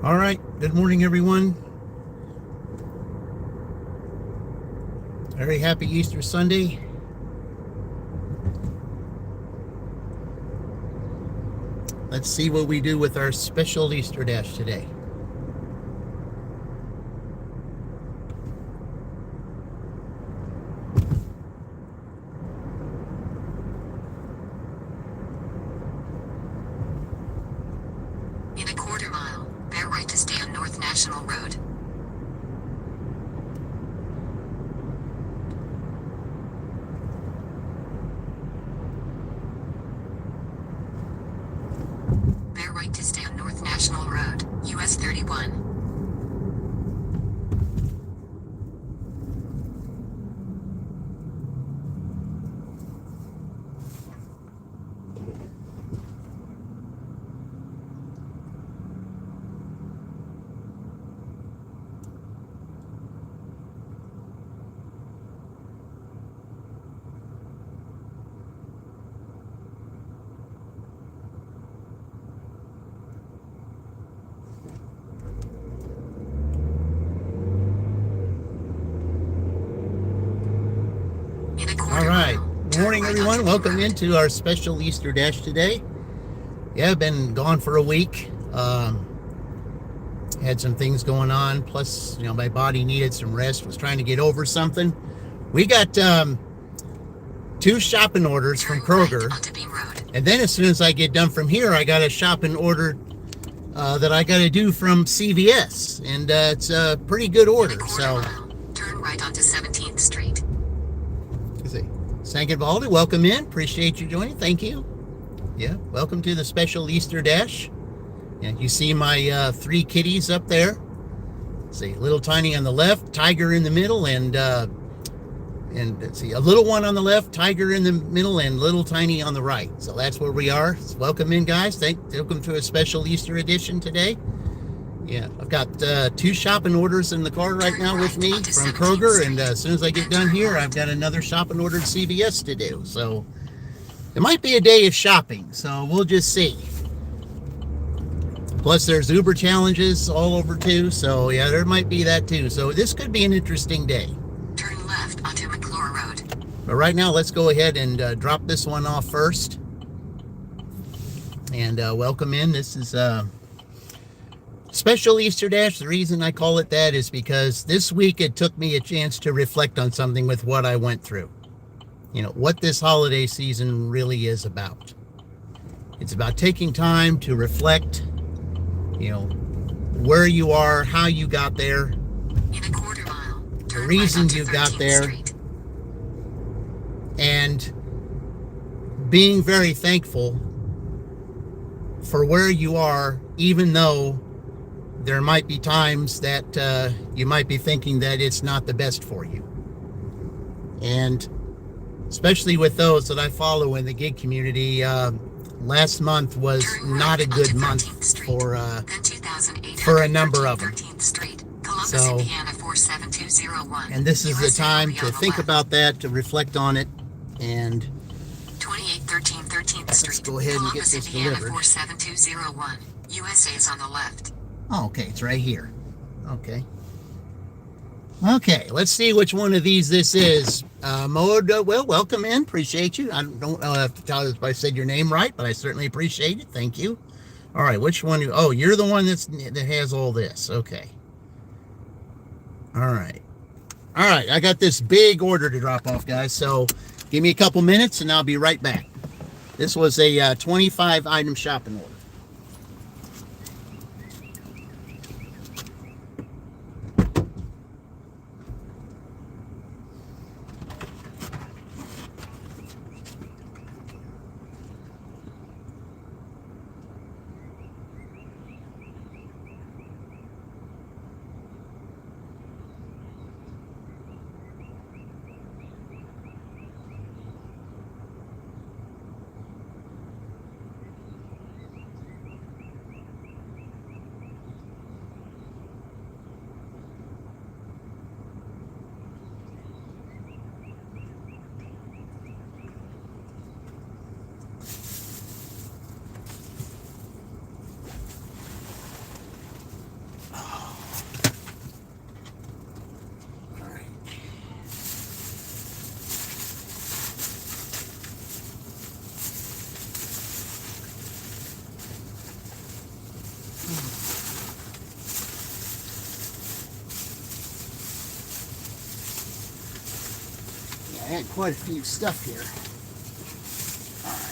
All right. Good morning, everyone. Very happy Easter Sunday. Let's see what we do with our special Easter dash today. In a quarter mile, bear right to stay on North National Road. Bear right to stay on North National Road, US 31. In a All quarter right. mile, Good turn morning, right everyone. onto Bean Welcome Road. into our special Easter dash today. Yeah, I've been gone for a week. Had some things going on. Plus, my body needed some rest. Was trying to get over something. We got 2 shopping orders from Turn right Kroger. onto Bean Road. And then as soon as I get done from here, I got a shopping order that I got to do from CVS, and it's a pretty good In a order. quarter So, mile, turn right onto 17th Street. see, Sanket Baldi, welcome in. Appreciate you joining. Thank you. Yeah, welcome to the special Easter dash. Yeah, you see my 3 kitties up there. See, little tiny on the left, tiger in the middle, and let's see, a little one on the left, tiger in the middle, and little tiny on the right. So that's where we are. So welcome in, guys. Welcome to a special Easter edition today. Yeah, I've got 2 shopping orders in the car right now with me from Kroger, and as soon as I get done here, I've got another shopping order at CVS to do. So it might be a day of shopping, so we'll just see. Plus, there's Uber challenges all over too, so yeah, there might be that too. So this could be an interesting day. Turn left onto McClure Road. But right now, let's go ahead and drop this one off first. And welcome in. This is special Easter dash. The reason I call it that is because this week it took me a chance to reflect on something with what I went through. What this holiday season really is about. It's about taking time to reflect, where you are, how you got there, In a quarter mile, the turn reason right onto you got 13th there, Street. and being very thankful for where you are, even though there might be times that you might be thinking that it's not the best for you. And especially with those that I follow in the gig community, last month was not a good month for a number of them. So, and this is the time to think about that, to reflect on it, and 2813 13th Street. let's go ahead and get this delivered. 47201. USA is on the left. Oh, okay, it's right here. Okay. Okay, let's see which one of these this is. Mode, well, welcome in. Appreciate you. I don't have to tell you if I said your name right, but I certainly appreciate it. Thank you. All right, which one? Oh, you're the one that has all this. Okay. All right. All right, I got this big order to drop off, guys. So give me a couple minutes and I'll be right back. This was a 25 item shopping order. had quite a few stuff here. All right.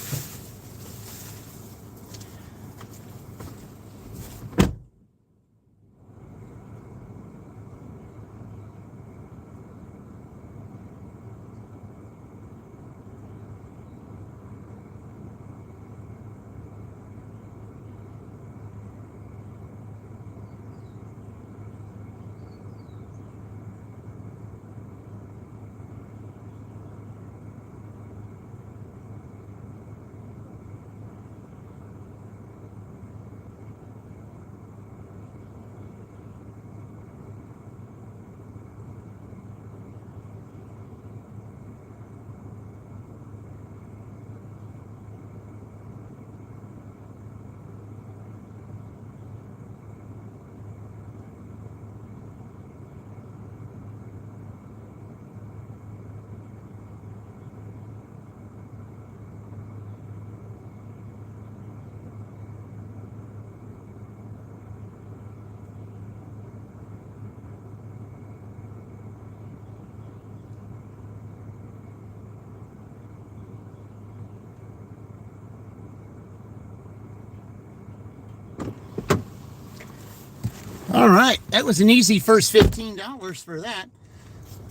All right, that was an easy first $15 for that.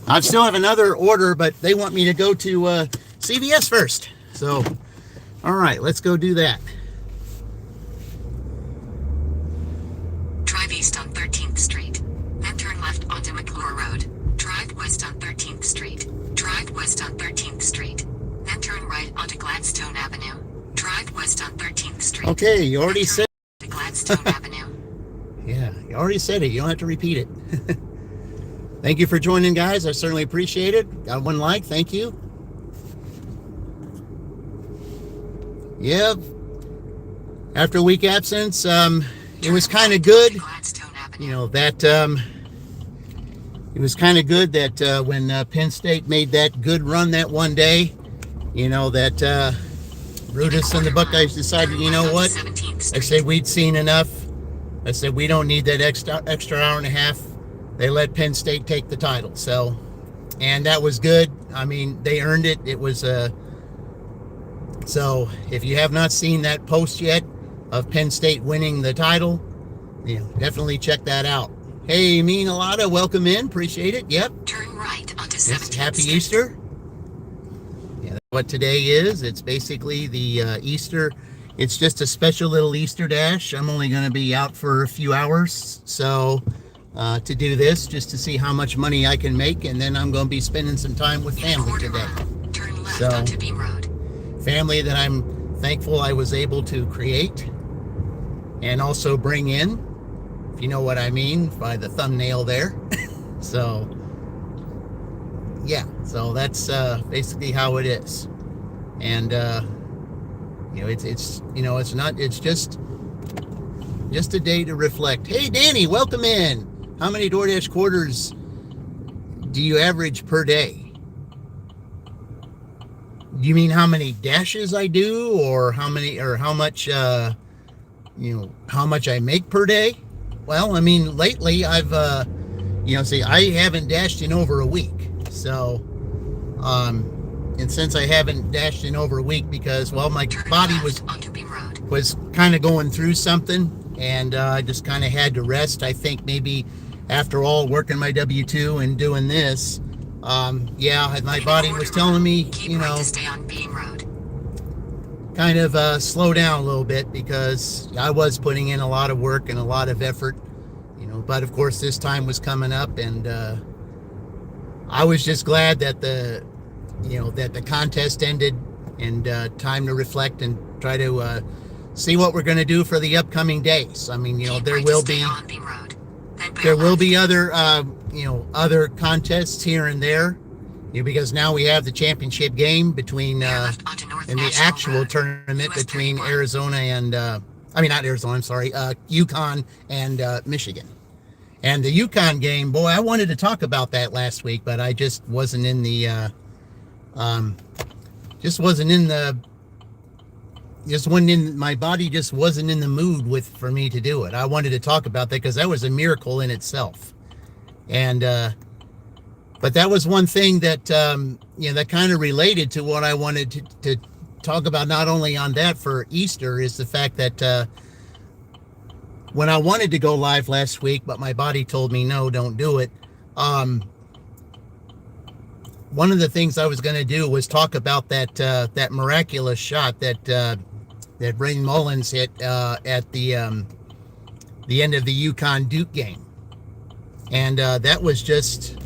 I still have another order, but they want me to go to CVS first. So, all right, let's go do that. Drive east on 13th Street. Then turn left onto McClure Road. Drive west on 13th Street. Drive west on 13th Street. Then turn right onto Gladstone Avenue. Drive west on 13th Street. Okay, you already said to Gladstone Avenue. Yeah, you already said it. You don't have to repeat it. Thank you for joining, guys. I certainly appreciate it. Got one like. Thank you. Yeah. After a week absence, it was kind of good. You know, that it was kind of good that when Penn State made that good run that one day, you know, that Brutus and the Buckeyes decided, you know what? I said we'd seen enough. I said, we don't need that extra hour and a half. They let Penn State take the title. So, and that was good. I mean, they earned it. It was, so if you have not seen that post yet of Penn State winning the title, you know, definitely check that out. Hey, Mean Alada, welcome in. Appreciate it. Yep. Turn right onto 17th Yes, happy Street. Easter. Yeah, that's what today is. It's basically the Easter. It's just a special little Easter dash. I'm only going to be out for a few hours. So to do this, just to see how much money I can make. And then I'm going to be spending some time with family today. Turn left So, onto Beam Road. family that I'm thankful I was able to create and also bring in, if you know what I mean by the thumbnail there. So, yeah. So that's basically how it is. And, you know, it's you know, it's not, it's just a day to reflect. Hey, Danny, welcome in. How many DoorDash quarters do you average per day? Do you mean how many dashes I do, or how many, or how much, you know, how much I make per day? Well, I mean, lately I've, you know, see, I haven't dashed in over a week. So, and since I haven't dashed in over a week because, well, my body was kind of going through something, and I just kind of had to rest. I think maybe after all working my W-2 and doing this, yeah, my body was telling me, you know, kind of slow down a little bit, because I was putting in a lot of work and a lot of effort, you know, but of course this time was coming up, and I was just glad that the contest ended, and time to reflect and try to see what we're going to do for the upcoming days. I mean, you know, there will be other, you know, other contests here and there, you know, because now we have the championship game between, in the actual tournament between Arizona and, I mean, not Arizona, I'm sorry, UConn and Michigan. And the UConn game, boy, I wanted to talk about that last week, but I just wasn't in the, my body just wasn't in the mood for me to do it. I wanted to talk about that because that was a miracle in itself. And, But that was one thing that that kind of related to what I wanted to talk about, not only on that for Easter, is the fact that when I wanted to go live last week, but my body told me no, don't do it. One of the things I was going to do was talk about that miraculous shot that Ray Mullins hit at the end of the UConn Duke game, and that was just,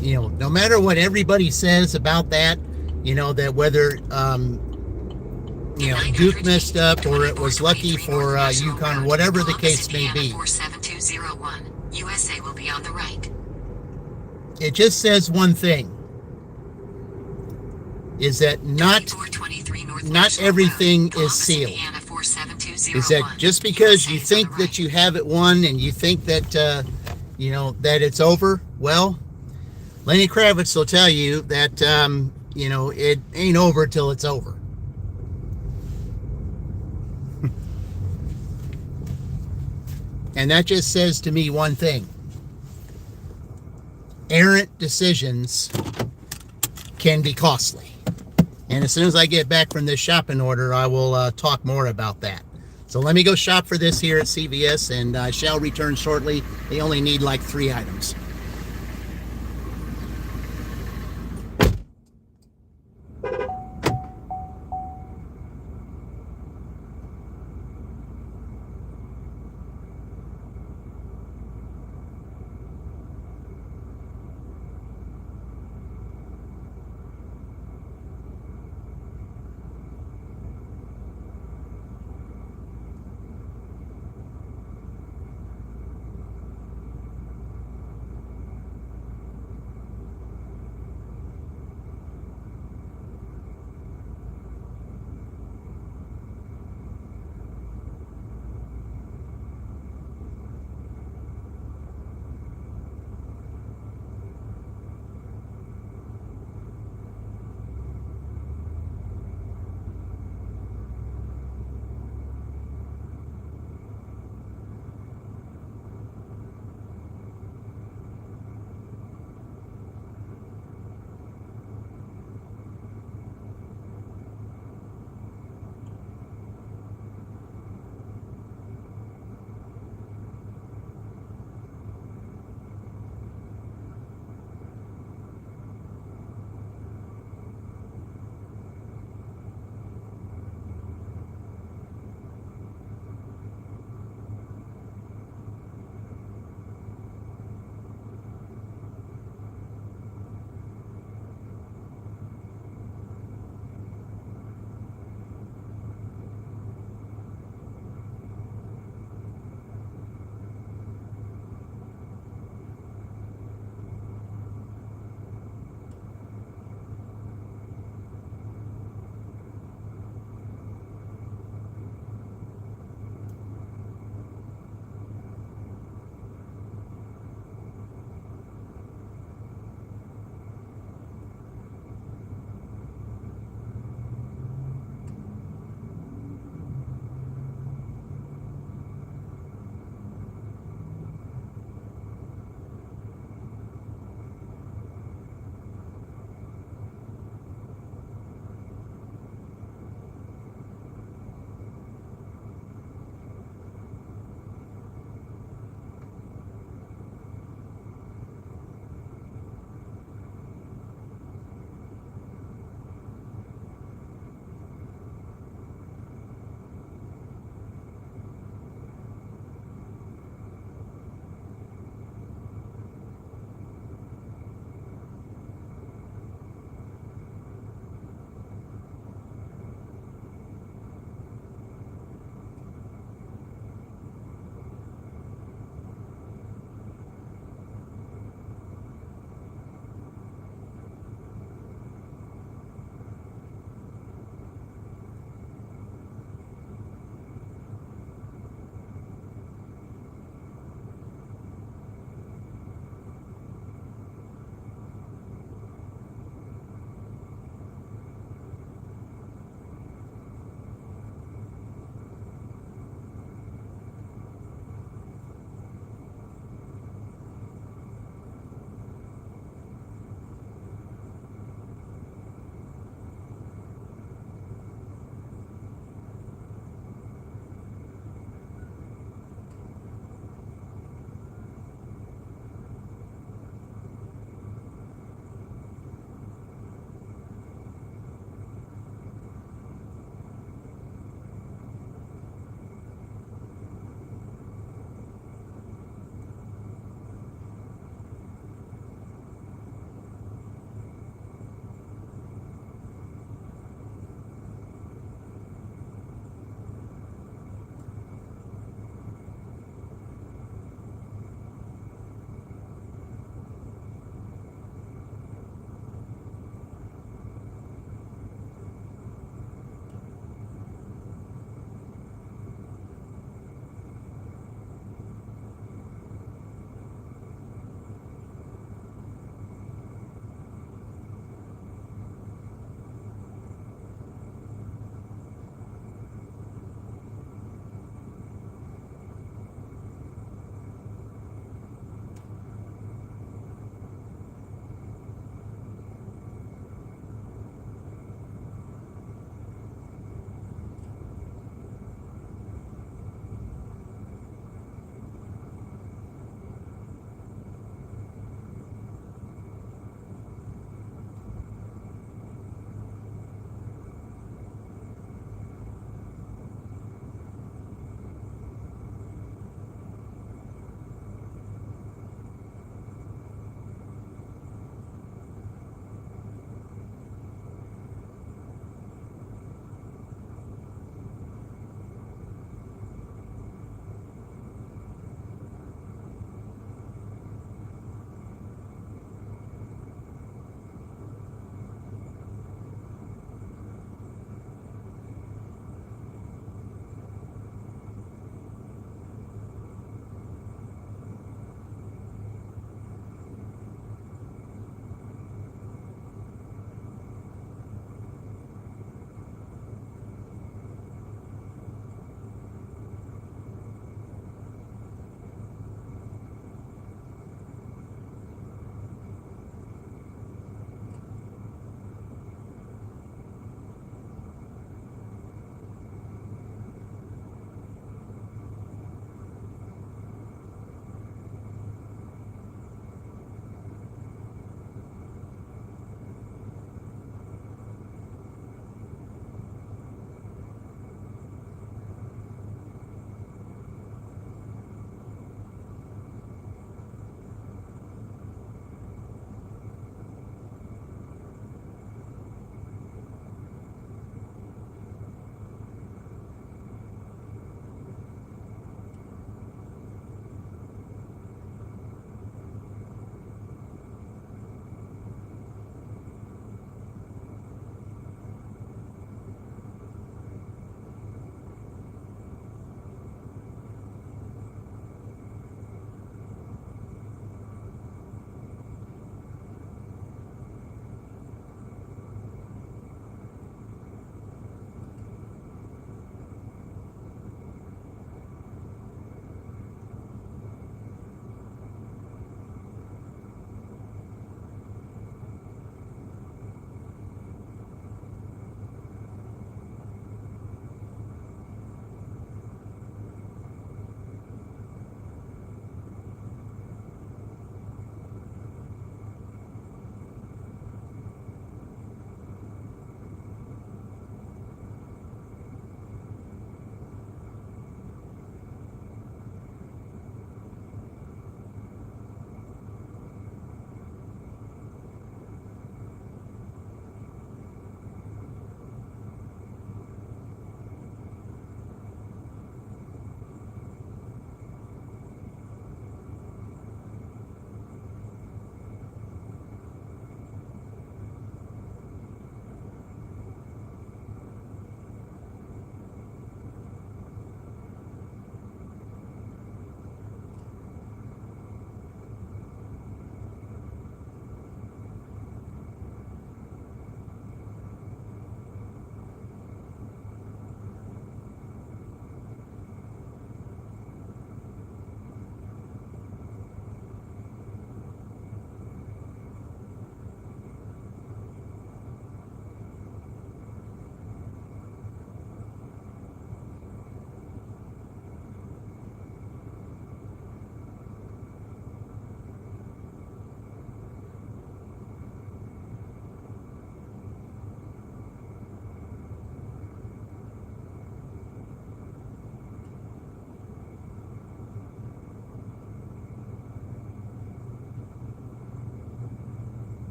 no matter what everybody says about that, that whether Duke messed up or it was lucky for UConn, whatever the case may be. 47201. USA will be on the right. It just says one thing, is that not everything is sealed. Is that just because you think that you have it won and you think that that it's over? Well, Lenny Kravitz will tell you that it ain't over till it's over. And that just says to me one thing: errant decisions can be costly. And as soon as I get back from this shopping order, I will talk more about that. So let me go shop for this here at CVS, and I shall return shortly. They only need like 3 items.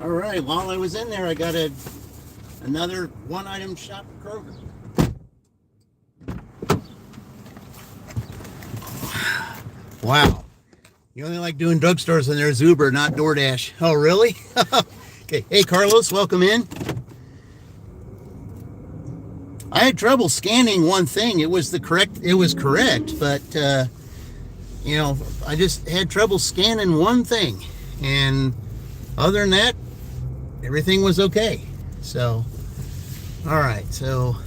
All right, while I was in there, I got another one-item shop at Kroger. Wow. You only like doing drugstores when there's Uber, not DoorDash. Oh, really? Okay. Hey, Carlos, welcome in. I had trouble scanning one thing. It was correct, but you know, I just had trouble scanning one thing. And other than that, everything was okay. So, all right. So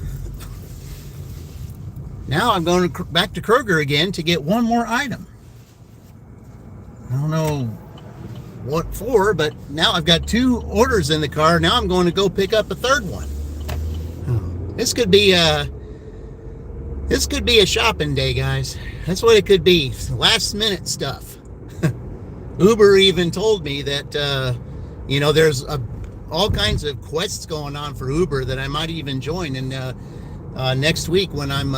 now I'm going back to Kroger again to get one more item. I don't know what for, but now I've got 2 orders in the car. Now I'm going to go pick up a third one. This could be a shopping day, guys. That's what it could be. Last minute stuff. Uber even told me that you know, there's all kinds of quests going on for Uber that I might even join. And next week when I'm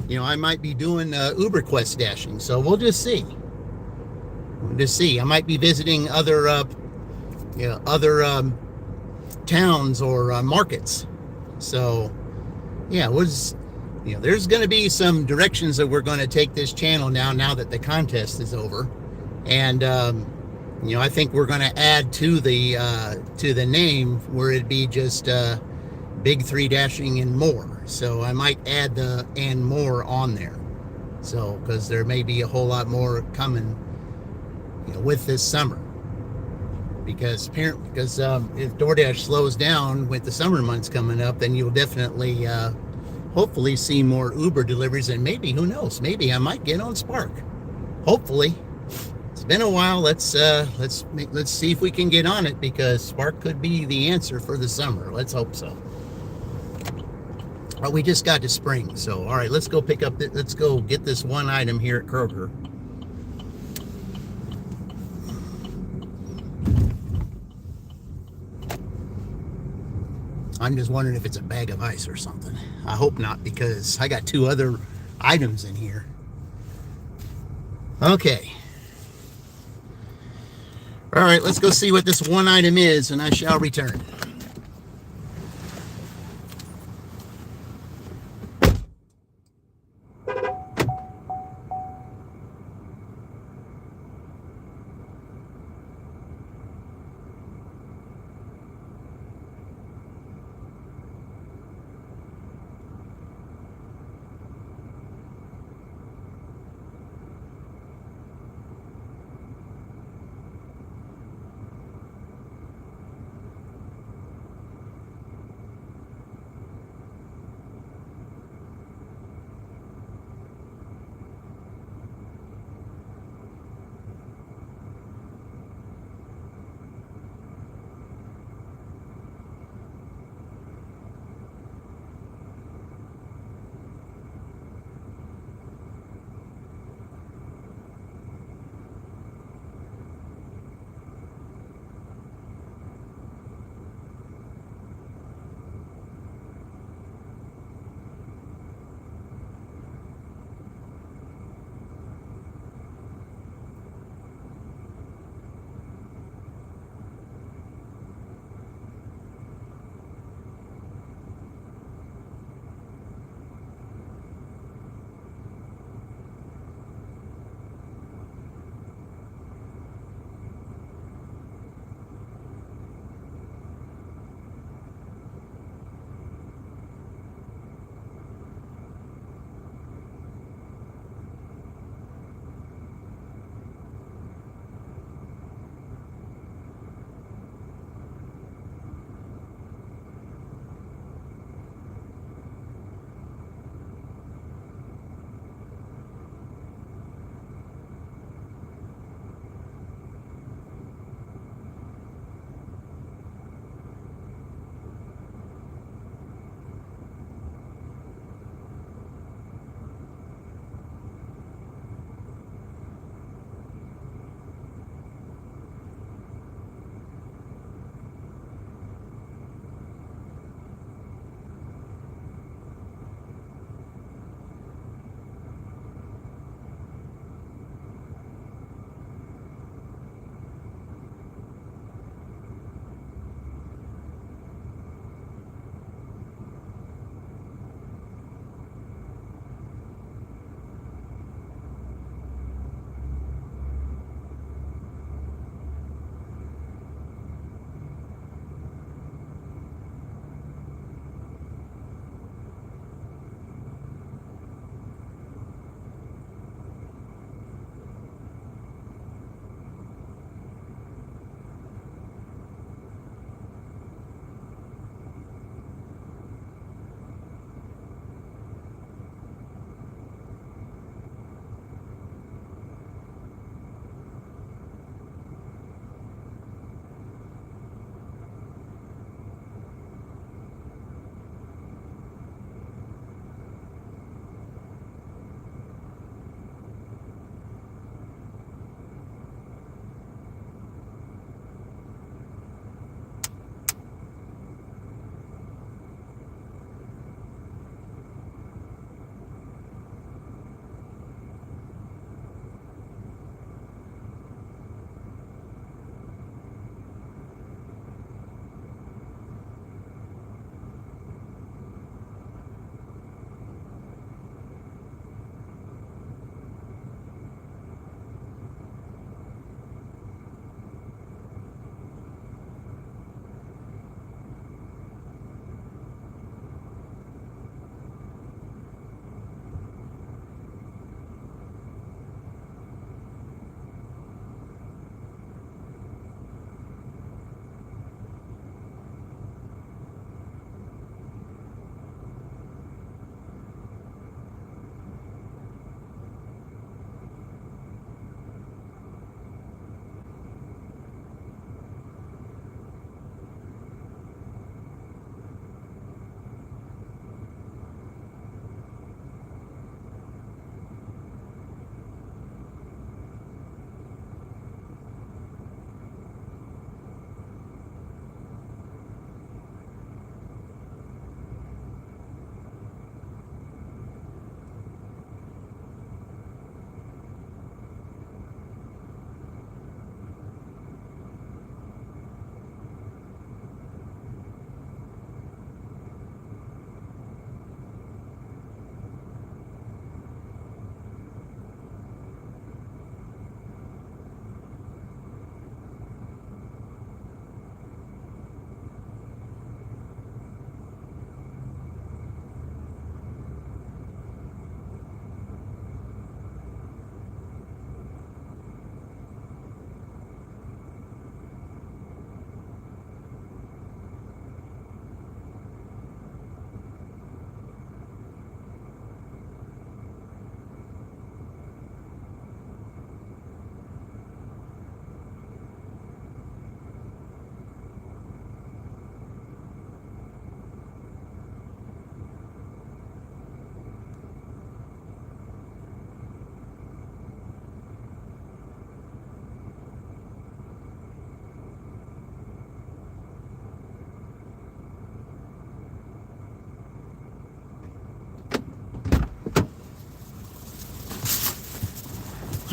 you know, I might be doing Uber quest dashing. So we'll just see. I might be visiting other towns or markets. So yeah, you know, there's going to be some directions that we're going to take this channel now that the contest is over. And you know, I think we're going to add to the name where it'd be just Big 3 Dashing and More. So I might add the and more on there. So because there may be a whole lot more coming, you know, with this summer. Because if DoorDash slows down with the summer months coming up, then you'll definitely hopefully see more Uber deliveries, and maybe, who knows, maybe I might get on Spark. Hopefully. It's been a while. Let's see if we can get on it, because Spark could be the answer for the summer. Let's hope so. Well, we just got to spring, so all right, let's go let's go get this one item here at Kroger. I'm just wondering if it's a bag of ice or something. I hope not, because I got 2 other items in here. Okay. All right, let's go see what this one item is, and I shall return.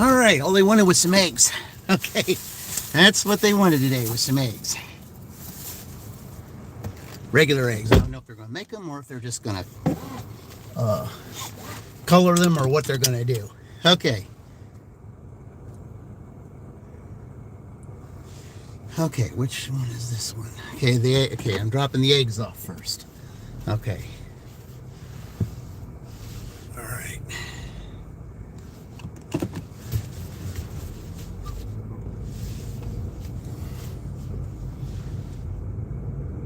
All right, all they wanted was some eggs. Okay, that's what they wanted today, was some eggs. Regular eggs. I don't know if they're going to make them or if they're just going to color them or what they're going to do. Okay. Okay, which one is this one? Okay, I'm dropping the eggs off first. Okay. All right.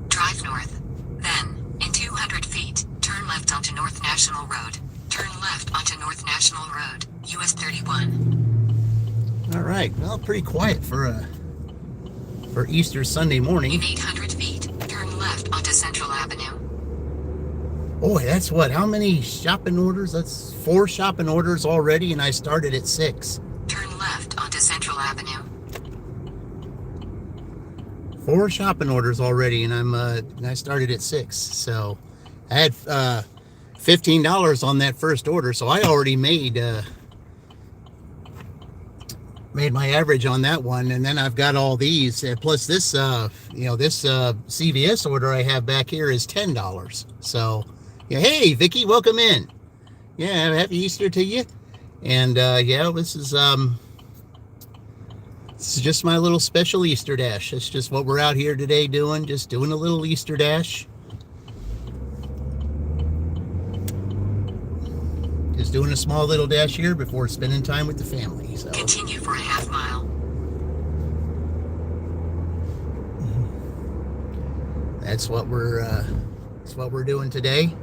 Drive north. Then, in 200 feet, turn left onto North National Road. Turn left onto North National Road, US 31. All right. Well, pretty quiet for Easter Sunday morning. In 800 feet, turn left onto Central Avenue. Boy, that's what? How many shopping orders? That's 4 shopping orders already, and I started at 6. Turn left onto Central Avenue. 4 shopping orders already, and I started at 6. So I had $15 on that first order, so I already made my average on that one, and then I've got all these plus this this CVS order I have back here is $10. So yeah, hey Vicky, welcome in. Yeah, happy Easter to you. And yeah, this is just my little special Easter dash. It's just what we're out here today doing, just doing a little Easter dash. Just doing a small little dash here before spending time with the family. So continue for a half mile. That's what we're doing today.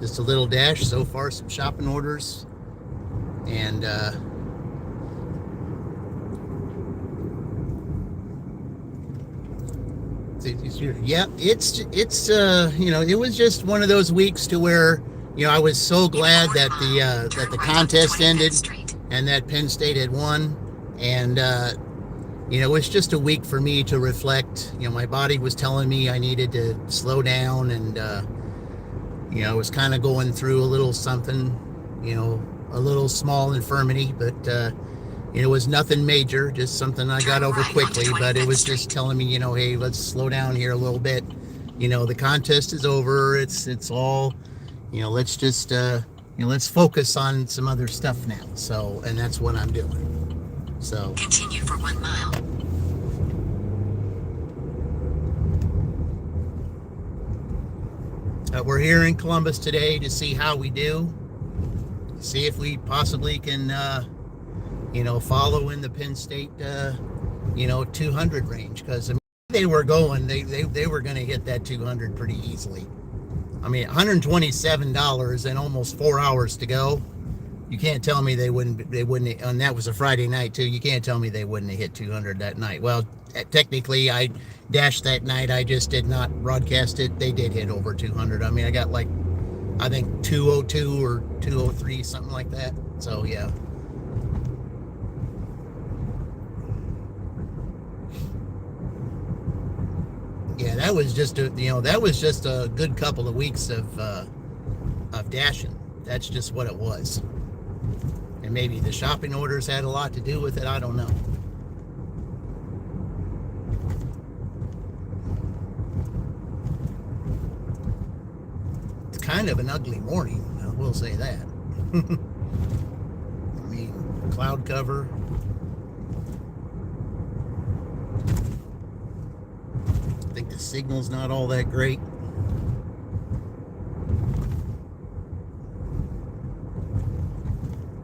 Just a little dash. So far, some shopping orders, and yeah, it's it was just one of those weeks to where I was so glad that the contest ended and that Penn State had won, and it was just a week for me to reflect. My body was telling me I needed to slow down, and I was kind of going through a little something, a little small infirmity, but it was nothing major, just something I got over quickly. But it was just telling me, hey, let's slow down here a little bit. The contest is over. It's all, let's just let's focus on some other stuff now. So, and that's what I'm doing. So continue for 1 mile. We're here in Columbus today to see how we do. See if we possibly can, follow in the Penn State, 200 range. Because they were going, they were going to hit that 200 pretty easily. I mean, $127 and almost 4 hours to go. You can't tell me they wouldn't, and that was a Friday night too. You can't tell me they wouldn't have hit 200 that night. Well, technically I dashed that night. I just did not broadcast it. They did hit over 200. I mean, I got I think 202 or 203, something like that. So yeah. Yeah, that was just a good couple of weeks of dashing. That's just what it was. And maybe the shopping orders had a lot to do with it. I don't know. It's kind of an ugly morning, I will say that. I mean, cloud cover. I think the signal's not all that great.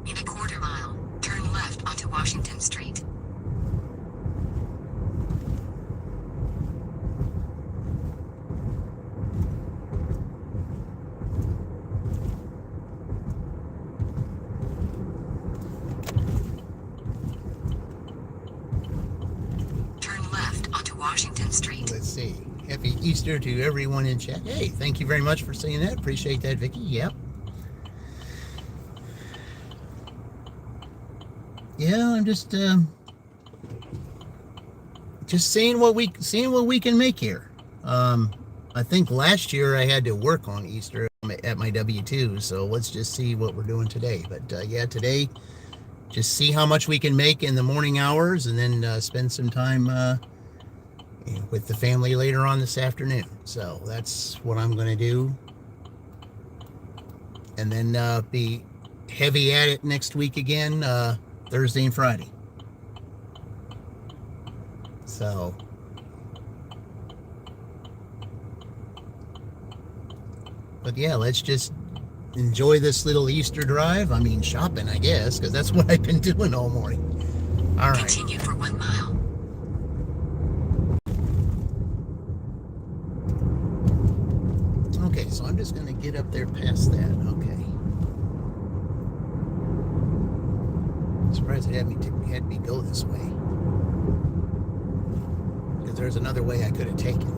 In a quarter mile, turn left onto Washington Street. Turn left onto Washington Street. Let's see. Happy Easter to everyone in chat. Hey, thank you very much for saying that. Appreciate that, Vicky. Yep. Yeah, I'm just seeing what we can make here. I think last year I had to work on Easter at my W-2, so let's just see what we're doing today. But yeah, today just see how much we can make in the morning hours, and then spend some time with the family later on this afternoon. So that's what I'm going to do. And then be heavy at it next week again, Thursday and Friday. So, but yeah, let's just enjoy this little Easter drive. I mean, shopping, I guess, because that's what I've been doing all morning. All right. Continue for 1 mile. Okay, so I'm just going to get up there past that. Okay. I'm surprised it had me go this way. Because there's another way I could have taken.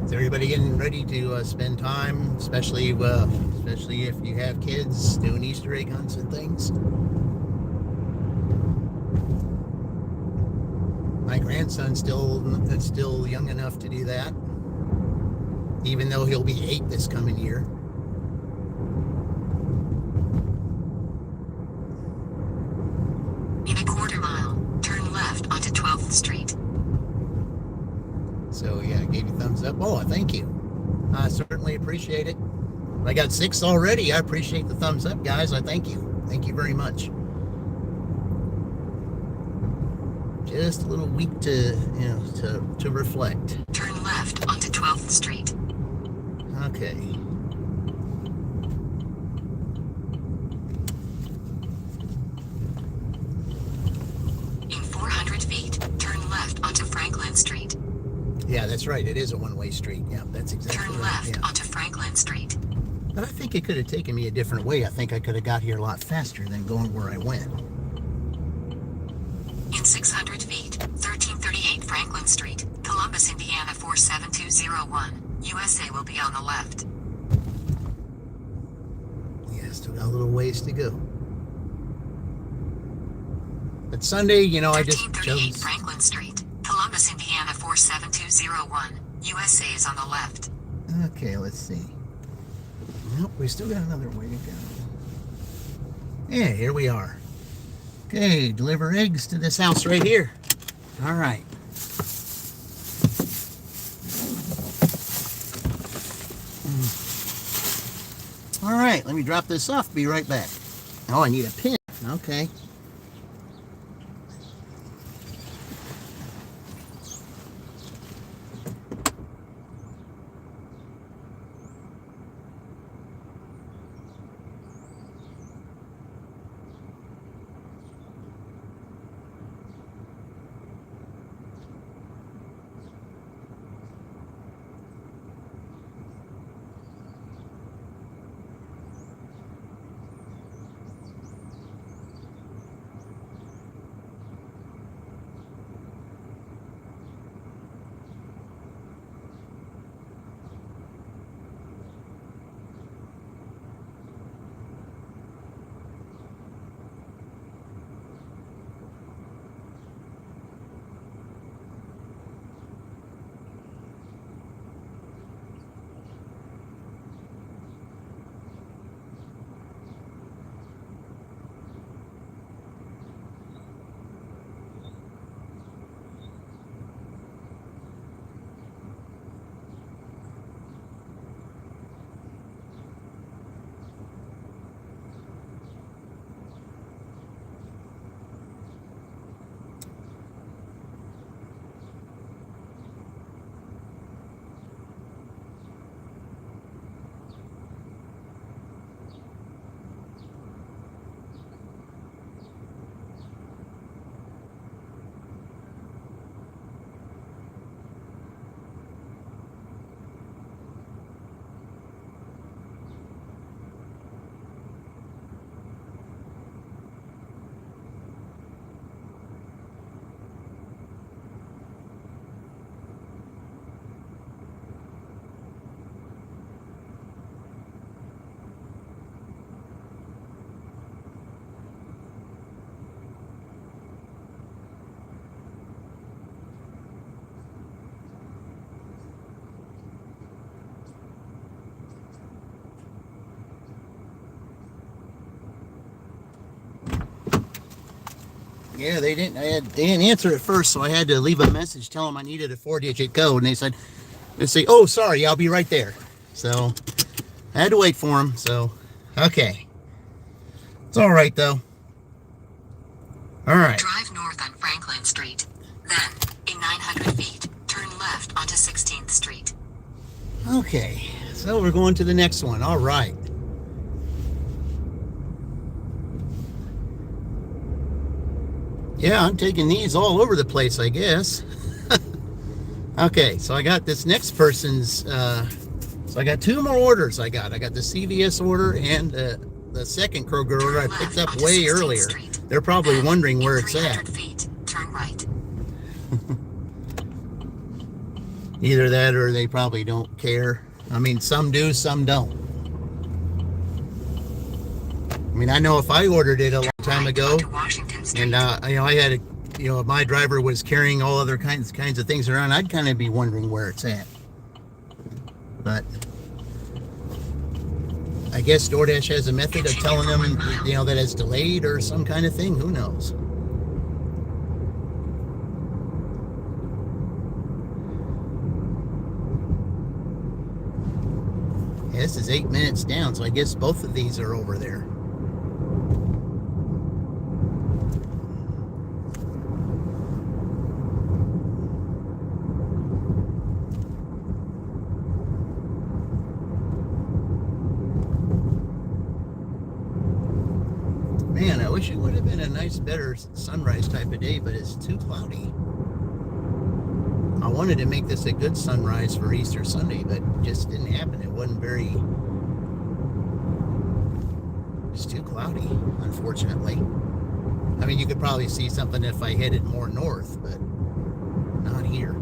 Is everybody getting ready to spend time, especially if you have kids doing Easter egg hunts and things? My grandson's still young enough to do that, even though he'll be 8 this coming year. In a quarter mile, turn left onto 12th Street. So yeah, I gave you thumbs up. Oh, thank you. I certainly appreciate it. I got 6 already. I appreciate the thumbs up, guys. I thank you. Thank you very much. Just a little week to reflect. Turn left onto 12th Street. Okay. In 400 feet, turn left onto Franklin Street. Yeah, that's right. It is a one-way street. Yeah, that's exactly Turn right. left Yeah. onto Franklin Street. But I think it could have taken me a different way. I think I could have got here a lot faster than going where I went. In 600 feet, 1338 Franklin Street, Columbus, Indiana 47201. USA will be on the left. Yeah, still got a little ways to go. But Sunday, I just 1338 chose. Franklin Street, Columbus, Indiana 47201. USA is on the left. Okay, let's see. Nope, we still got another way to go. Yeah, here we are. Okay, deliver eggs to this house right here. All right. All right, let me drop this off. Be right back. Oh, I need a pin. Okay. Yeah, they didn't answer at first, so I had to leave a message telling them I needed a 4-digit code, and they say, "Oh, sorry, I'll be right there." So I had to wait for them. So okay, it's all right though. All right. Drive north on Franklin Street. Then, in 900 feet, turn left onto 16th Street. Okay, so we're going to the next one. All right. Yeah, I'm taking these all over the place, I guess. Okay, so I got this next person's, so I got 2 more orders I got the CVS order and the second Kroger order I picked up way earlier. They're probably wondering where it's at. Feet, turn right. Either that or they probably don't care. I mean, some do, some don't. I mean, I know if I ordered it a long time ago, and I had my driver was carrying all other kinds of things around, I'd kind of be wondering where it's at. But I guess DoorDash has a method of telling them, that it's delayed or some kind of thing. Who knows? Yeah, this is 8 minutes down, so I guess both of these are over there. Man, I wish it would have been a nice, better sunrise type of day, but it's too cloudy. I wanted to make this a good sunrise for Easter Sunday, but it just didn't happen. It wasn't it's too cloudy, unfortunately. I mean, you could probably see something if I headed more north, but not here.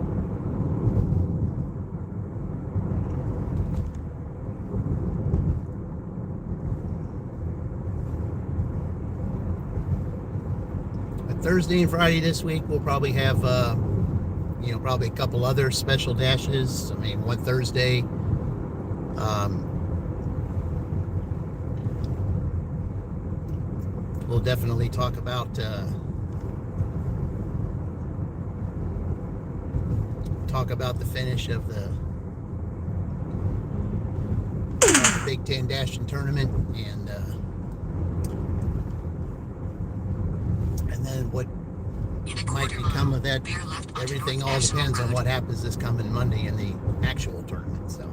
Thursday and Friday this week, we'll probably have, probably a couple other special dashes. I mean, one Thursday, we'll definitely talk about the finish of the Big Ten Dashing Tournament, and then what might become of that. Everything all depends on what happens this coming Monday in the actual tournament. So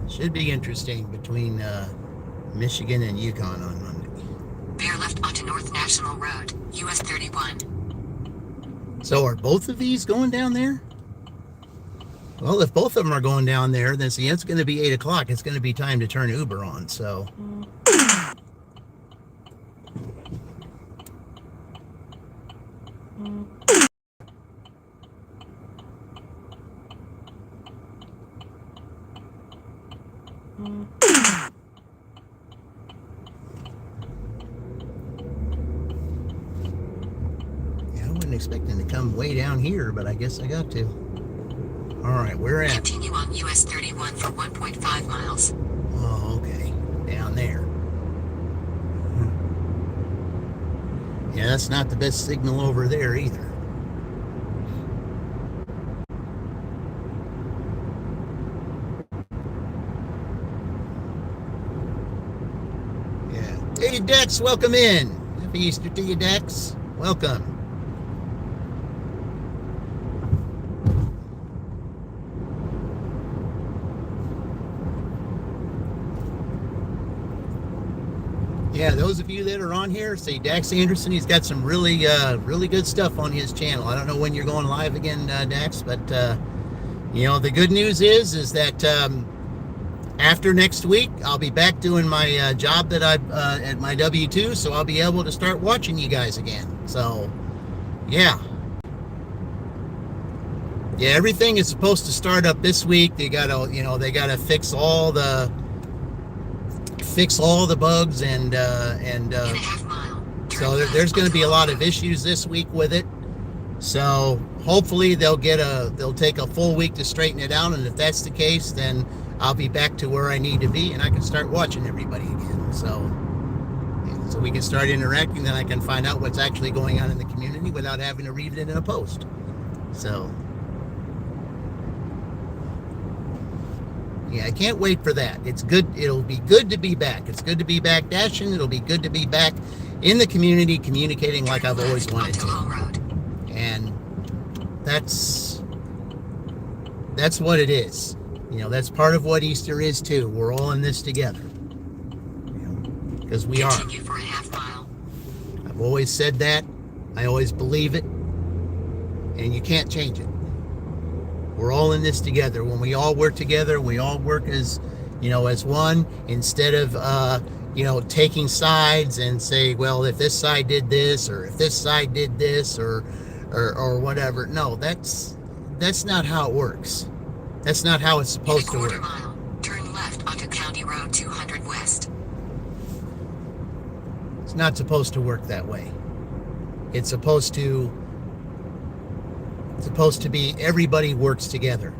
should be interesting between Michigan and UConn on Monday. Bear left onto North National Road, US 31. So are both of these going down there? Well, if both of them are going down there, then see, it's going to be 8 o'clock. It's going to be time to turn Uber on, so. Yeah, I wasn't expecting to come way down here, but I guess I got to. All right, we're at. Continue on US 31 for 1.5 miles. Oh, okay. Down there. Yeah, that's not the best signal over there either. Yeah. Hey, Dex, welcome in. Happy Easter to you, Dex. Welcome. Yeah, those of you that are on here, say Dax Anderson. He's got some really good stuff on his channel. I don't know when you're going live again, Dax, but the good news is that after next week, I'll be back doing my job that I at my W-2, so I'll be able to start watching you guys again. So, yeah, everything is supposed to start up this week. They gotta fix all the bugs and so there's going to be a lot of issues this week with it. So hopefully they'll take a full week to straighten it out, and if that's the case, then I'll be back to where I need to be, and I can start watching everybody again. So we can start interacting. Then I can find out what's actually going on in the community without having to read it in a post. So yeah, I can't wait for that. It's good. It'll be good to be back. It's good to be back dashing. It'll be good to be back in the community, communicating like I've always wanted to. And that's what it is. You know, that's part of what Easter is too. We're all in this together. Because we are. Continue for a half mile. I've always said that. I always believe it. And you can't change it. We're all in this together. When we all work together, we all work as, as one, instead of, taking sides and say, well, if this side did this, or if this side did this, or whatever. No, that's not how it works. That's not how it's supposed to work. In a quarter mile, turn left onto County Road 200 West. It's not supposed to work that way. It's supposed to be everybody works together,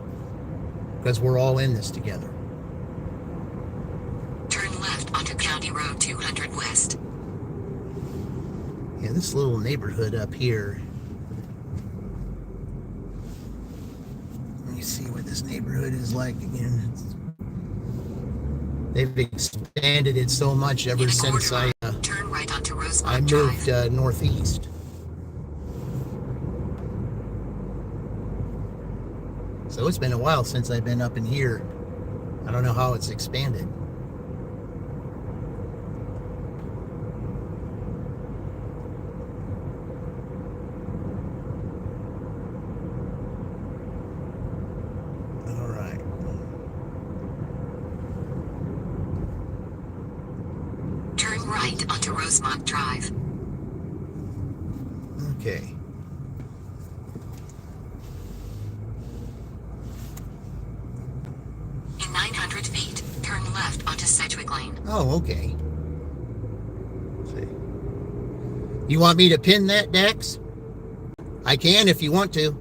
because we're all in this together. Turn left onto County Road 200 West. Yeah, this little neighborhood up here. Let me see what this neighborhood is like again. They've expanded it so much ever since turn right onto I Rosemont moved Drive. northeast. So it's been a while since I've been up in here. I don't know how it's expanded. All right. Turn right onto Rosemont Drive. Okay. In 900 feet, turn left onto Sedgwick Lane. Oh, okay. Let's see. You want me to pin that, Dax? I can if you want to.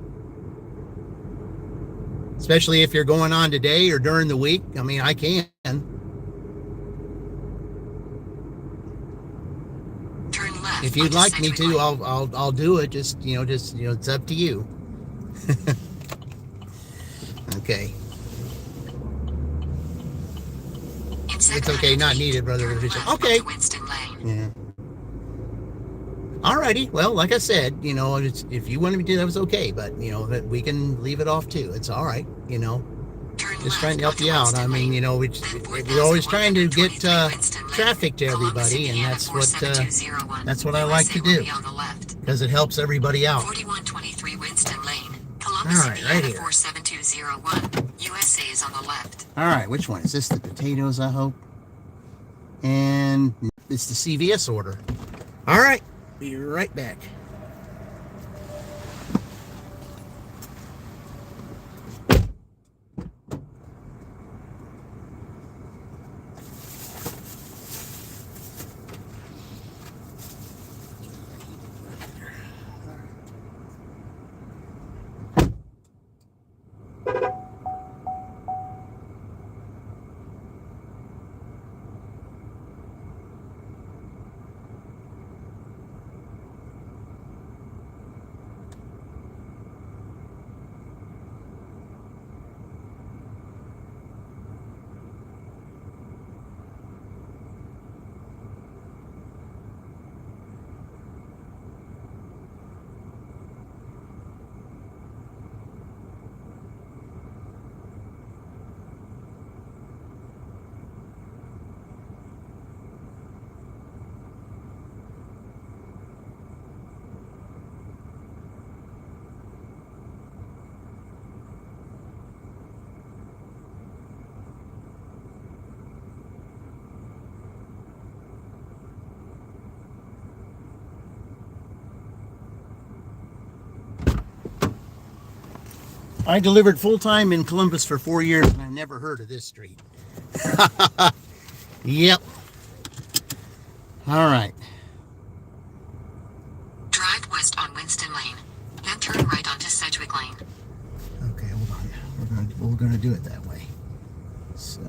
Especially if you're going on today or during the week. I mean, I can. Turn left. If you'd onto like me Sedgwick to, Lane. I'll do it. Just it's up to you. Okay. In It's 700 okay, not feet, needed, brother. turn left Okay. onto Winston Lane. Yeah. Alrighty. Well, like I said, if you wanted me to, that was okay. But that we can leave it off too. It's all right. Turn Just left trying to help onto you out. Winston I mean, Lane. we're always trying to get Winston Lane. traffic to Columbus, everybody, and Indiana, that's what 47201. that's what I like to USA will do, be on the left. because it helps everybody out. 4123 Winston Lane. Columbus, All right, Indiana, right here. 47201. USA is on the left. All right, which one is this? The potatoes, I hope. And it's the CVS order. All right, be right back. I delivered full-time in Columbus for 4 years, and I never heard of this street. Yep. All right. Drive west on Winston Lane. Then turn right onto Sedgwick Lane. Okay, hold on. We're gonna do it that way. So.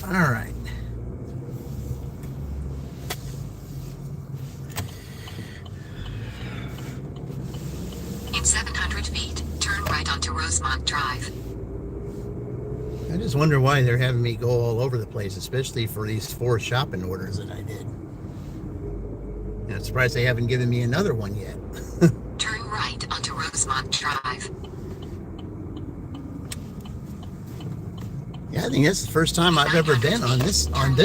All right. In 700 feet, turn right onto Rosemont Drive. I just wonder why they're having me go all over the place, especially for these 4 shopping orders that I did. And I'm surprised they haven't given me another one yet. Turn right onto Rosemont Drive. Yeah, I think that's the first time I've ever been on this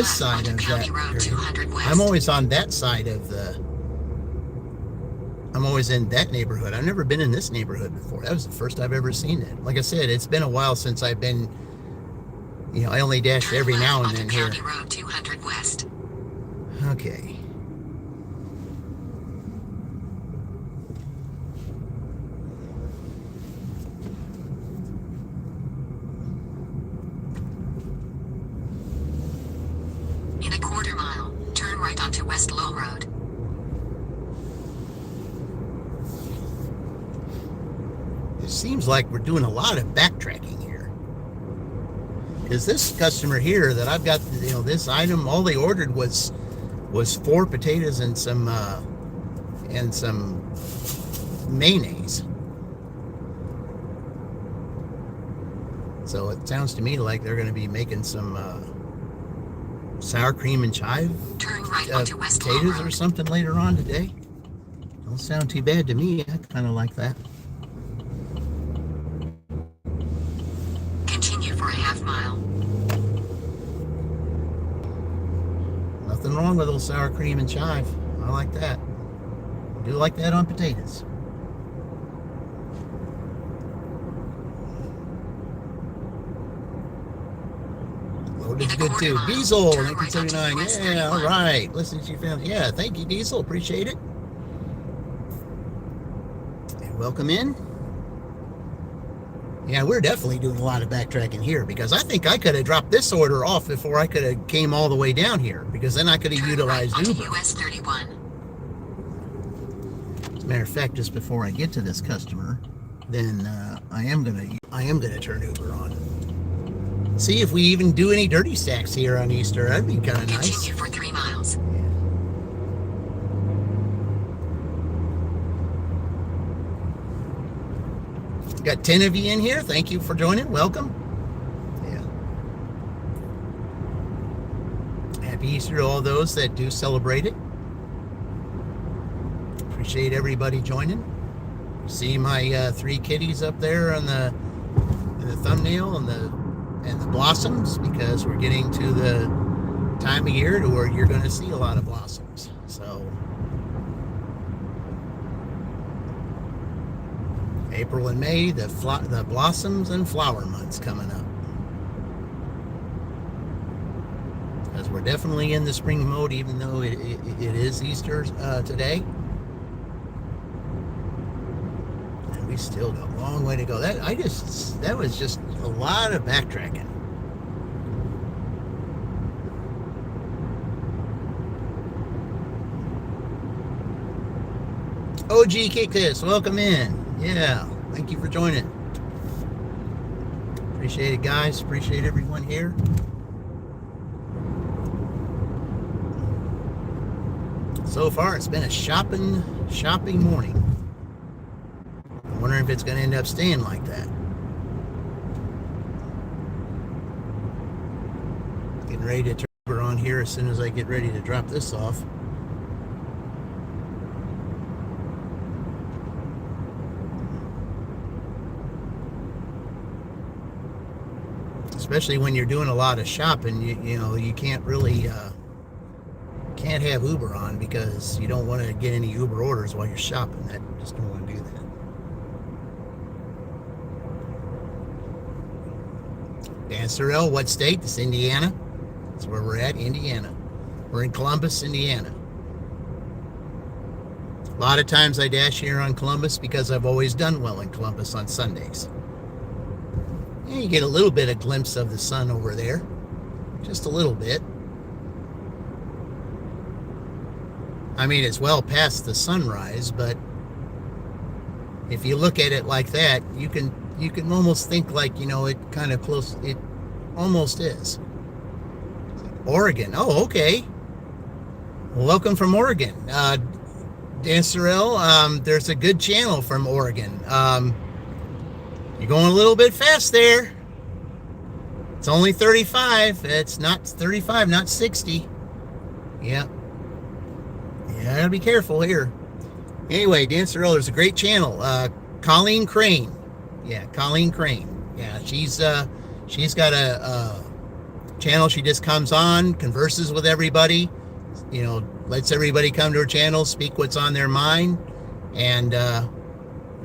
side of that area. I'm always on that side of the. I'm always in that neighborhood. I've never been in this neighborhood before. That was the first I've ever seen it. Like I said, it's been a while since I've been. You know, I only dash every now and then here. County Road 200 West. Okay. In a quarter mile, turn right onto West Low Road. It seems like we're doing a lot of backtracking here. Because this customer here that I've got, you know, this item, all they ordered was 4 potatoes and some mayonnaise. So it sounds to me like they're going to be making some sour cream and chive Turn right onto West Low potatoes Road. or something later on today. Don't sound too bad to me. I kind of like that. Continue for a half mile. Nothing wrong with a little sour cream and chive. I like that. I do like that on potatoes. Loaded's good too. Diesel, 1979. Yeah, all right. Listen to your family. Yeah, thank you, Diesel. Appreciate it. And welcome in. Yeah, we're definitely doing a lot of backtracking here because I think I could have dropped this order off before I could have came all the way down here because then I could have utilized right onto Uber. US 31. As a matter of fact, just before I get to this customer, then I am gonna turn Uber on. See if we even do any dirty stacks here on Easter. That'd be kind of nice. Continue for 3 miles. Got 10 of you in here. Thank you for joining. Welcome. Yeah. Happy Easter to all those that do celebrate it. Appreciate everybody joining. See my 3 kitties up there on the thumbnail and the blossoms because we're getting to the time of year to where you're going to see a lot of blossoms. So April and May, the blossoms and flower months coming up. Because we're definitely in the spring mode, even though it is Easter today. And we still got a long way to go. That was just a lot of backtracking. OG Kick This, welcome in. Yeah, thank you for joining. Appreciate it, guys. Appreciate everyone here. So far, it's been a shopping morning. I'm wondering if it's going to end up staying like that. Getting ready to turn Uber on here as soon as I get ready to drop this off. Especially when you're doing a lot of shopping, you know, you can't really can't have Uber on because you don't want to get any Uber orders while you're shopping. That just don't want to do that. Dan Sorrell, what state? It's Indiana. That's where we're at, Indiana. We're in Columbus, Indiana. A lot of times I dash here on Columbus because I've always done well in Columbus on Sundays. And you get a little bit of glimpse of the sun over there. Just a little bit. I mean, it's well past the sunrise, but if you look at it like that, you can almost think like, it kind of close, it almost is. Oregon. Oh, okay. Well, welcome from Oregon. Dan Sorrell, there's a good channel from Oregon. You're going a little bit fast there. It's only 35. It's not 35, not 60. Yeah. Yeah, gotta be careful here. Anyway, Dan Sorrell, there's a great channel. Colleen Crane. Yeah, Colleen Crane. Yeah, she's got a channel. She just comes on, converses with everybody, lets everybody come to her channel, speak what's on their mind, and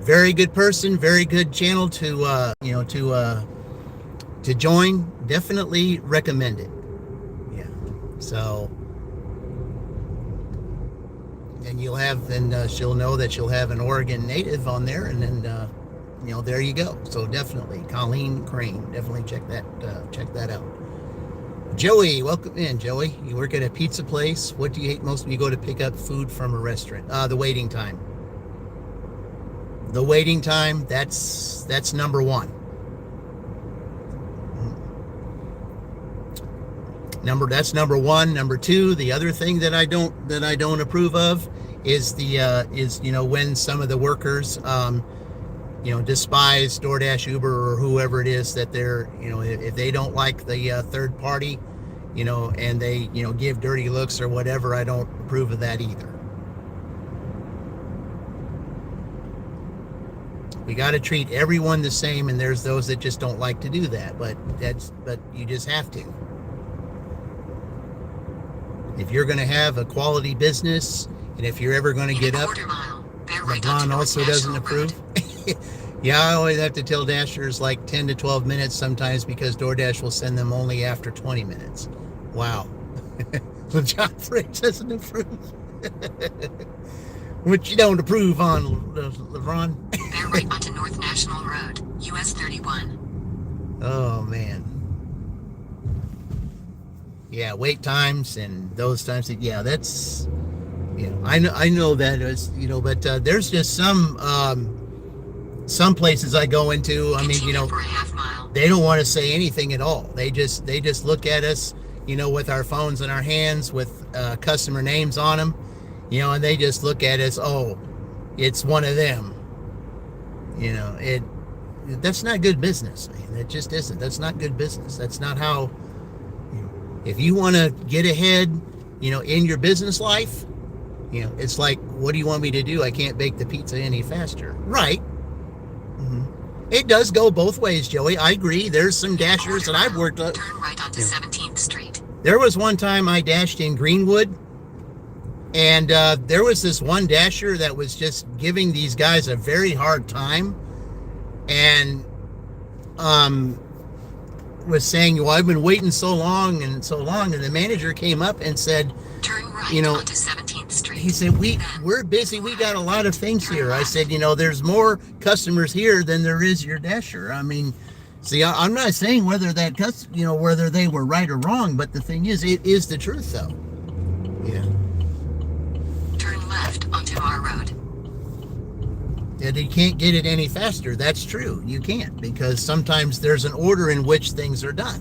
very good person, very good channel to join. Definitely recommend it. Yeah. So, and she'll know that she'll have an Oregon native on there, and then there you go. So definitely Colleen Crane. Definitely check that out. Joey, welcome in, Joey. You work at a pizza place. What do you hate most when you go to pick up food from a restaurant? The waiting time. The waiting time, that's number one. That's number one. Number two, the other thing that I don't approve of is when some of the workers despise DoorDash, Uber, or whoever it is that they're, if they don't like the third party, and they, give dirty looks or whatever, I don't approve of that either. We got to treat everyone the same, and there's those that just don't like to do that, but you just have to. If you're going to have a quality business, and if you're ever going to get up, LeBron also doesn't approve. Yeah, I always have to tell Dashers like 10 to 12 minutes sometimes, because DoorDash will send them only after 20 minutes. Wow. Well, John Frakes doesn't approve. What you don't approve on, LeBron? Bear right onto North National Road, US 31. Oh, man. Yeah, wait times and those times. Yeah, that's, I know that is, but there's just some places I go into. I mean, for a half mile. They don't want to say anything at all. They just look at us, with our phones in our hands with customer names on them, and they just look at us. Oh, it's one of them. That's not good business. I mean, it just isn't. That's not good business. That's not how. If you want to get ahead, in your business life, it's like, what do you want me to do? I can't bake the pizza any faster. Right. Mm-hmm. It does go both ways, Joey. I agree. There's some dashers that I've worked on. Turn right onto 17th Street. There was one time I dashed in Greenwood, and there was this one dasher that was just giving these guys a very hard time, and was saying, well, I've been waiting so long, and the manager came up and said, turn right onto 17th Street. He said, we're busy, we got a lot of things here. I said, there's more customers here than there is your dasher. I mean, see, I'm not saying whether whether they were right or wrong, but the thing is, it is the truth, though. Yeah. Turn left onto our road. That you can't get it any faster. That's true. You can't, because sometimes there's an order in which things are done.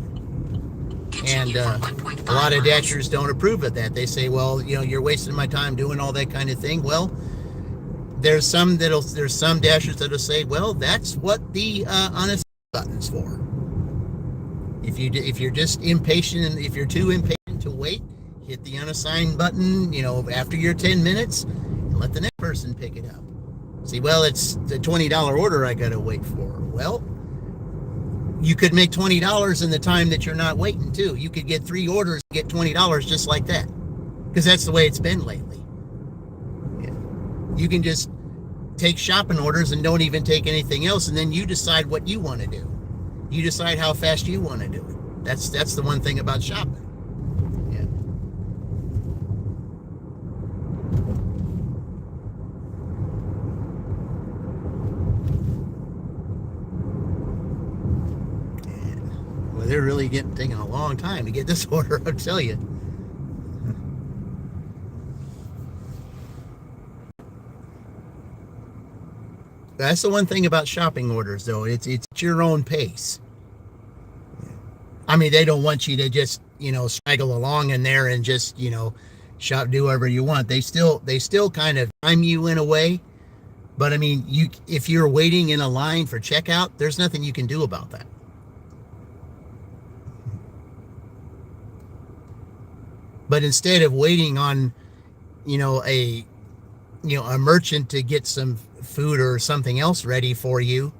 And a lot of dashers don't approve of that. They say, well, you're wasting my time doing all that kind of thing. Well, there's some dashers that'll say, well, that's what the unassigned button's for. If you're just impatient, and if you're too impatient to wait, hit the unassigned button, after your 10 minutes, and let the next person pick it up. See, well, it's the $20 order I got to wait for. Well, you could make $20 in the time that you're not waiting, too. You could get 3 orders and get $20 just like that, because that's the way it's been lately. Yeah. You can just take shopping orders and don't even take anything else, and then you decide what you want to do. You decide how fast you want to do it. That's the one thing about shopping. They're really taking a long time to get this order, I'll tell you. That's the one thing about shopping orders, though. It's at your own pace. I mean, they don't want you to just, straggle along in there and just, shop, do whatever you want. They still kind of time you in a way. But I mean, if you're waiting in a line for checkout, there's nothing you can do about that. But instead of waiting on, a merchant to get some food or something else ready for you,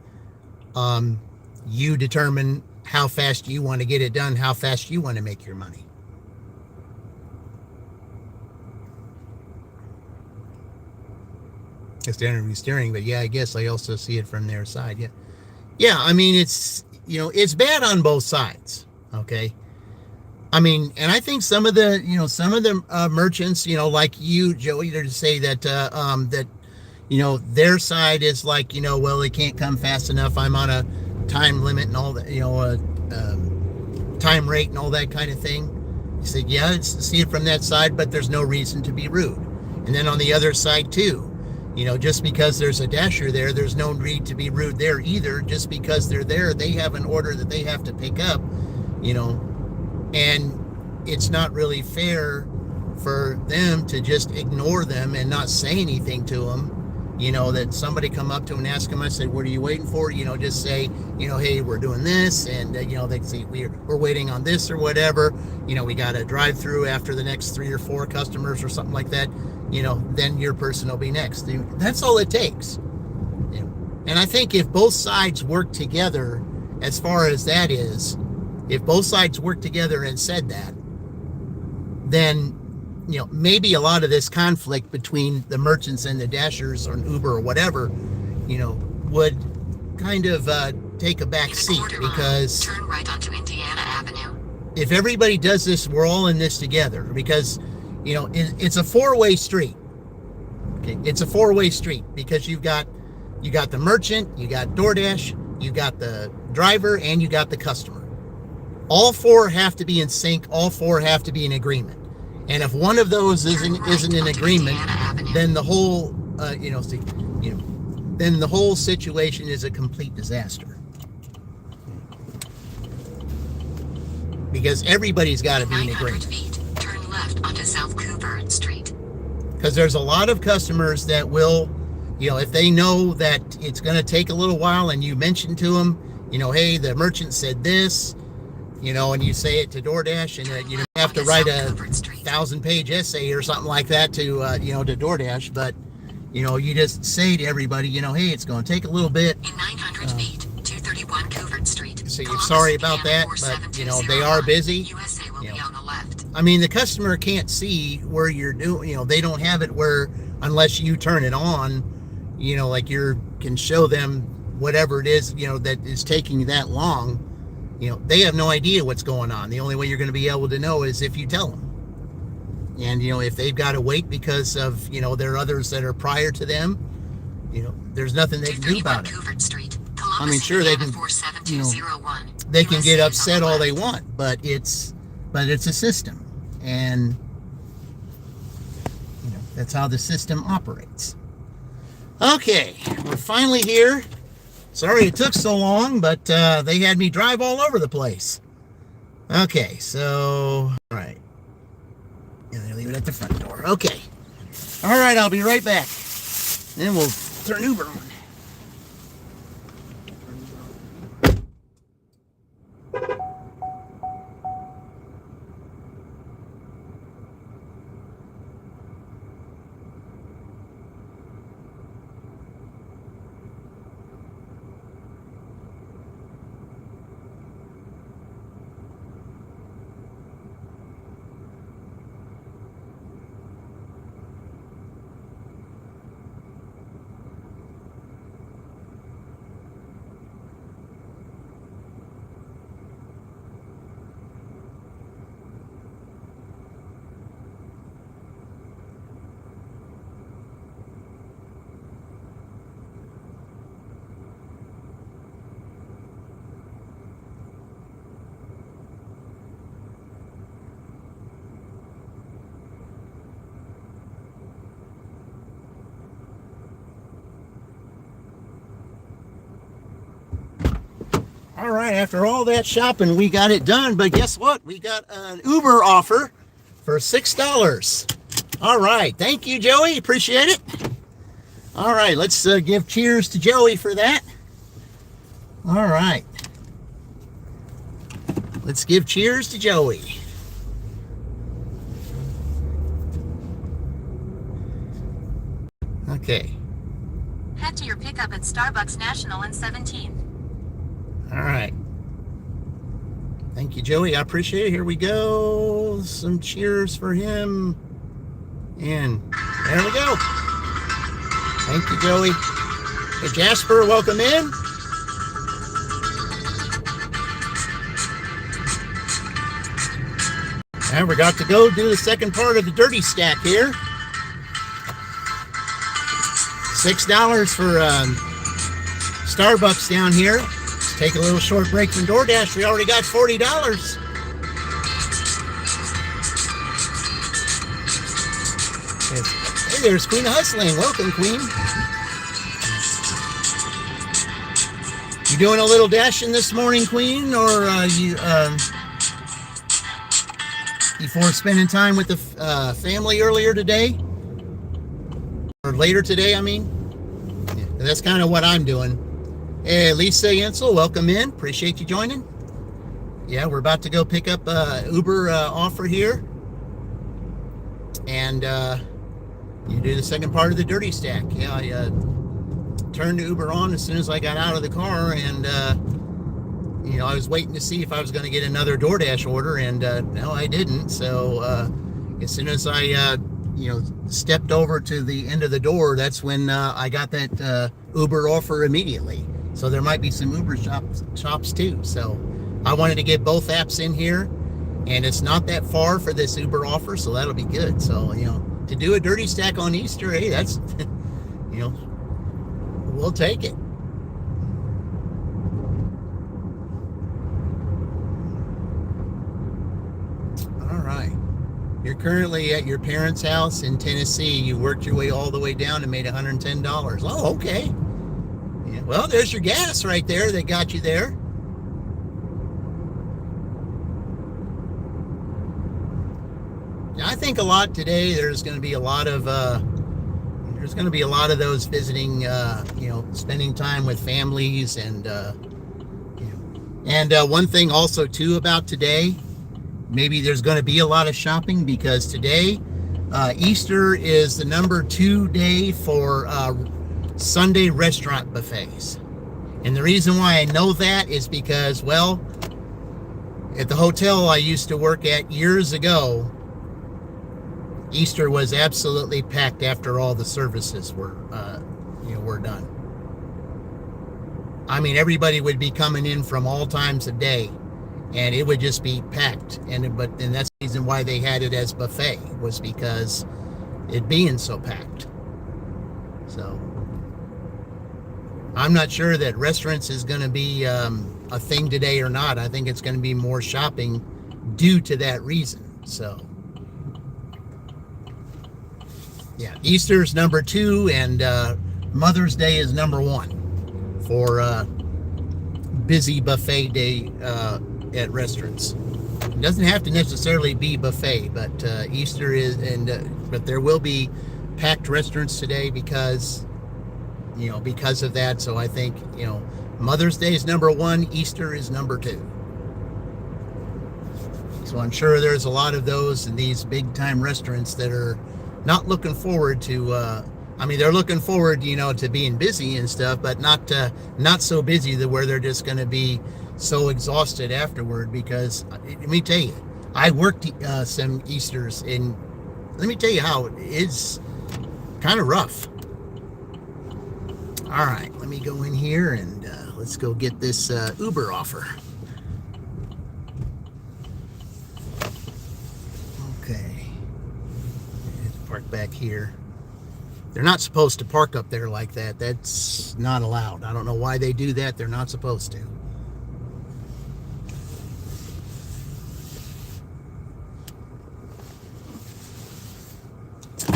you determine how fast you want to get it done, how fast you want to make your money. It's the steering, but yeah, I guess I also see it from their side. Yeah. I mean, it's bad on both sides. Okay. I mean, and I think some of the merchants, like you, Joey, to say that their side is like, well, they can't come fast enough. I'm on a time limit and all that, time rate and all that kind of thing. You said, yeah, see it from that side, but there's no reason to be rude. And then on the other side too, just because there's a dasher there, there's no need to be rude there either. Just because they're there, they have an order that they have to pick up, and it's not really fair for them to just ignore them and not say anything to them. That somebody come up to them and ask them, I said, what are you waiting for? Just say, hey, we're doing this. And, they say, we're waiting on this or whatever. We got to drive through after the next 3 or 4 customers or something like that. Then your person will be next. That's all it takes. And I think if both sides work together, as far as that is, if both sides work together and said that, then maybe a lot of this conflict between the merchants and the dashers or Uber or whatever, would kind of take a back seat, because turn right onto Indiana Avenue. If everybody does this, we're all in this together, because it's a 4-way street. Okay, it's a 4-way street, because you got the merchant, you got DoorDash, you got the driver, and you got the customer. All 4 have to be in sync. All 4 have to be in agreement. And if one of those isn't in agreement, then the whole then the whole situation is a complete disaster. Because everybody's got to be in agreement. 900 feet, turn left onto South Coburn Street. Because there's a lot of customers that will, if they know that it's going to take a little while, and you mention to them, hey, the merchant said this, and you say it to DoorDash, and you have to write a 1,000-page essay or something like that to to DoorDash, but you just say to everybody, hey, it's going to take a little bit. In 900 feet, 231 Coburn Street. So you're sorry about that, but they are busy. USA will be on the left. I mean, the customer can't see where you're doing. They don't have it where, unless you turn it on, like you can show them whatever it is, that is taking that long. They have no idea what's going on. The only way you're going to be able to know is if you tell them. And, if they've got to wait because of, there are others that are prior to them, there's nothing they can do about it. Street, I mean, sure, they can, they can get upset all they want, but it's a system. And, that's how the system operates. Okay, we're finally here. Sorry it took so long, but they had me drive all over the place. Okay, so, all right. And they leave it at the front door. Okay. All right, I'll be right back. Then we'll turn Uber on. All right, after all that shopping, we got it done. But guess what? We got an Uber offer for $6. All right, thank you, Joey. Appreciate it. All right, let's give cheers to Joey for that. All right. Let's give cheers to Joey. Okay. Head to your pickup at Starbucks National and 17th. All right. Thank you, Joey. I appreciate it. Here we go. Some cheers for him. And there we go. Thank you, Joey. Hey, Jasper, welcome in. And we got to go do the second part of the dirty stack here. $6 for Starbucks down here. Let's take a little short break from DoorDash. We already got $40. Hey, there's Queen of Hustling. Welcome, Queen. You doing a little dashing this morning, Queen, or before spending time with the family earlier today? Or later today, I mean? Yeah, that's kind of what I'm doing. Hey, Lisa Yensel, welcome in. Appreciate you joining. Yeah, we're about to go pick up Uber offer here. And you do the second part of the dirty stack. Yeah, I turned Uber on as soon as I got out of the car, and you know, I was waiting to see if I was going to get another DoorDash order, and no, I didn't. So as soon as I you know, stepped over to the end of the door, that's when I got that Uber offer immediately. So there might be some Uber shops too. So I wanted to get both apps in here, and it's not that far for this Uber offer, so that'll be good. So, you know, to do a dirty stack on Easter, hey, that's, you know, we'll take it. All right. You're currently at your parents' house in Tennessee. You worked your way all the way down and made $110. Oh, okay. Yeah, well, there's your gas right there that got you there. I think a lot today. There's going to be a lot of those visiting, you know, spending time with families, and you know. And one thing also too about today, maybe there's going to be a lot of shopping, because today Easter is the number 2 day for Sunday restaurant buffets. And the reason why I know that is because, well, at the hotel I used to work at years ago, Easter was absolutely packed after all the services were done. I mean, everybody would be coming in from all times of day, and it would just be packed. And that's the reason why they had it as buffet, was because it being so packed. So I'm not sure that restaurants is going to be a thing today or not. I think it's going to be more shopping due to that reason. So yeah, Easter's number 2, and Mother's Day is number 1 for busy buffet day at restaurants. It doesn't have to necessarily be buffet, but Easter is, but there will be packed restaurants today because of that. So I think, you know, Mother's Day is number 1, Easter is number 2. So I'm sure there's a lot of those in these big time restaurants that are not looking forward to, I mean, they're looking forward, you know, to being busy and stuff, but not so busy that where they're just going to be so exhausted afterward. Because let me tell you, I worked some Easters, and let me tell you how it is kind of rough. All right, let me go in here and let's go get this Uber offer. Okay. Park back here. They're not supposed to park up there like that. That's not allowed. I don't know why they do that. They're not supposed to.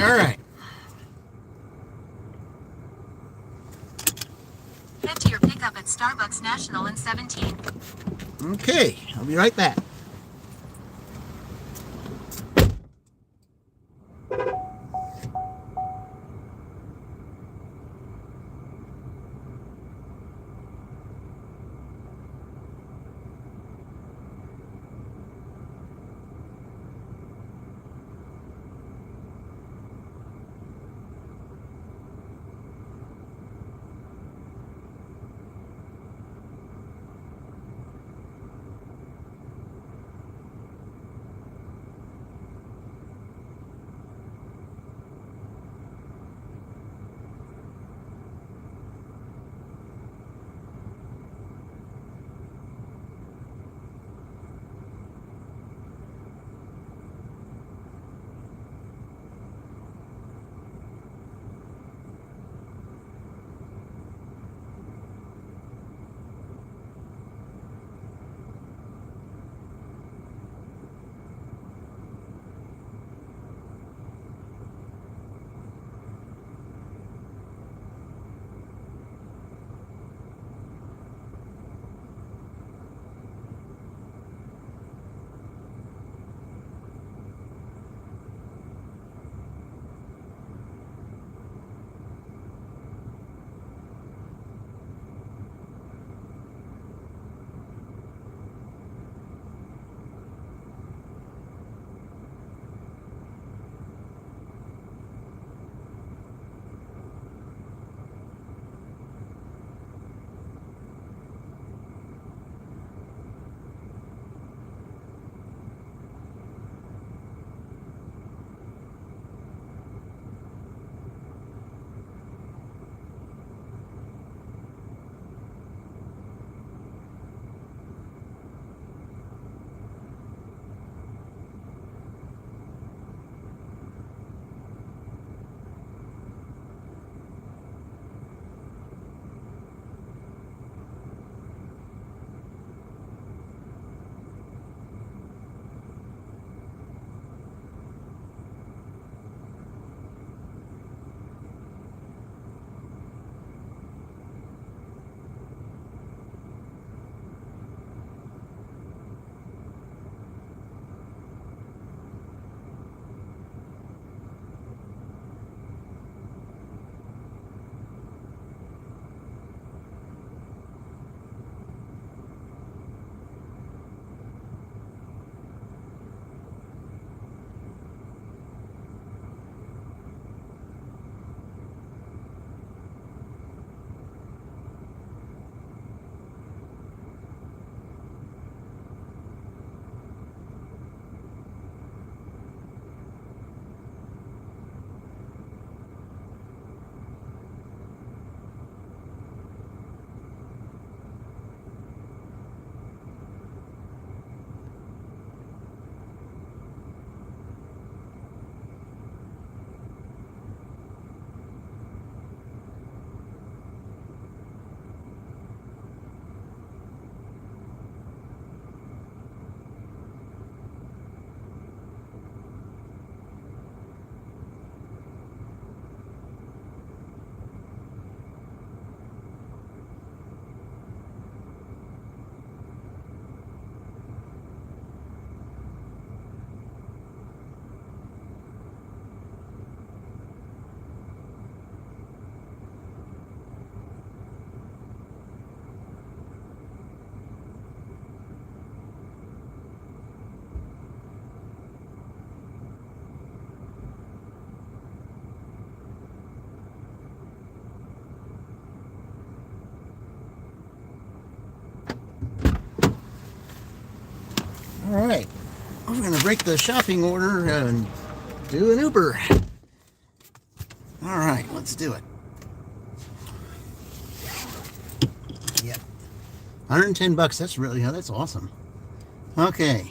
All right. Head to your pickup at Starbucks National in 17. Okay, I'll be right back. All right, we're gonna break the shopping order and do an Uber. All right, let's do it. Yep, 110 bucks. That's that's awesome. Okay.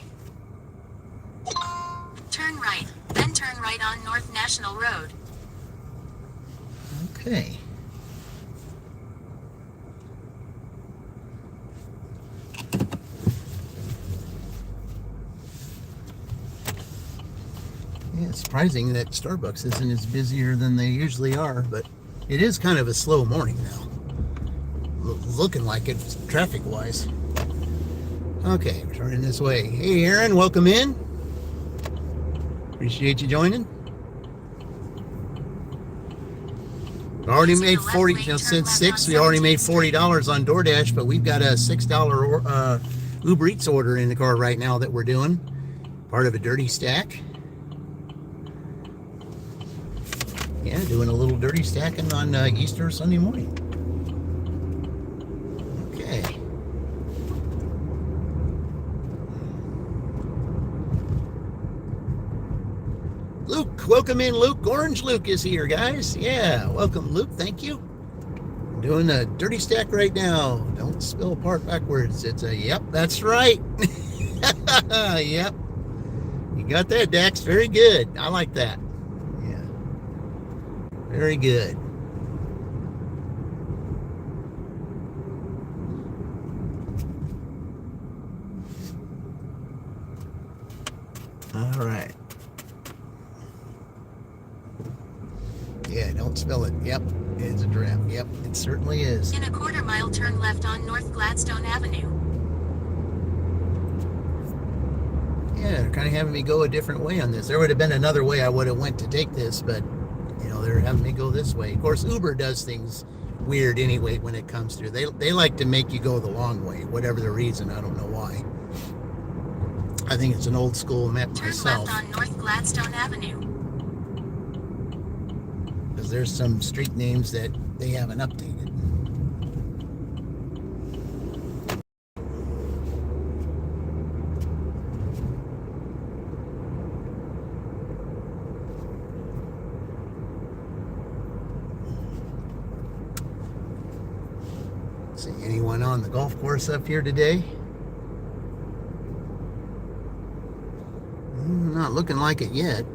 Turn right, then turn right on North National Road. Okay. Yeah, it's surprising that Starbucks isn't as busier than they usually are, but it is kind of a slow morning now. looking like it traffic-wise. Okay, turning this way. Hey, Aaron, welcome in. Appreciate you joining. Already made 40, since 6, we already made $40 on DoorDash, but we've got a $6 Uber Eats order in the car right now that we're doing. Part of a dirty stack. Yeah, doing a little dirty stacking on Easter Sunday morning. Okay. Luke, welcome in, Luke. Orange Luke is here, guys. Yeah, welcome, Luke. Thank you. Doing a dirty stack right now. Don't spill apart backwards. It's a, yep, that's right. Yep. You got that, Dax. Very good. I like that. Yeah. Very good. All right. Yeah, don't spill it. Yep, it's a draft. Yep, it certainly is. In a quarter mile, turn left on North Gladstone Avenue. Yeah, they're kind of having me go a different way on this. There would have been another way I would have went to take this, but, you know, they're having me go this way. Of course, Uber does things weird anyway when it comes through. They like to make you go the long way, whatever the reason. I don't know why. I think it's an old school map myself. Turn left on North Gladstone Avenue. Because there's some street names that they haven't updated. See anyone on the golf course up here today? Not looking like it yet.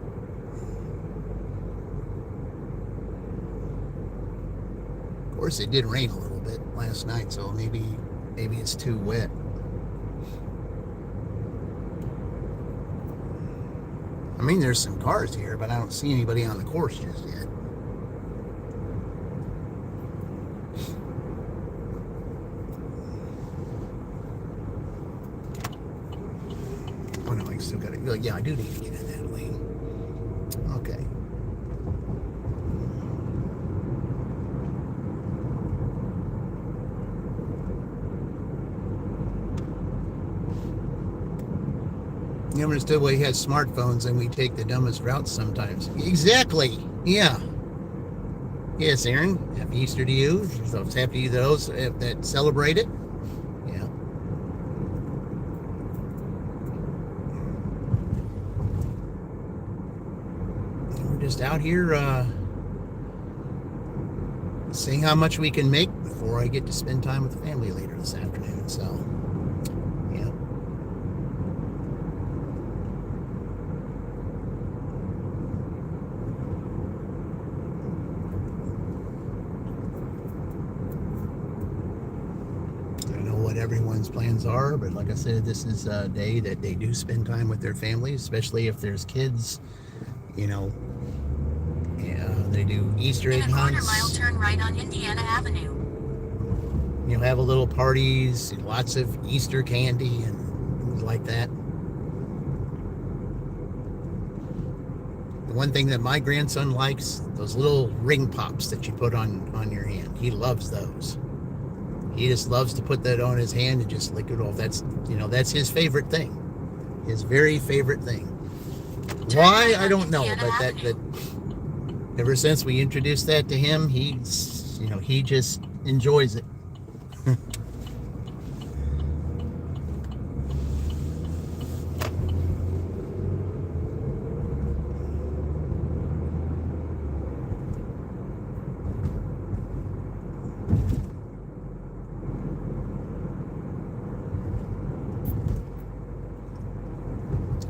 Of course, it did rain a little bit last night, so maybe it's too wet. I mean, there's some cars here, but I don't see anybody on the course just yet. Oh no, I still got to go. Yeah, I do need to get in that lane. Okay. You understood why he has smartphones and we take the dumbest routes sometimes. Exactly. Yeah. Yes, Aaron. Happy Easter to you. So it's happy to those that celebrate it. Yeah. We're just out here seeing how much we can make before I get to spend time with the family later this afternoon. So, yeah. Everyone's plans are, but like I said, this is a day that they do spend time with their families, especially if there's kids. You know, they do Easter egg hunts. In a quarter mile, turn right on Indiana Avenue. You know, have a little parties, lots of Easter candy and things like that. The one thing that my grandson likes, those little ring pops that you put on your hand. He loves those. He just loves to put that on his hand and just lick it off. That's, you know, that's his favorite thing. His very favorite thing. Why? I don't know, but that ever since we introduced that to him, he's, you know, he just enjoys it.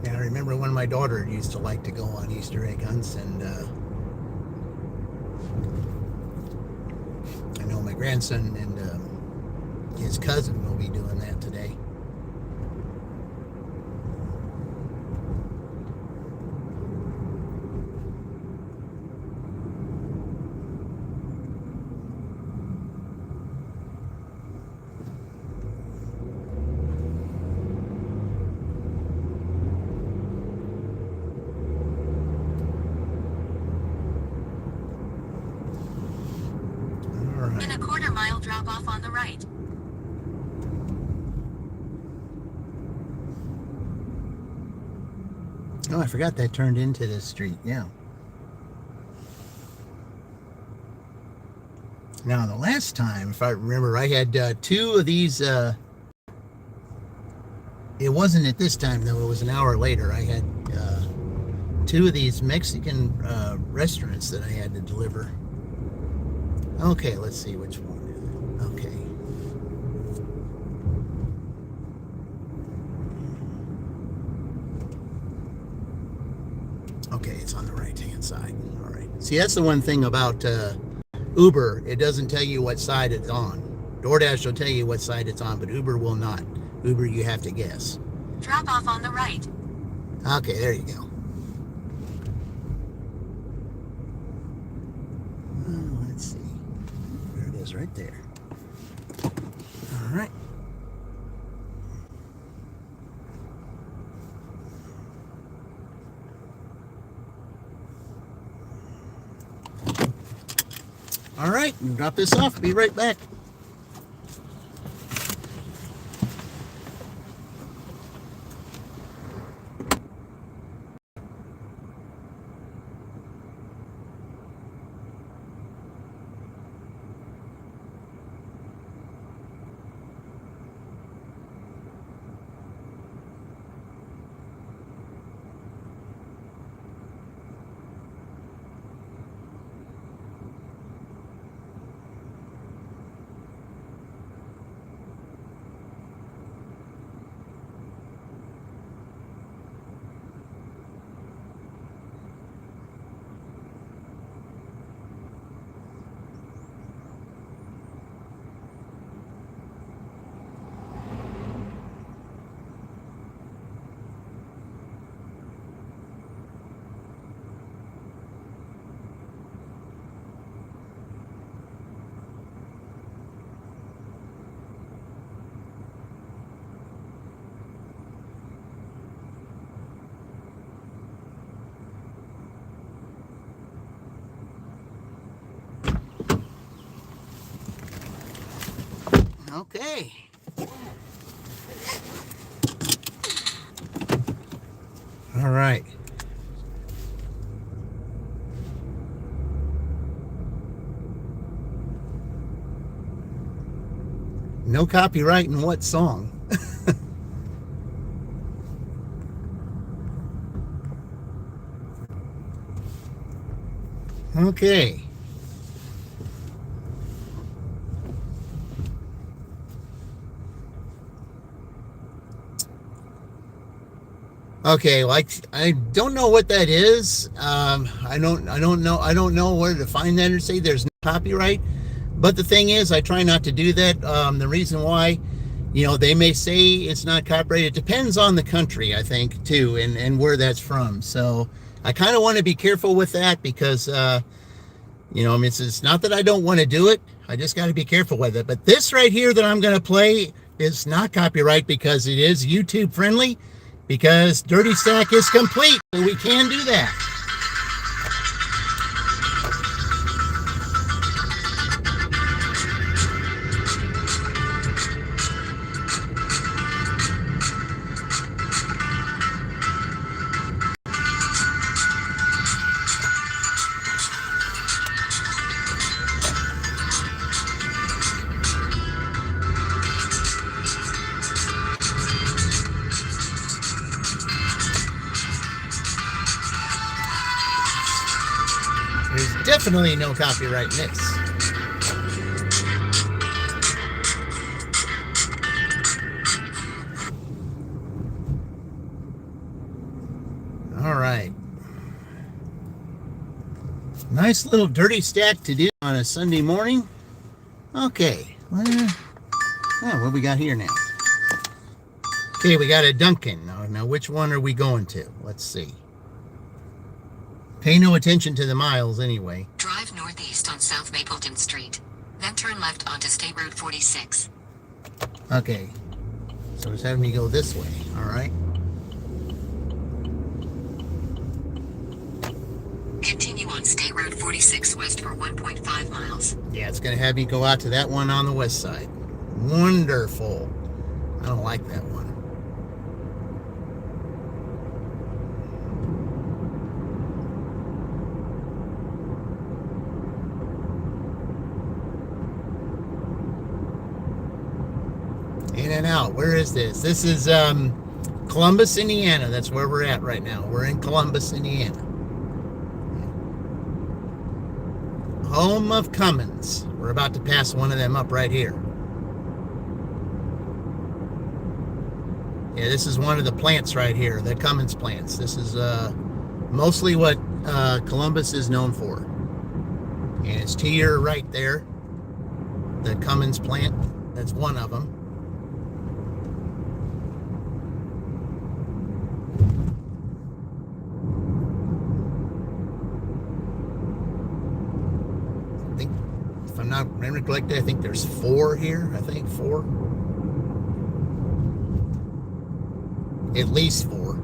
I remember when my daughter used to like to go on Easter egg hunts, and I know my grandson and his cousin will be doing that today. Drop off on the right. Oh, I forgot that turned into this street. Yeah. Now, the last time, if I remember, I had two of these. It wasn't at this time, though. It was an hour later. I had two of these Mexican restaurants that I had to deliver. Okay, let's see which one. Okay. Okay, it's on the right-hand side. All right. See, that's the one thing about Uber. It doesn't tell you what side it's on. DoorDash will tell you what side it's on, but Uber will not. Uber, you have to guess. Drop off on the right. Okay, there you go. Oh, let's see. There it is right there. All right. All right, drop this off. Be right back. Okay. All right. No copyright in what song? Okay. Okay, like I don't know what that is. I don't know where to find that or say there's no copyright. But the thing is, I try not to do that. The reason why, they may say it's not copyrighted. It depends on the country, I think, too, and where that's from. So I kind of want to be careful with that because, it's not that I don't want to do it. I just got to be careful with it. But this right here that I'm going to play is not copyright because it is YouTube friendly. Because Dirty Stack is complete, so we can do that. There's definitely no copyright in this. All right. Nice little Dirty Stack to do on a Sunday morning. Okay. What we got here now? Okay, we got a Dunkin'. Now which one are we going to? Let's see. Pay no attention to the miles anyway. Drive northeast on South Mapleton Street. Then turn left onto State Road 46. Okay. So it's having me go this way. All right. Continue on State Road Road 46 West for 1.5 miles. Yeah, it's going to have me go out to that one on the west side. Wonderful. I don't like that one. In and out. Where is this? This is Columbus, Indiana. That's where we're at right now. We're in Columbus, Indiana. Home of Cummins. We're about to pass one of them up right here. Yeah, this is one of the plants right here, the Cummins plants. This is mostly what Columbus is known for. And it's to your right there, the Cummins plant. That's one of them. I think, if I'm not neglected, I think there's 4 here. I think 4. At least 4.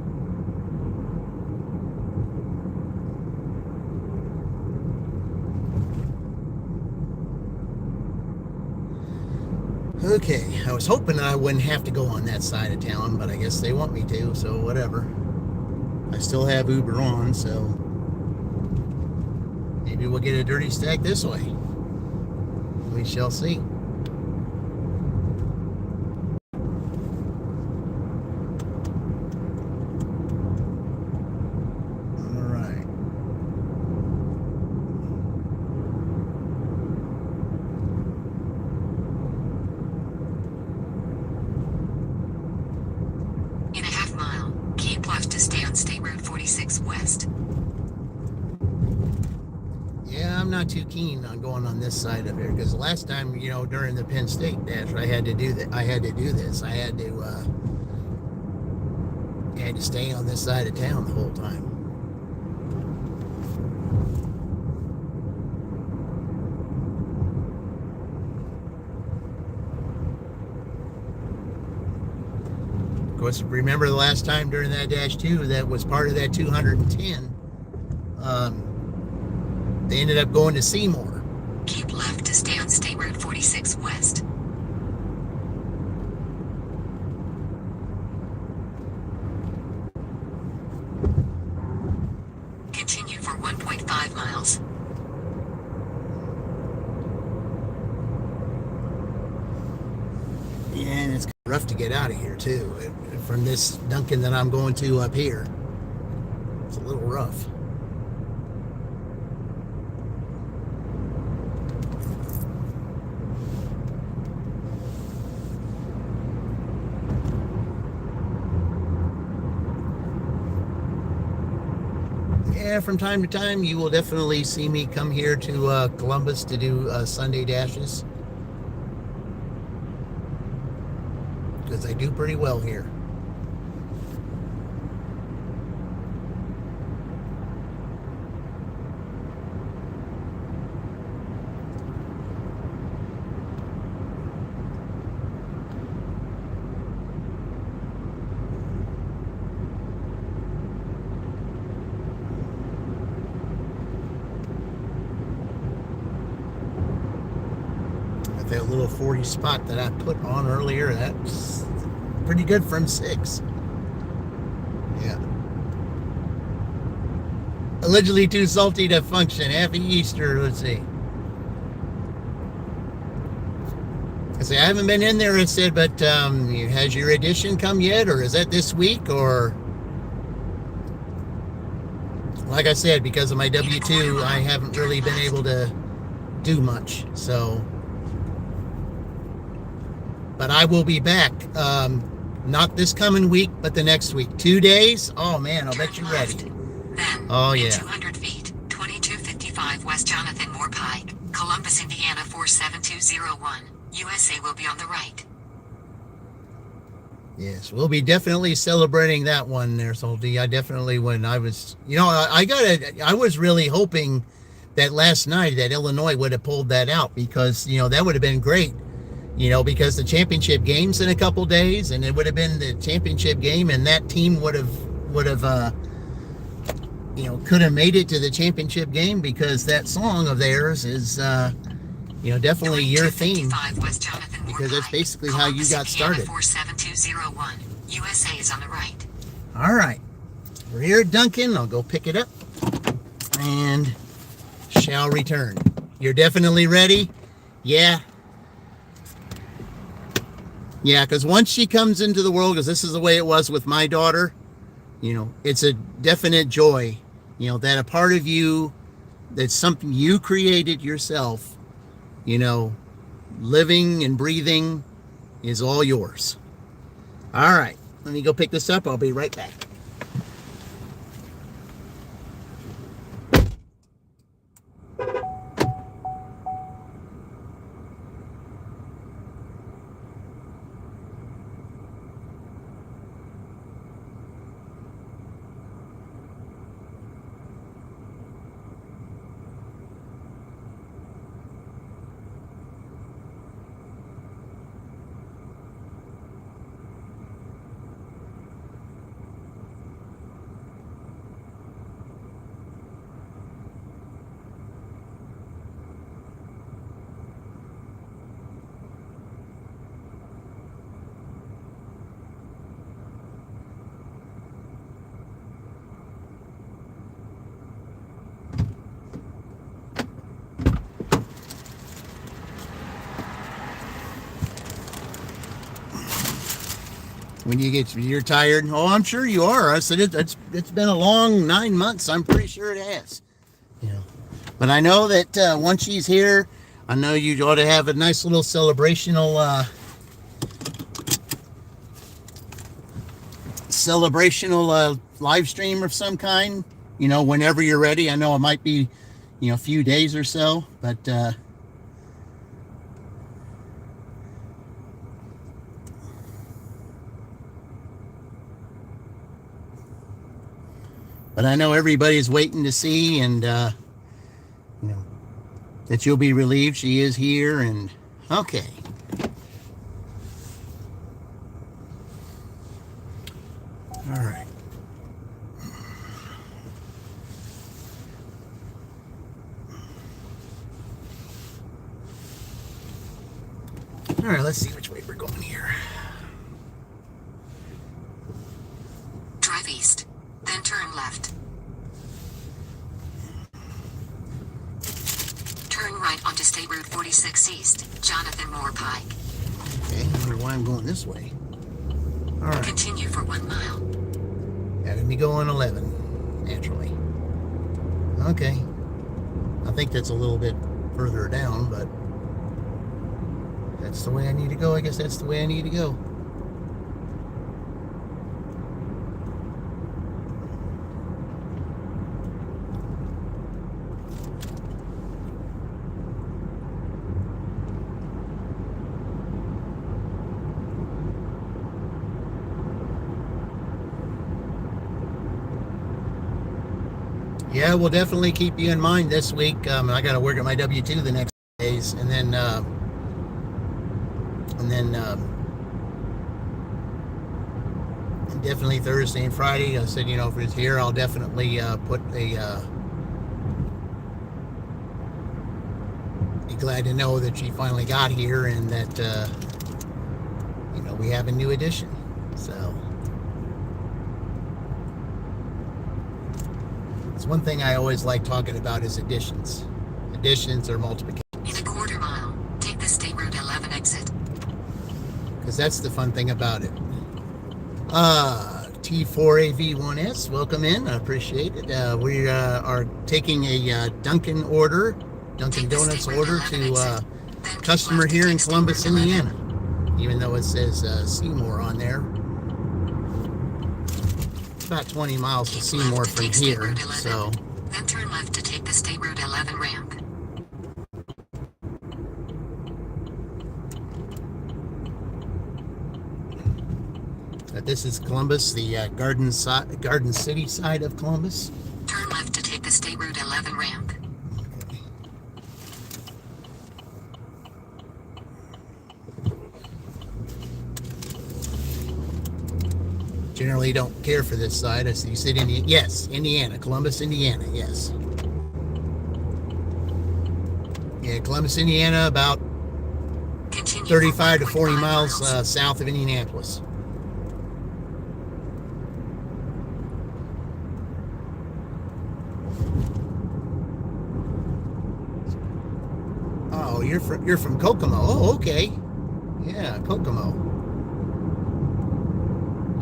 Okay, I was hoping I wouldn't have to go on that side of town, but I guess they want me to, so whatever. I still have Uber on, so maybe we'll get a dirty stack this way. We shall see. Not too keen on going on this side of here, because last time, you know, during the Penn State dash, I had to do that. I had to do this. I had to stay on this side of town the whole time. Of course, remember the last time during that dash too, that was part of that 210. They ended up going to Seymour. Keep left to stay on State Road 46 West. Continue for 1.5 miles. And it's rough to get out of here too. From this Dunkin' that I'm going to up here, it's a little rough. Yeah, from time to time, you will definitely see me come here to Columbus to do Sunday dashes. Because I do pretty well here. That little 40 spot that I put on earlier, that's pretty good from 6. Yeah. Allegedly too salty to function. Happy Easter. Let's see. I say I haven't been in there and said, but has your edition come yet, or is that this week, or? Like I said, because of my W-2, I haven't really been able to do much. So. But I will be back, not this coming week, but the next week. 2 days? Oh, man, I'll bet you're ready. Then, oh, yeah. 200 feet, 2255 West Jonathan Moore Pike, Columbus, Indiana 47201. USA will be on the right. Yes, we'll be definitely celebrating that one there, Salty. I definitely, when I was, you know, I was really hoping that last night that Illinois would have pulled that out, because, you know, that would have been great. You know, because the championship game's in a couple days, and it would have been the championship game, and that team would have could have made it to the championship game because that song of theirs is, definitely your theme. Because that's basically how you got started. 47201. USA is on the right. All right. We're here at Duncan. I'll go pick it up and shall return. You're definitely ready? Yeah. Yeah, because once she comes into the world, because this is the way it was with my daughter, it's a definite joy, that a part of you, that's something you created yourself, living and breathing is all yours. All right, let me go pick this up. I'll be right back. When you're tired. Oh, I'm sure you are. I said it's been a long 9 months. I'm pretty sure it has. But I know that once she's here, I know you ought to have a nice little celebrational live stream of some kind. Whenever you're ready. I know it might be, a few days or so, but. But I know everybody's waiting to see, and that you'll be relieved she is here. And okay. All right. All right, let's see which way we're going here. Drive east, then turn left. Turn right onto State Route 46 East, Jonathan Moore Pike. Okay, I wonder why I'm going this way. All right. Continue for 1 mile. Having me go on 11, naturally. Okay. I think that's a little bit further down, but that's the way I need to go. I guess that's the way I need to go. Yeah, we'll definitely keep you in mind this week. I got to work at my W-2 the next days, and then definitely Thursday and Friday. I said, if it's here, I'll definitely put a. Be glad to know that she finally got here, and that we have a new addition. So. It's one thing I always like talking about is additions. Additions or multiplication. In a quarter mile, take the State Route 11 exit. Because that's the fun thing about it. T4AV1S, welcome in. I appreciate it. We are taking a Dunkin' Donuts order to a customer here in Columbus, Indiana. Even though it says Seymour on there. About 20 miles to Seymour from here, so. Then turn left to take the State Route 11 ramp. This is Columbus, the Garden City side of Columbus. Turn left to take the State Route 11 ramp. Okay. generally don't care for this side. I see you said Indiana. Yes, Indiana, Columbus, Indiana. Yes. Yeah, Columbus, Indiana, about Continue 35 to for 40 1.5 miles south of Indianapolis. Oh, you're from Kokomo. Oh, okay. Yeah, Kokomo.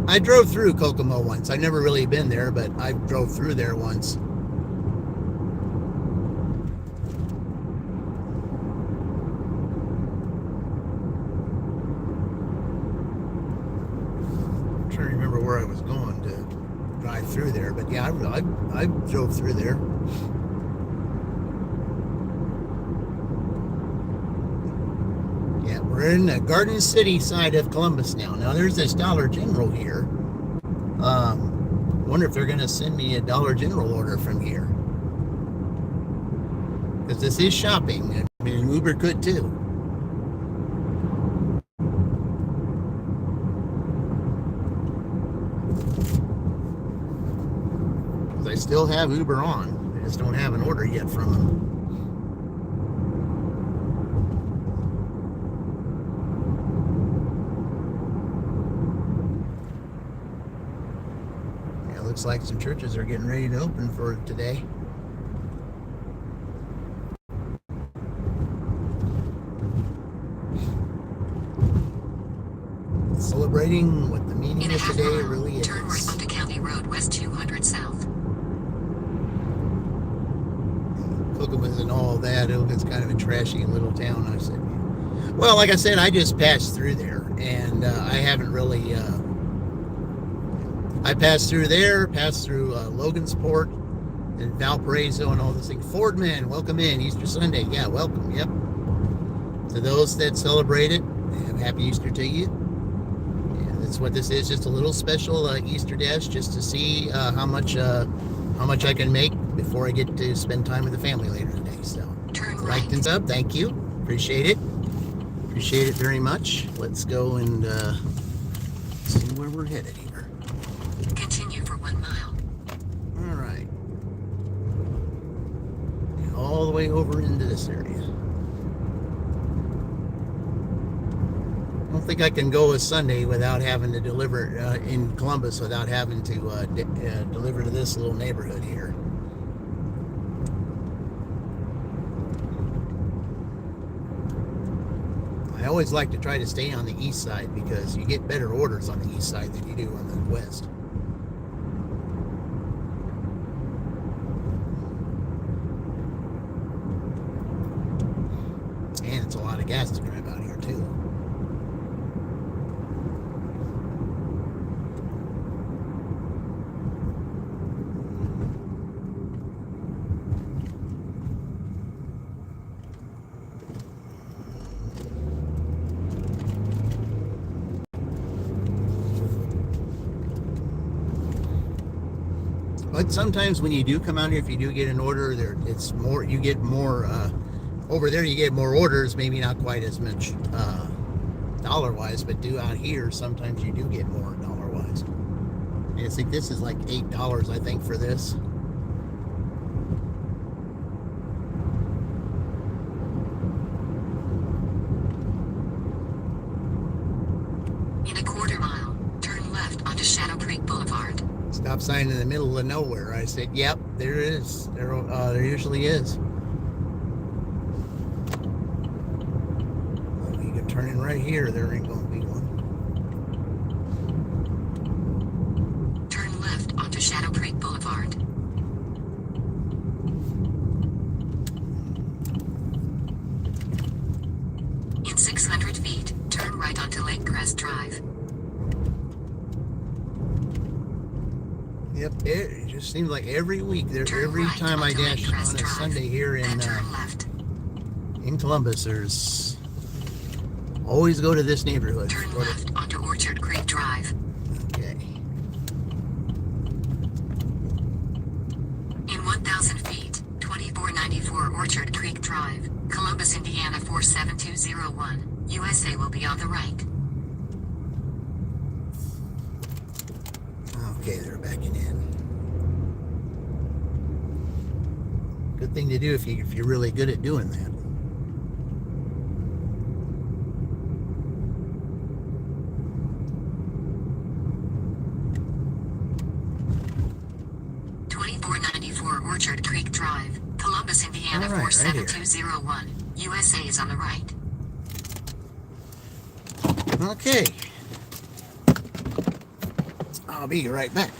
I drove through Kokomo once. I've never really been there, but I drove through there once. I'm trying to remember where I was going to drive through there, but yeah, I drove through there. Yeah, we're in the Garden City side of Columbus now. Now there's this Dollar General here. Wonder if they're going to send me a Dollar General order from here. Because this is shopping. I mean, Uber could too. Because I still have Uber on. I just don't have an order yet from them. Looks like some churches are getting ready to open for today. Celebrating what the meaning of today really is. Turn right onto County Road West 200 South. Kokomo and all that. It's kind of a trashy little town. I said, well, like I said, I just passed through there, and I haven't really. I passed through there, passed through Logansport and Valparaiso and all this thing. Fordman, welcome in. Easter Sunday. Yeah, welcome. Yep. To those that celebrate it, happy Easter to you. Yeah, that's what this is. Just a little special Easter dash just to see how much I can make before I get to spend time with the family later today. So, liked and sub. Thank you. Appreciate it. Appreciate it very much. Let's go and see where we're headed here. Continue for 1 mile. All right. And all the way over into this area. I don't think I can go a Sunday without having to deliver in Columbus without having to deliver to this little neighborhood here. I always like to try to stay on the east side because you get better orders on the east side than you do on the west. And it's a lot of gas to drive out here too. But sometimes when you do come out here, if you do get an order, it's more. You get more. Over there, you get more orders. Maybe not quite as much dollar-wise, but out here, sometimes you do get more dollar-wise. And I think this is like $8. I think for this. In a quarter mile, turn left onto Shadow Creek Boulevard. Stop sign in the middle of nowhere. I said, yep, there is. There usually is. Well, you can turn in right here. There ain't going to be one. Turn left onto Shadow Creek Boulevard. In 600 feet, turn right onto Lake Crest Drive. Yep, it just seems like every week, every right time I onto dash Lake on Crest a Drive. Sunday here Then turn left. in Columbus, there's always go to this neighborhood. Turn left onto Orchard Creek Drive. Okay. In 1,000 feet, 2494 Orchard Creek Drive, Columbus, Indiana 47201. USA will be on the right. Okay, they're backing in. Good thing to do if you're really good at doing that. Orchard Creek Drive, Columbus, Indiana, All right, 47201. USA is on the right. Okay. I'll be right back.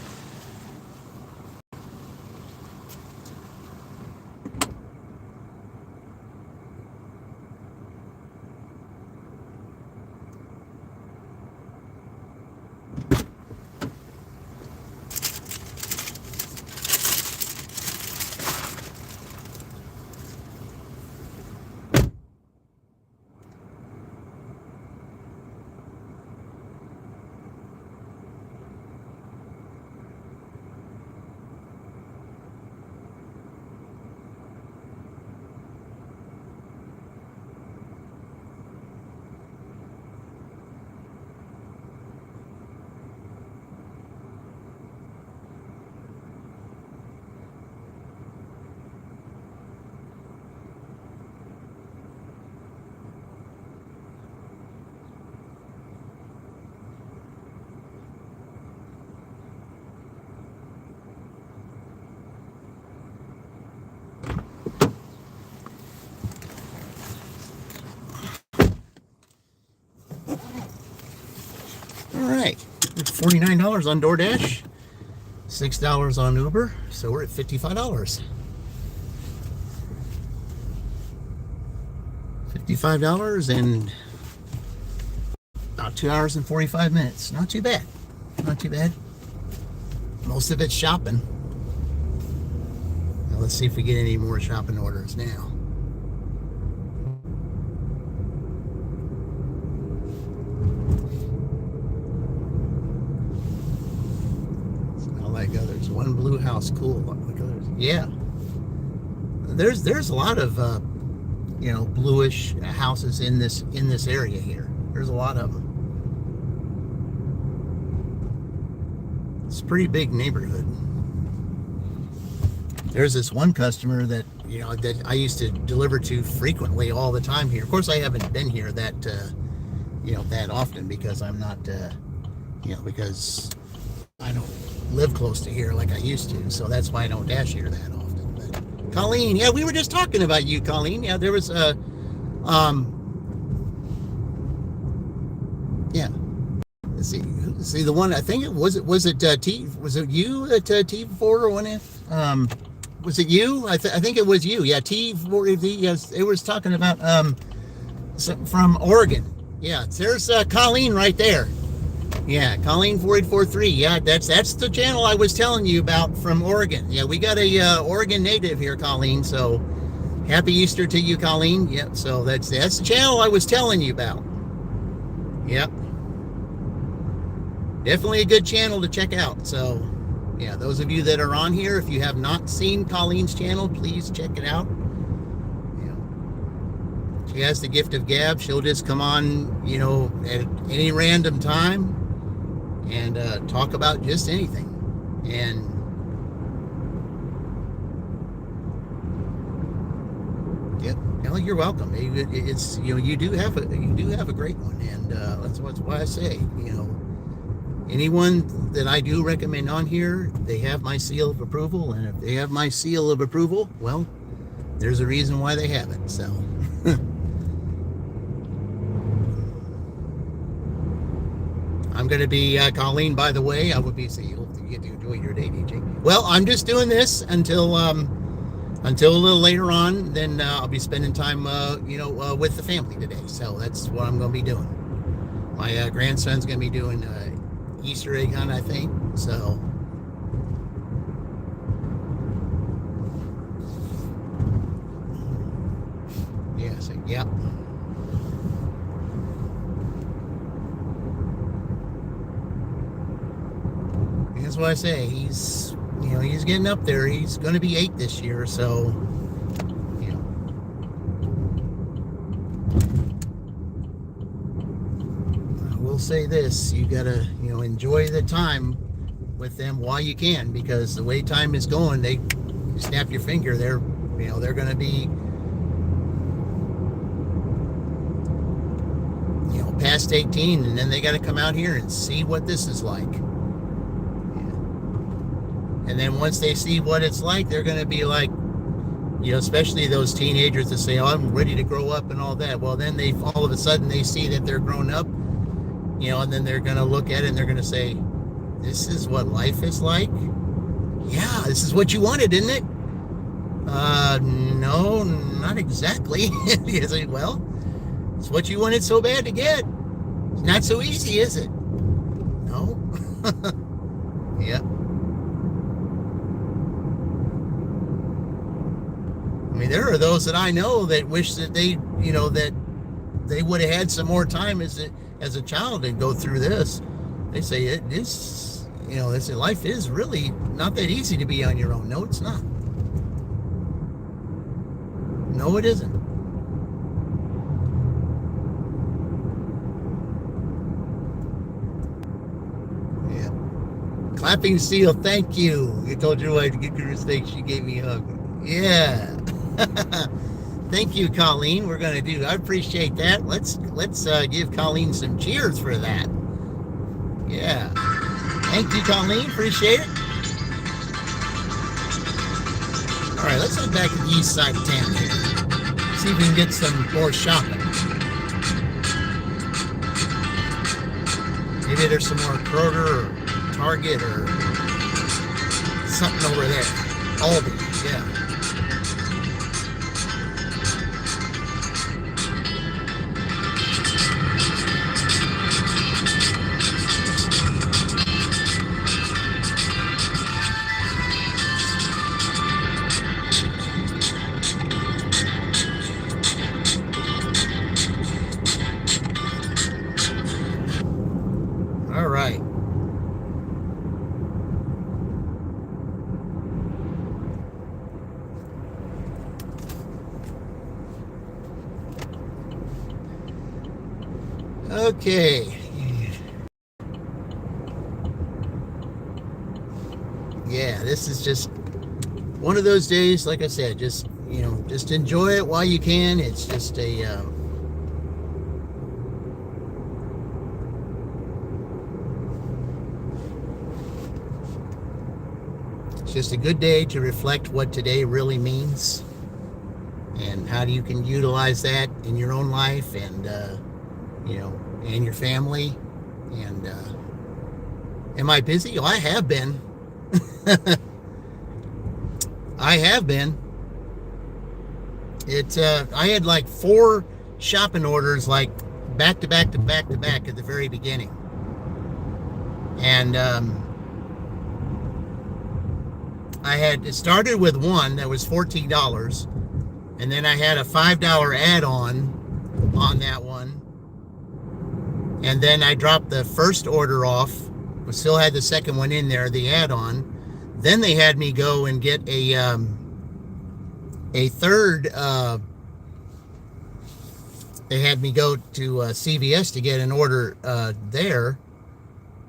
All right, $49 on DoorDash, $6 on Uber, so we're at $55. $55 and about 2 hours and 45 minutes. Not too bad. Not too bad. Most of it's shopping. Now let's see if we get any more shopping orders now. There's one blue house, cool. Yeah, there's a lot of bluish houses in this area here. There's a lot of them. It's a pretty big neighborhood. There's this one customer that that I used to deliver to frequently, all the time here. Of course, I haven't been here that that often because I'm not because I don't live close to here like I used to, so that's why I don't dash here that often. But Colleen, yeah, we were just talking about you, Colleen. Yeah, there was yeah. Let's see the one. I think was it you at T4 or 1F? Was it you? I think it was you. Yeah, T4. Yes, it was talking about from Oregon. Yeah, there's Colleen right there. Yeah, Colleen 4843. Yeah, that's the channel I was telling you about from Oregon. Yeah, we got a Oregon native here, Colleen. So happy Easter to you, Colleen. Yep. So that's the channel I was telling you about. Yep. Definitely a good channel to check out. So yeah, those of you that are on here, if you have not seen Colleen's channel, please check it out. Yeah. She has the gift of gab. She'll just come on, at any random time and talk about just anything. And yeah, well, you're welcome. It's you do have a great one, and that's why I say anyone that I do recommend on here, they have my seal of approval, and if they have my seal of approval, well, there's a reason why they have it. So. I'm going to be, Colleen, by the way, I will be, so you get to enjoy your day, DJ. Well, I'm just doing this until a little later on, then I'll be spending time, with the family today. So that's what I'm going to be doing. My grandson's going to be doing Easter egg hunt, I think. So, yeah, so, yep. That's what I say. He's getting up there. He's going to be 8 this year, so I will say this: you gotta enjoy the time with them while you can, because the way time is going, they snap your finger, they're going to be past 18, and then they got to come out here and see what this is like. And then once they see what it's like, they're going to be like, especially those teenagers that say, oh, I'm ready to grow up and all that. Well, then they all of a sudden they see that they're grown up, and then they're going to look at it and they're going to say, this is what life is like? Yeah, this is what you wanted, isn't it? No, not exactly. You say, well, it's what you wanted so bad to get. It's not so easy, is it? No. Yep. I mean, there are those that I know that wish that they, that they would have had some more time as a child and go through this. They say it is, they say life is really not that easy to be on your own. No, it's not. No, it isn't. Yeah. Clapping Seal, thank you. You told your wife to get your mistake. She gave me a hug. Yeah. Thank you, Colleen. We're going to do, I appreciate that. Let's give Colleen some cheers for that. Yeah. Thank you, Colleen. Appreciate it. All right, let's head back to the east side of town here. See if we can get some more shopping. Maybe there's some more Kroger or Target or something over there. Aldi, yeah. All right. Okay. Yeah, this is just one of those days, like I said, just enjoy it while you can. It's just it's just a good day to reflect what today really means and how you can utilize that in your own life and and your family. And am I busy? Oh, I have been. I have been. I had like 4 shopping orders like back to back at the very beginning. And it started with one that was $14, and then I had a $5 add-on on that one. And then I dropped the first order off. We still had the second one in there, the add-on. Then they had me go and get a third. They had me go to CVS to get an order there.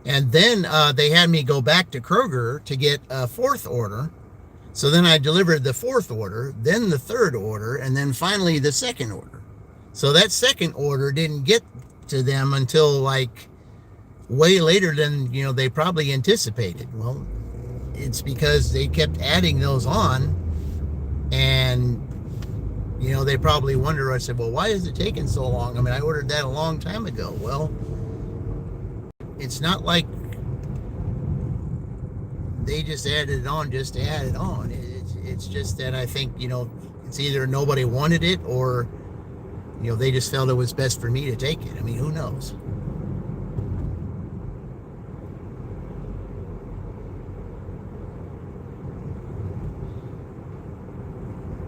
And then they had me go back to Kroger to get a 4th order. So then I delivered the 4th order, then the 3rd order, and then finally the 2nd order. So that 2nd order didn't get to them until like way later than they probably anticipated. Well, it's because they kept adding those on, and they probably wonder. I said, well, why is it taking so long? I mean, I ordered that a long time ago. Well, it's not like they just added it on just to add it on. It's just that I think it's either nobody wanted it or they just felt it was best for me to take it. I mean, who knows?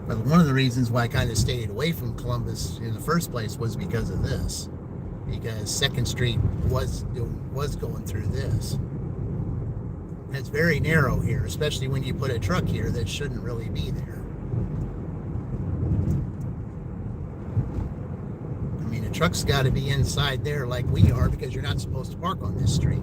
But one of the reasons why I kind of stayed away from Columbus in the first place was because of this. Because 2nd Street was going through this. And it's very narrow here, especially when you put a truck here that shouldn't really be there. Truck's got to be inside there like we are, because you're not supposed to park on this street.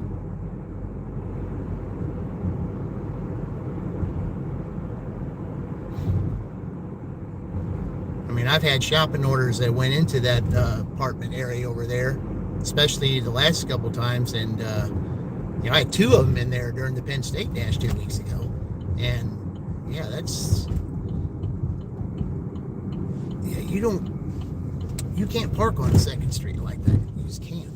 I've had shopping orders that went into that apartment area over there, especially the last couple times, and I had 2 of them in there during the Penn State Dash 2 weeks ago, and yeah, you can't park on 2nd Street like that. You just can't.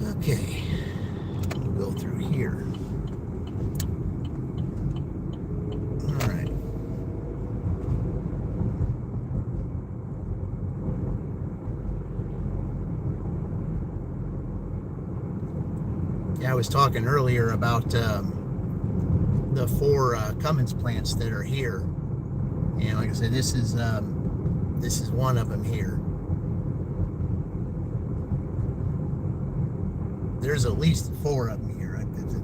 Yeah. Okay, we'll go through here. All right. Yeah, I was talking earlier about the 4 Cummins plants that are here. Like I said, this is one of them here. There's at least 4 of them here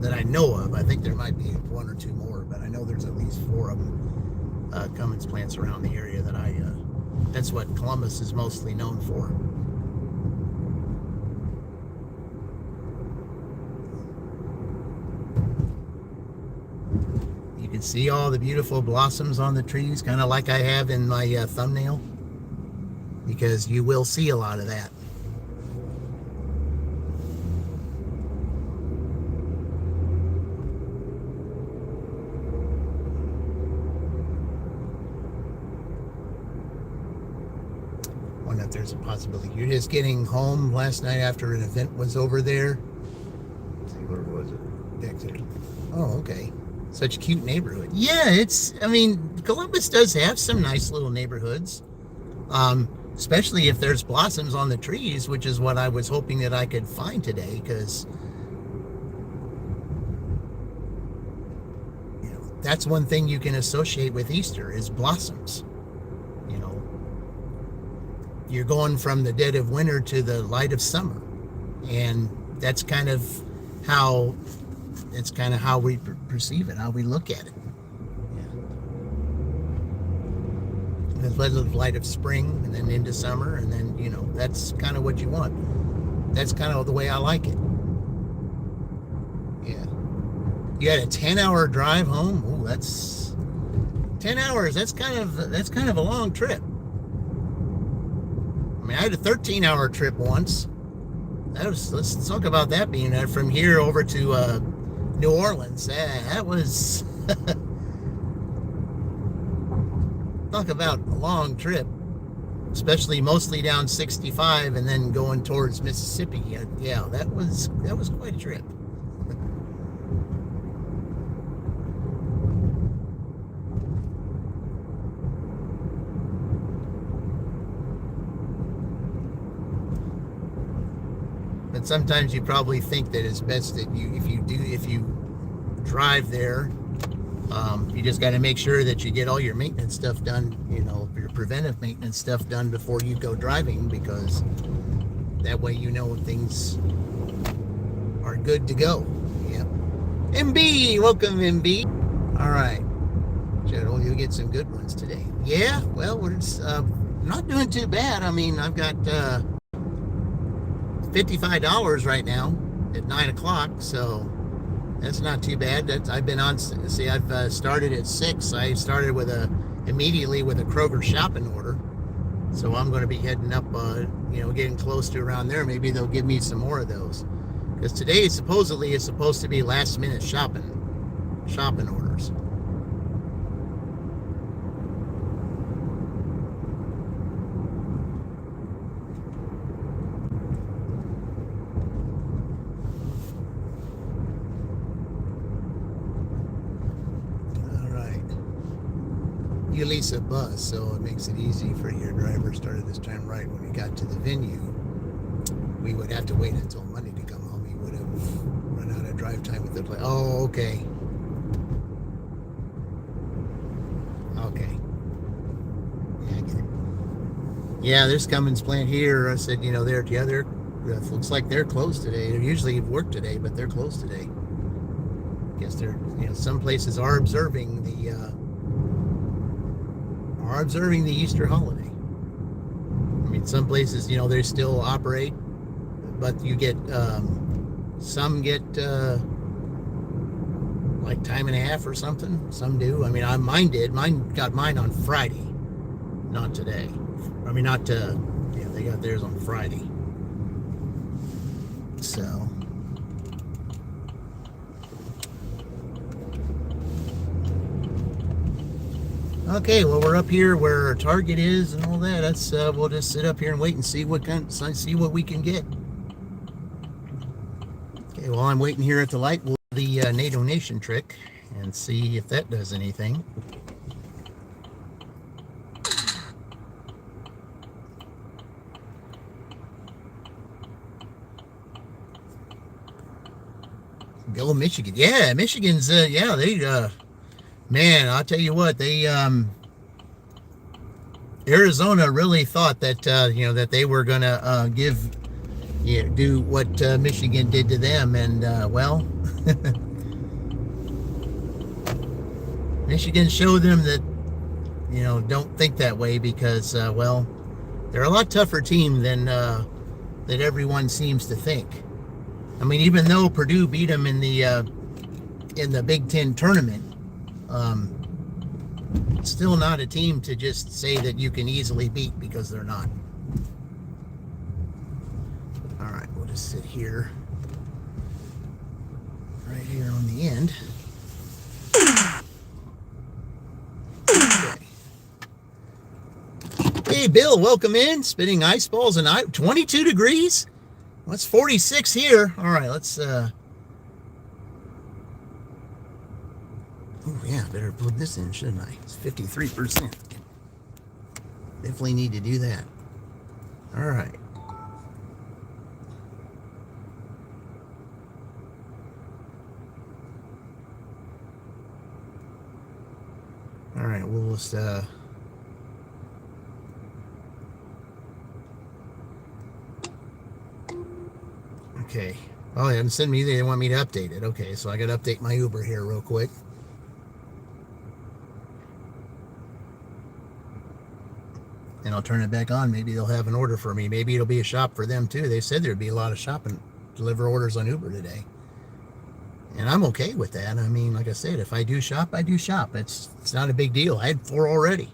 that I know of. I think there might be 1 or 2 more, but I know there's at least 4 of them Cummins plants around the area that that's what Columbus is mostly known for. You can see all the beautiful blossoms on the trees, kind of like I have in my thumbnail, because you will see a lot of that. Wonder if there's a possibility. You're just getting home last night after an event was over there. Let's see, where was it? Exeter. Oh, okay. Such a cute neighborhood. Yeah, Columbus does have some nice little neighborhoods. Especially if there's blossoms on the trees, which is what I was hoping that I could find today, because that's one thing you can associate with Easter is blossoms. You're going from the dead of winter to the light of summer, and that's kind of how we perceive it, how we look at it. The light of spring, and then into summer, and then that's kind of what you want. That's kind of the way I like it. Yeah. You had a 10-hour drive home. Oh, that's 10 hours. That's kind of a long trip. I had a 13-hour trip once. Let's talk about that, being from here over to New Orleans. That was talk about a long trip, especially mostly down 65 and then going towards Mississippi. Yeah, that was quite a trip. But sometimes you probably think that it's best that if you drive there, you just got to make sure that you get all your maintenance stuff done, your preventive maintenance stuff done before you go driving, because that way things are good to go. Yep. MB, welcome MB. All right, General, you'll get some good ones today. Yeah, well, we're not doing too bad. I've got $55 right now at 9 o'clock, so that's not too bad. I've started at 6. I started immediately with a Kroger shopping order, so I'm going to be heading up, getting close to around there. Maybe they'll give me some more of those, because today supposedly is supposed to be last minute shopping orders. You lease a bus, so it makes it easy for your driver. Started this time right when we got to the venue. We would have to wait until Monday to come home. He would have run out of drive time with the plane. Oh, okay. Okay. Yeah, I get it. Yeah, there's Cummins plant here. I said, they're looks like they're closed today. They usually work today, but they're closed today. Guess they're, some places are observing the Easter holiday. Some places, they still operate, but you get some get like time and a half or something. Some do. I mean, mine did. Mine got mine on Friday, not today. I mean, not yeah, they got theirs on Friday. So. Okay, well, we're up here where our target is and all that. That's we'll just sit up here and wait and see what we can get. Okay, while I'm waiting here at the light, we'll do the NATO Nation trick and see if that does anything. Go Michigan. Yeah, Michigan's yeah, they man, I'll tell you what, they Arizona really thought that you know, that they were gonna do what Michigan did to them, and well, Michigan showed them that, you know, don't think that way, because well, they're a lot tougher team than that everyone seems to think. I mean, even though Purdue beat them in the Big Ten tournament, still not a team to just say that you can easily beat, because they're not. All right, we'll just sit here, right here on the end. Okay. Hey, Bill, welcome in. Spitting ice balls and 22 degrees. Well, it's 46 here. All right, let's oh yeah, better plug this in, shouldn't I? It's 53%. Definitely need to do that. All right. All right, we'll just okay. Oh, they haven't sent me. They want me to update it. Okay, so I got to update my Uber here real quick. And I'll turn it back on. Maybe they'll have an order for me. Maybe it'll be a shop for them too. They said there'd be a lot of shopping, deliver orders on Uber today. And I'm okay with that. I mean, like I said, if I do shop, I do shop. It's not a big deal. I had 4 already.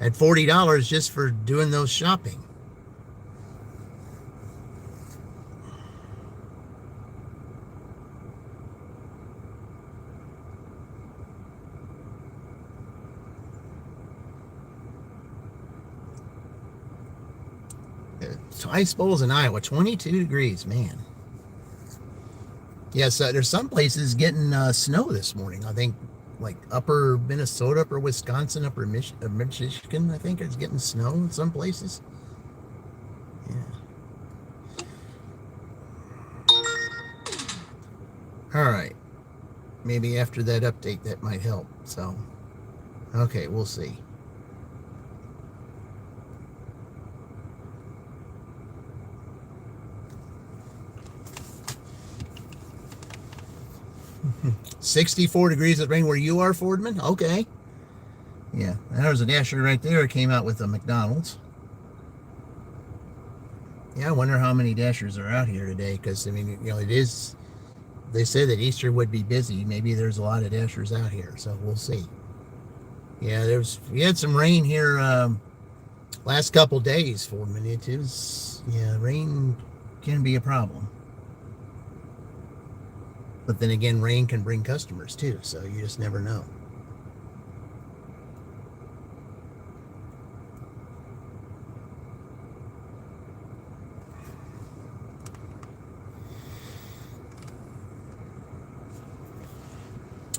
I had $40 just for doing those shopping. Ice bowls in Iowa, 22 degrees, man. Yes, there's some places getting snow this morning. I think like upper Minnesota, upper Wisconsin, upper Michigan, I think, is getting snow in some places. Yeah. All right. Maybe after that update that might help. So, okay, we'll see. $64 degrees at rain where you are, Fordman? Okay. Yeah, there's a dasher right there. It came out with a McDonald's. Yeah, I wonder how many dashers are out here today, because, I mean, you know, it is, they said that Easter would be busy. Maybe there's a lot of dashers out here, so we'll see. Yeah, we had some rain here last couple days, Fordman. It is, yeah, rain can be a problem. But then again, rain can bring customers too, so you just never know.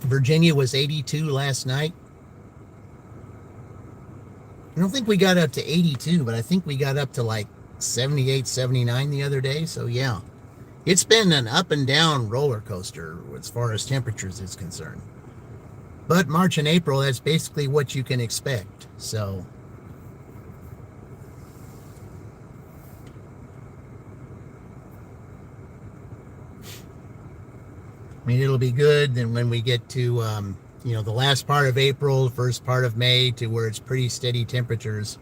Virginia was 82 last night. I don't think we got up to 82, but I think we got up to like 78, 79 the other day, so yeah. It's been an up and down roller coaster as far as temperatures is concerned. But March and April, that's basically what you can expect. So, I mean, it'll be good. Then when we get to, you know, the last part of April, first part of May, to where it's pretty steady temperatures,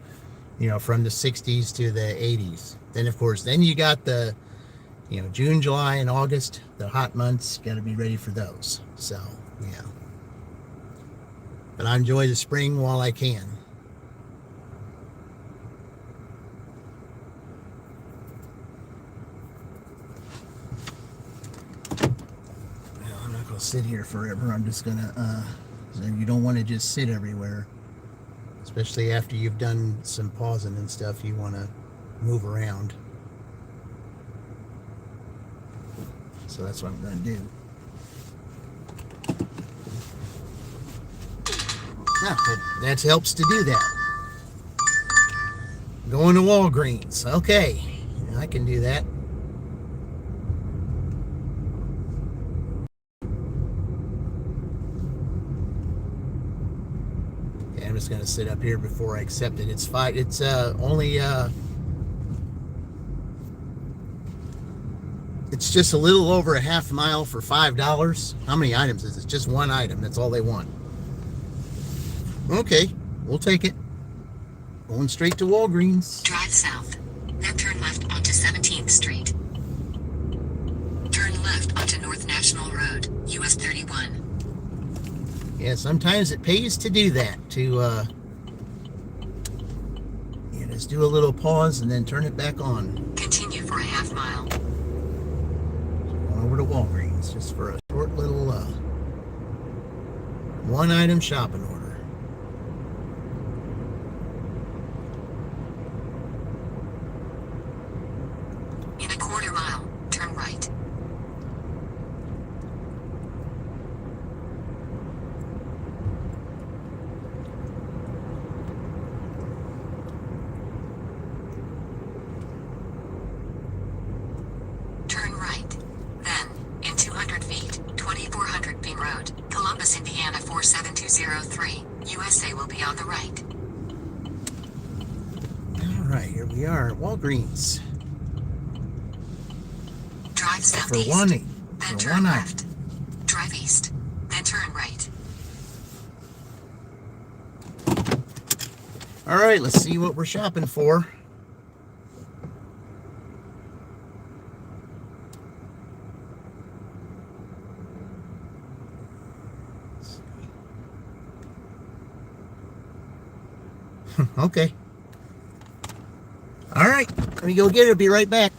you know, from the 60s to the 80s. Then, of course, then you got the You know, June, July, and August, the hot months, got to be ready for those. So, yeah. But I enjoy the spring while I can. Well, I'm not going to sit here forever. I'm just going to, you don't want to just sit everywhere. Especially after you've done some pausing and stuff, you want to move around. So that's what I'm going to do. That helps to do that. Going to Walgreens. Okay, I can do that. Okay, I'm just going to sit up here before I accept it. It's fine. It's only... It's just a little over a half mile for $5. How many items is it? Just one item. That's all they want. Okay, we'll take it. Going straight to Walgreens. Drive south, then turn left onto 17th Street. Turn left onto North National Road, US 31. Yeah, sometimes it pays to do that. To just do a little pause and then turn it back on. Continue for a half mile. Going over to Walgreens just for a short little one-item shopping order. In a quarter mile, turn right. Turn right. Then, in 200 feet, 2400 Bean Road, Columbus, Indiana 47203, USA will be on the right. All right, here we are at Walgreens. Drive For southeast. one, Then for turn one item. left. Drive east. Then turn right. All right, let's see what we're shopping for. Okay. All right, let me go get it. Be right back.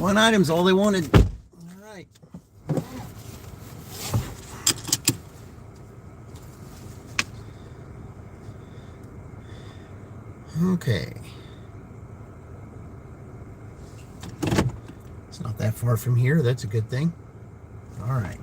One item's all they wanted. All right. Okay. It's not that far from here. That's a good thing. All right.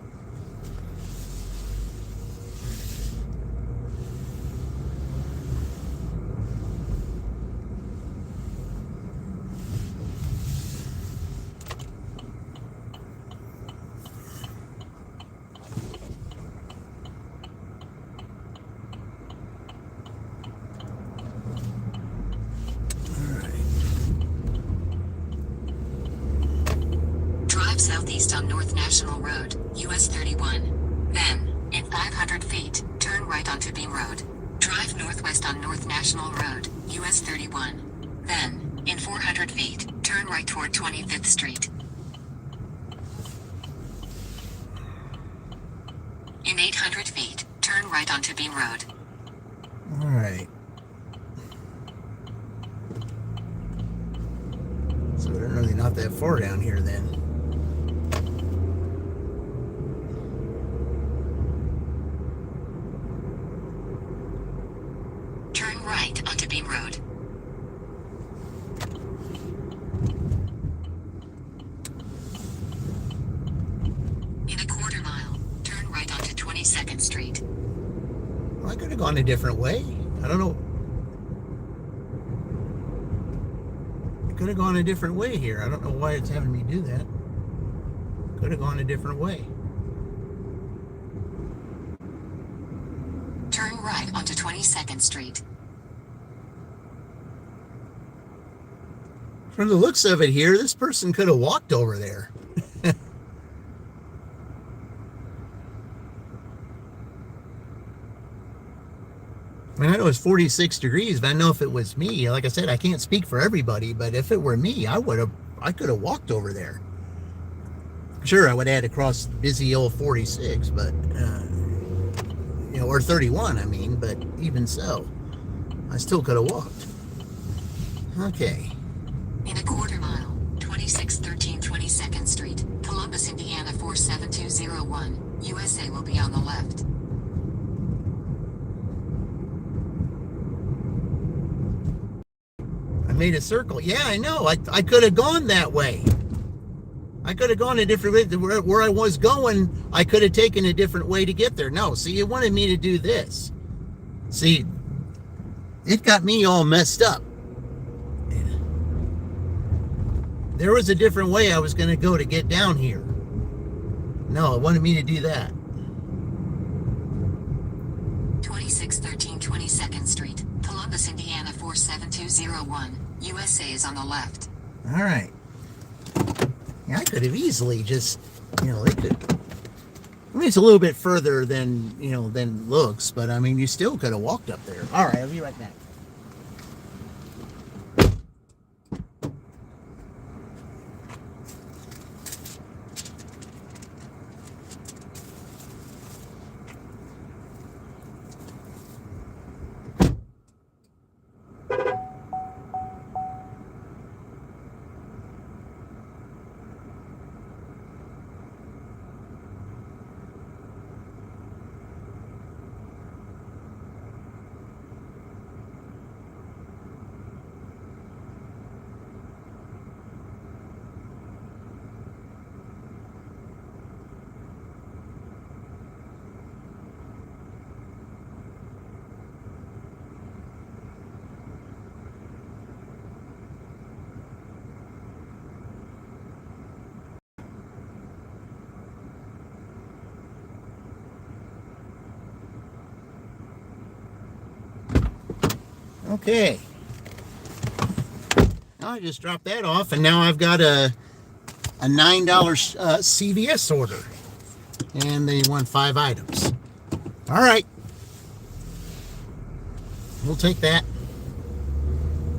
Drive southeast on North National Road, US 31. Then, in 500 feet, turn right onto Beam Road. Drive northwest on North National Road, US 31. Then, in 400 feet, turn right toward 25th Street. In 800 feet, turn right onto Beam Road. All right. So they're really not that far down here then. Turn right onto Beam Road. In a quarter mile, turn right onto 22nd Street. Well, I could have gone a different way. I don't know. I could have gone a different way here. I don't know why it's having me do that. Could have gone a different way. Turn right onto 22nd Street. From the looks of it here, this person could have walked over there. I mean, I know it's 46 degrees, but I know if it was me, like I said, I can't speak for everybody, but if it were me, I could have walked over there. Sure, I would have had to cross busy old 46, but, or 31, I mean, but even so, I still could have walked. Okay. In a quarter mile, 2613 22nd Street, Columbus, Indiana 47201, USA will be on the left. I made a circle. Yeah, I know. I could have gone that way. I could have gone a different way. Where I was going, I could have taken a different way to get there. No, see, it wanted me to do this. See, it got me all messed up. There was a different way I was going to go to get down here. No, it wanted me to do that. 2613 22nd Street, Columbus, Indiana 47201, USA is on the left. All right. Yeah, I could have easily just, they could. I mean, it's a little bit further than, than looks, but I mean, you still could have walked up there. All right, I'll be right back. Okay. Now I just dropped that off, and now I've got a $9 CVS order. And they want 5 items. All right. We'll take that.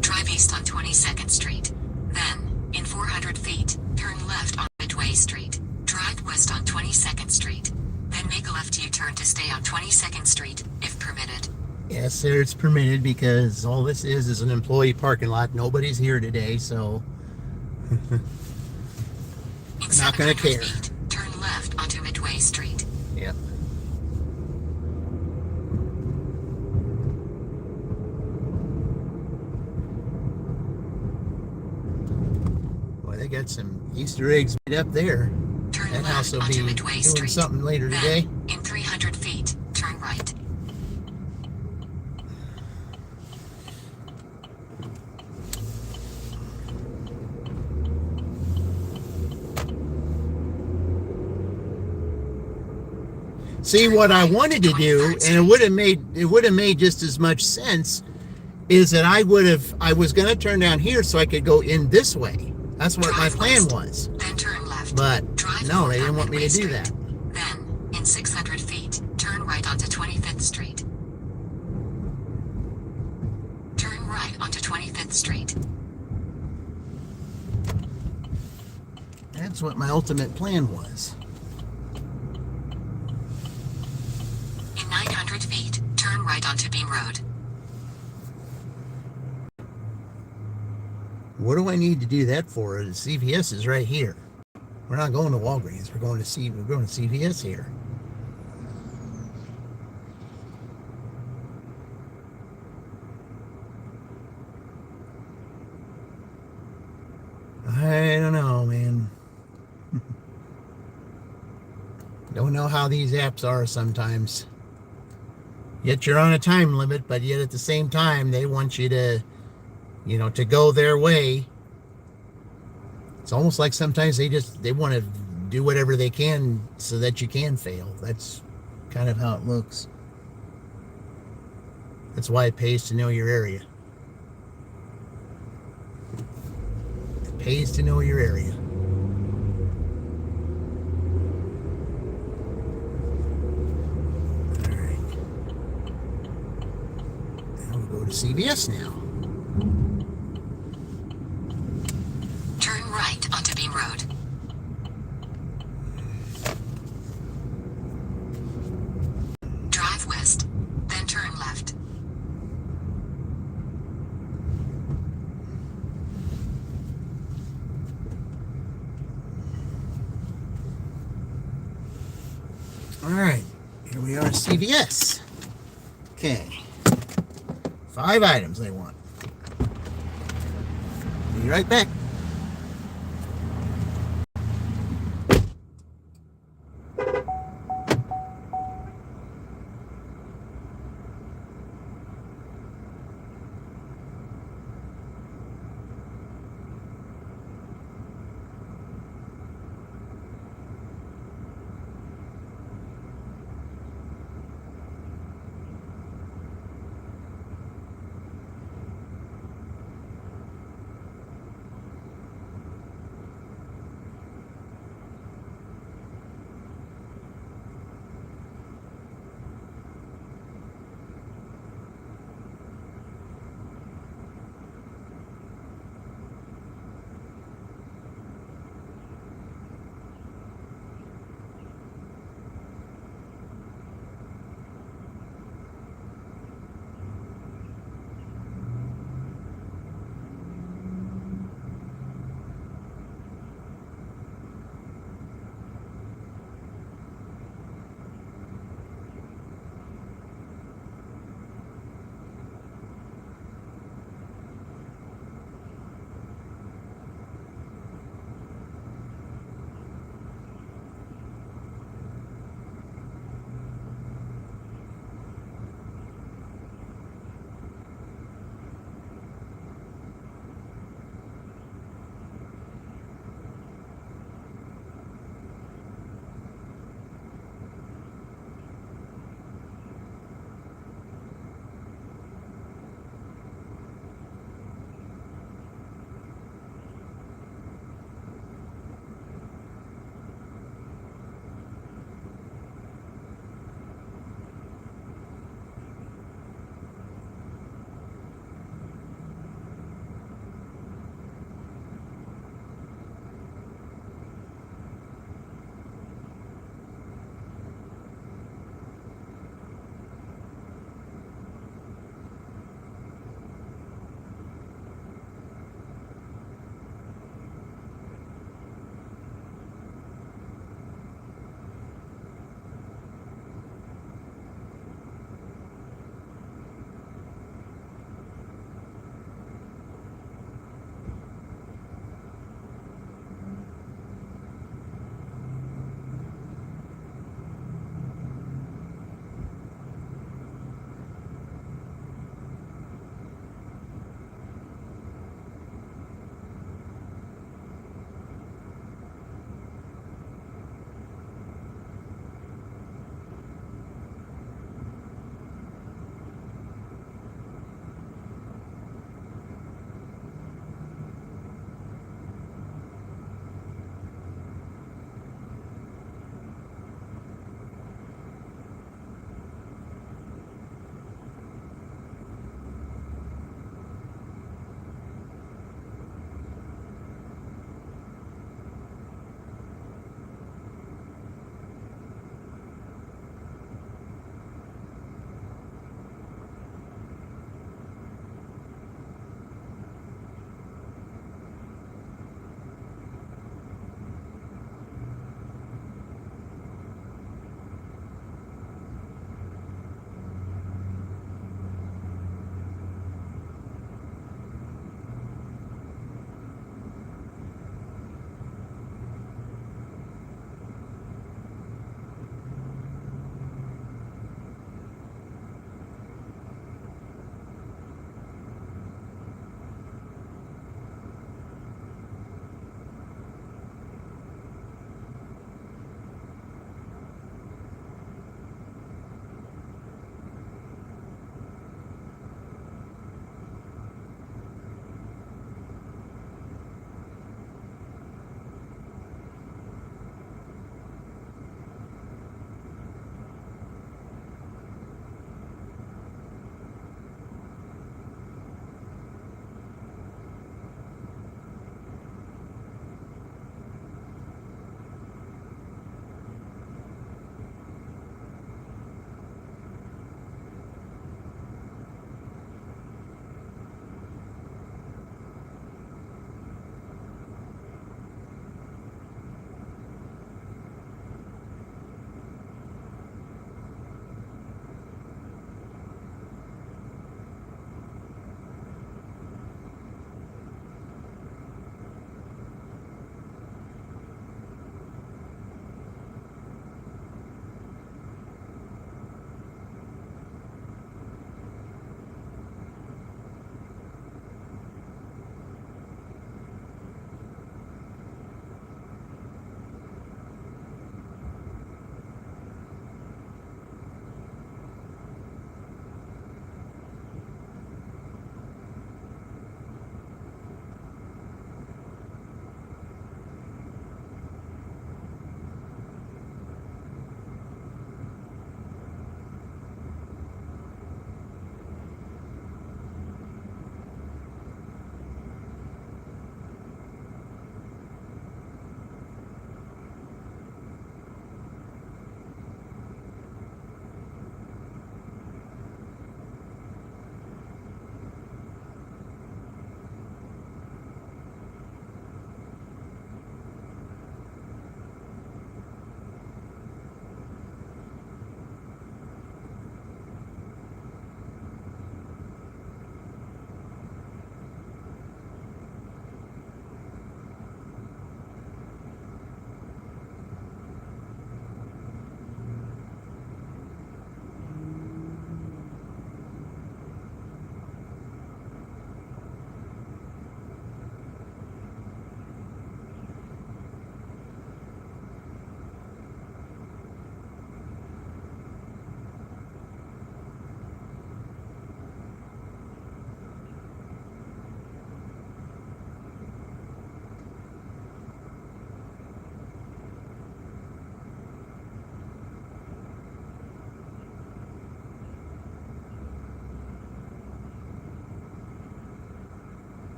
Drive east on 22nd Street. Then, in 400 feet, turn left on Midway Street. Drive west on 22nd Street. Then make a left U-turn to stay on 22nd Street, if permitted. Yes, sir, it's permitted because all this is an employee parking lot. Nobody's here today, so Not gonna 700 care. feet, turn left onto Midway Street. Yep. Boy, they got some Easter eggs right up there. Turn That house left will be onto Midway doing Street. something later today. Then, in 300 feet, turn right. See, what I wanted to do, and it would have made just as much sense, is that I was going to turn down here so I could go in this way. That's what my plan was. Then turn left. But Drive no, north they didn't on want me to Midway do Street. that. Then, in 600 feet, turn right onto 25th Street. Turn right onto 25th Street. That's what my ultimate plan was. In 900 feet, turn right onto Beam Road. What do I need to do that for? The CVS is right here. We're not going to Walgreens. We're going to CVS here. I don't know, man. Don't know how these apps are sometimes. Yet you're on a time limit, but yet at the same time, they want you to, to go their way. It's almost like sometimes they want to do whatever they can so that you can fail. That's kind of how it looks. That's why it pays to know your area. It pays to know your area. All right. Now we'll go to CVS now. Turn right onto Beam Road. Drive west, then turn left. All right, here we are at CVS. Okay, 5 items they want. Be right back.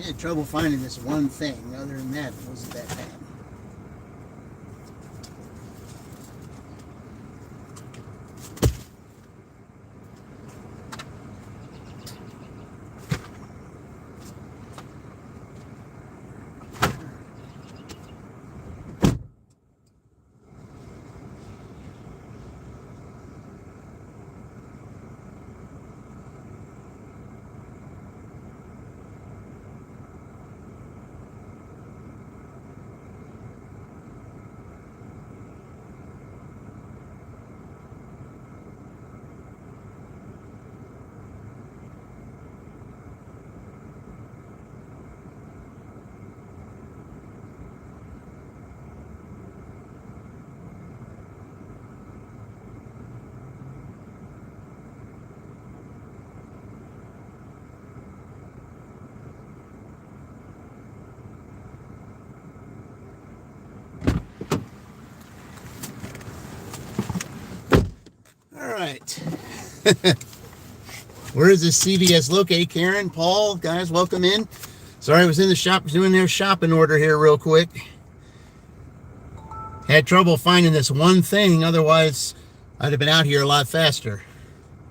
had trouble finding this one thing. Other than that, it wasn't that bad. All right. Where is this CVS located? Karen, Paul, guys, welcome in. Sorry, I was in the shop doing their shopping order here real quick. Had trouble finding this one thing. Otherwise, I'd have been out here a lot faster.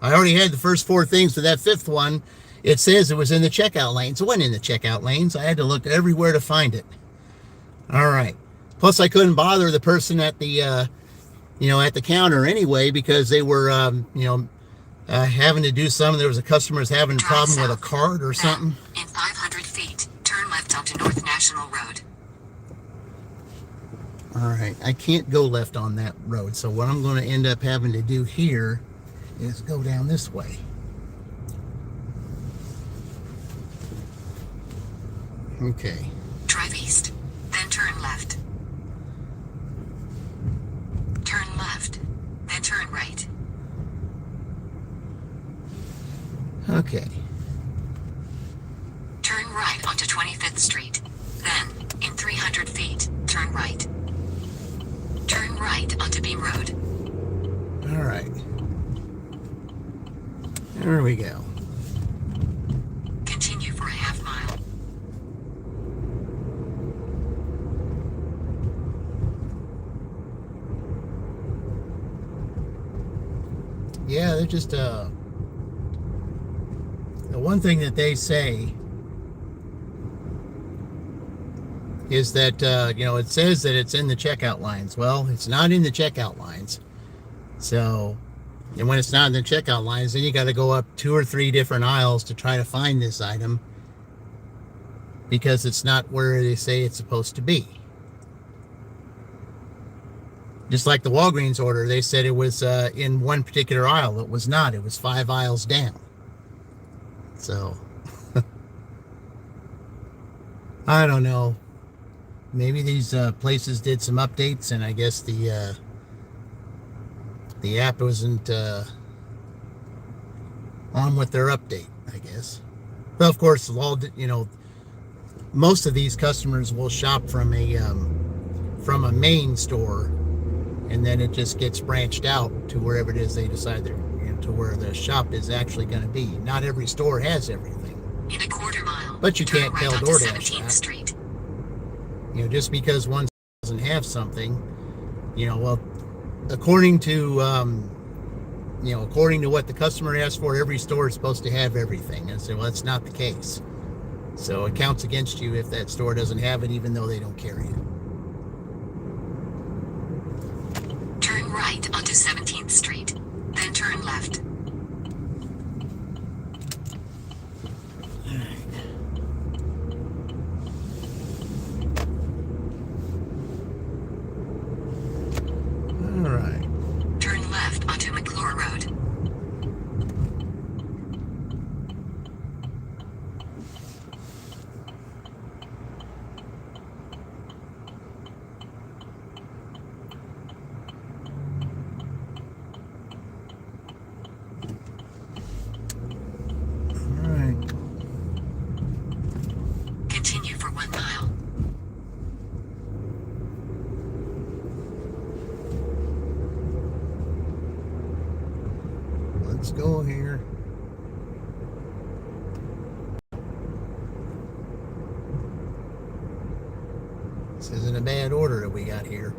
I already had the first 4 things, but that 5th one, it says it was in the checkout lanes. It wasn't in the checkout lanes. I had to look everywhere to find it. All right. Plus, I couldn't bother the person at the, at the counter anyway, because they were, having to do something. There was a customer's having a problem with a card or something. In 500 feet, turn left onto North National Road. All right, I can't go left on that road. So what I'm going to end up having to do here is go down this way. Okay. Drive east, then turn left. Turn left, then turn right. Okay. Turn right onto 25th Street. Then, in 300 feet, turn right. Turn right onto Beam Road. All right. There we go. Continue for a half mile. Yeah, they're just the one thing that they say is that it says that it's in the checkout lines. Well, it's not in the checkout lines. So, and when it's not in the checkout lines, then you got to go up 2 or 3 different aisles to try to find this item, because it's not where they say it's supposed to be. Just like the Walgreens order, they said it was in one particular aisle. It was not. It was 5 aisles down. So, I don't know. Maybe these places did some updates, and I guess the app wasn't on with their update, I guess. Well, of course, most of these customers will shop from a main store, and then it just gets branched out to wherever it is they decide to where the shop is actually going to be. Not every store has everything. In a quarter mile. But you can't turn tell right onto DoorDash 17th that. Street. Just because one doesn't have something, well, according to what the customer asked for, every store is supposed to have everything. And so, well, that's not the case. So it counts against you if that store doesn't have it, even though they don't carry it. Turn right onto 17th Street, then turn left. All right. Turn left onto McClure Road. All right. Continue for 1 mile. Let's go here. bad order that we got here.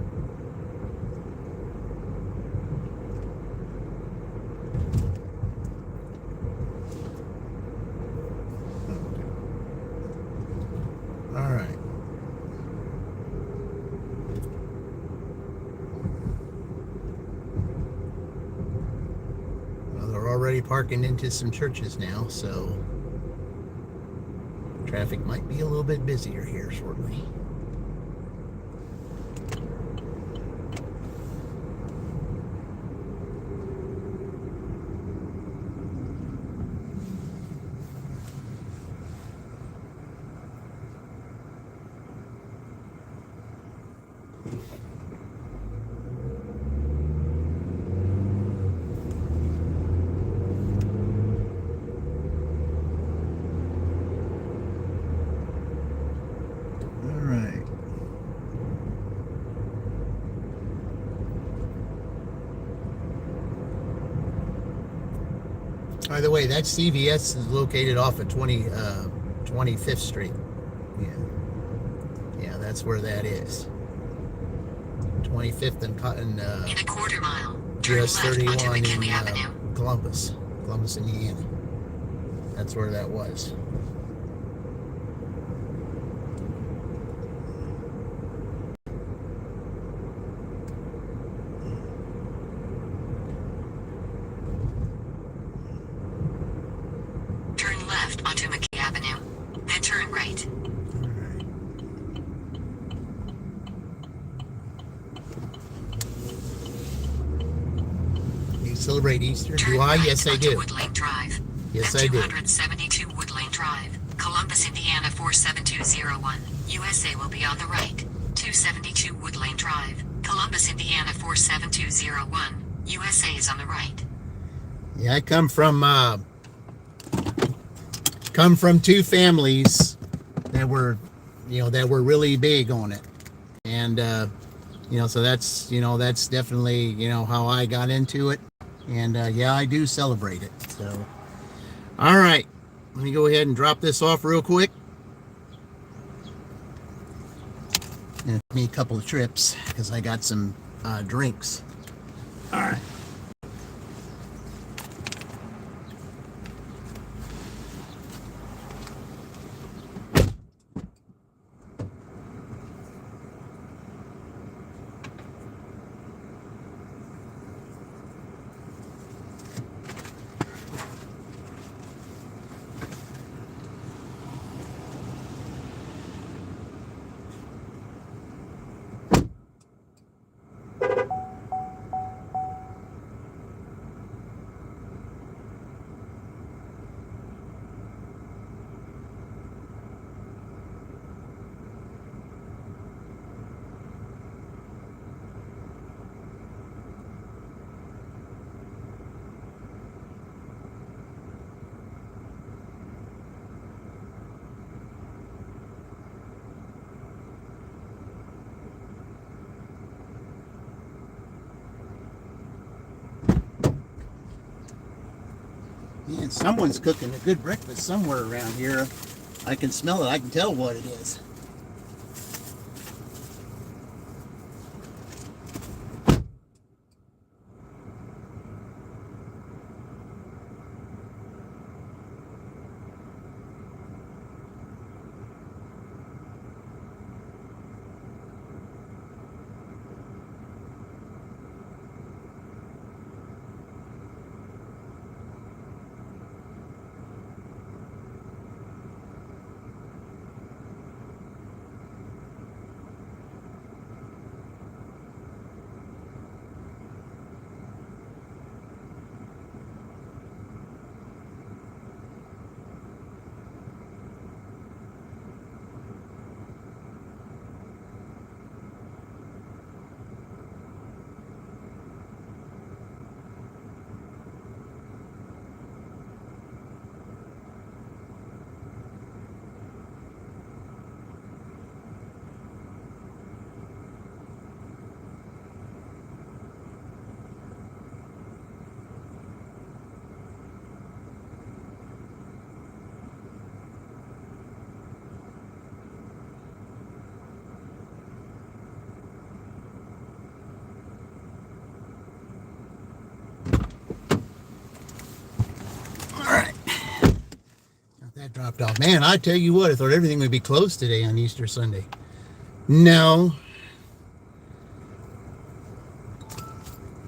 All right. Well, they're already parking into some churches now, so traffic might be a little bit busier here shortly. All right. By the way, that CVS is located off of 25th Street. Yeah. Yeah, that's where that is. 25th and In a quarter mile, turn US left 31 onto in McKinley Avenue. Columbus, Indiana. That's where that was. Turn left onto McKee Avenue. Then turn right. All right. You celebrate Easter? Turn Do I? right Yes, I onto do. Wood Lane Drive. Yes, then I do. 272 Wood Lane Drive, Columbus, Indiana 47201. USA will be on the right. 272 Wood Lane Drive, Columbus, Indiana 47201. USA is on the right. Yeah, I come from two families that were, really big on it, and so that's definitely how I got into it, and yeah, I do celebrate it. So, all right, let me go ahead and drop this off real quick. And it took me a couple of trips because I got some drinks. All right. Man, someone's cooking a good breakfast somewhere around here. I can smell it. I can tell what it is. That dropped off. Man, I tell you what, I thought everything would be closed today on Easter Sunday. No.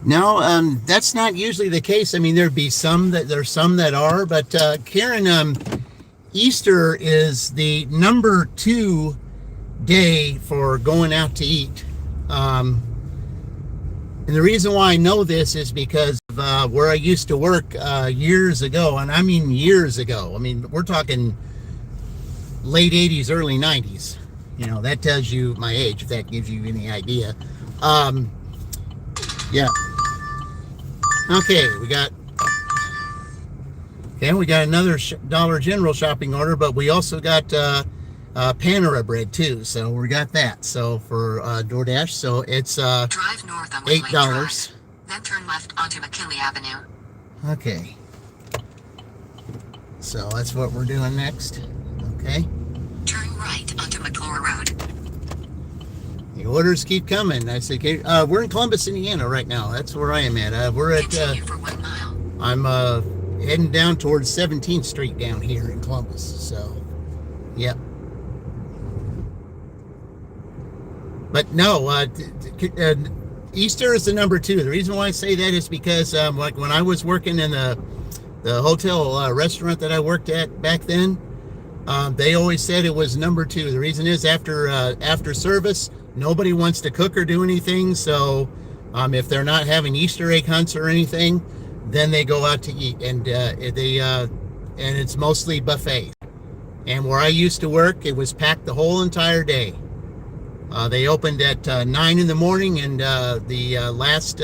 No, that's not usually the case. I mean, there's some that are, but Karen, Easter is the number 2 day for going out to eat. And the reason why I know this is because of where I used to work years ago, and I mean years ago. I mean, we're talking late 80s, early 90s. You know, that tells you my age, if that gives you any idea. Yeah. Okay, we got another Dollar General shopping order, but we also got Panera bread too, so we got that. So for DoorDash, so it's Drive north on Woodlake $8. Drive, then turn left onto McKinley Avenue. Okay. So that's what we're doing next. Okay. Turn right onto McClure Road. The orders keep coming. I said, okay, we're in Columbus, Indiana right now. That's where I am at. We're at. Continue for 1 mile. I'm heading down towards 17th Street down here in Columbus. So, yep. But no, Easter is the number 2. The reason why I say that is because like when I was working in the hotel restaurant that I worked at back then, they always said it was number 2. The reason is after service, nobody wants to cook or do anything. So if they're not having Easter egg hunts or anything, then they go out to eat, and and it's mostly buffet. And where I used to work, it was packed the whole entire day. They opened at 9 in the morning, and the last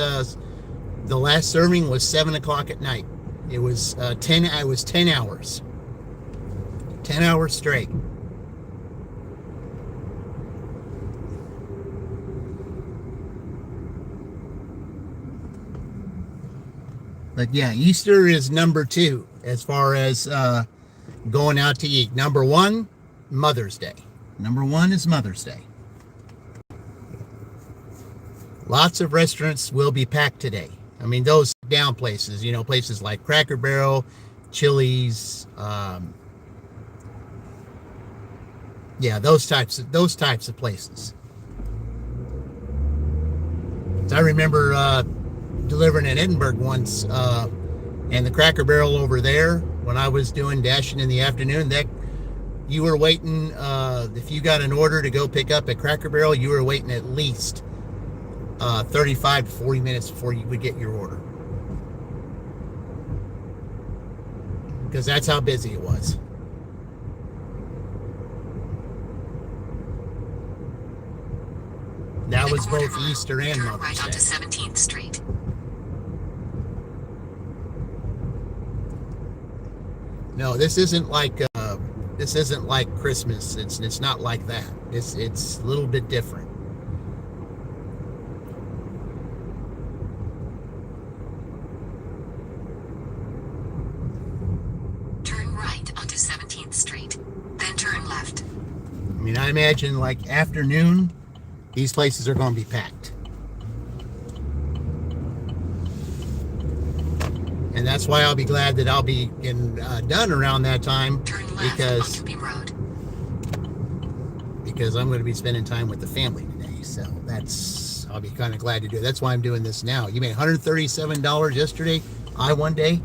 serving was 7 o'clock at night. It was 10 hours. 10 hours straight. But yeah, Easter is number 2 as far as going out to eat. Number 1, Mother's Day. Number 1 is Mother's Day. Lots of restaurants will be packed today. I mean, those down places, you know, places like Cracker Barrel, Chili's, yeah, those types of places. So I remember delivering in Edinburgh once, and the Cracker Barrel over there, when I was doing dashing in the afternoon, that you were waiting, if you got an order to go pick up at Cracker Barrel, you were waiting at least 35 to 40 minutes before you would get your order, because that's how busy it was. That was both Easter and Turn Mother's right onto Day. 17th Street. No, this isn't like Christmas. It's not like that. It's a little bit different. Turn right onto 17th Street, then turn left. I mean, I imagine like afternoon, these places are going to be packed. And that's why I'll be glad that I'll be done around that time, Turn left because onto Beam Road. I'm going to be spending time with the family today. So I'll be kind of glad to do it. That's why I'm doing this now. You made $137 yesterday. One day.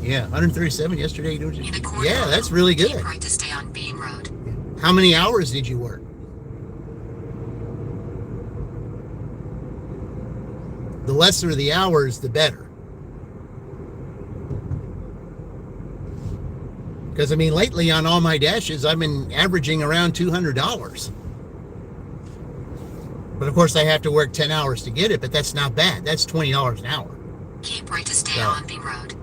Yeah, $137 yesterday. In a quarter Yeah, mile, that's really good. keep right to stay on Beam Road. How many hours did you work? The lesser the hours, the better. Because, I mean, lately on all my dashes, I've been averaging around $200. But, of course, I have to work 10 hours to get it, but that's not bad. That's $20 an hour. Keep right to stay So- on Beam Road.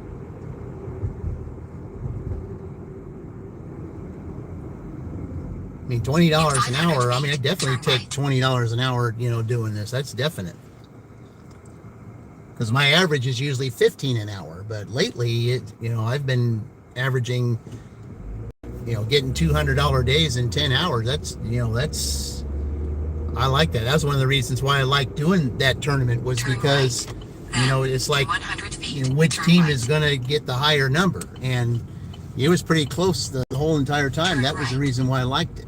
I mean, $20 an hour, I mean, I definitely take $20 an hour, doing this. That's definite. Because my average is usually $15 an hour. But lately, I've been averaging, getting $200 days in 10 hours. I like that. That's one of the reasons why I like doing that tournament, was Turn because, right. it's like, 100 feet. which turn team right. is going to get the higher number. And, It was pretty close the whole entire time. That was the reason why I liked it.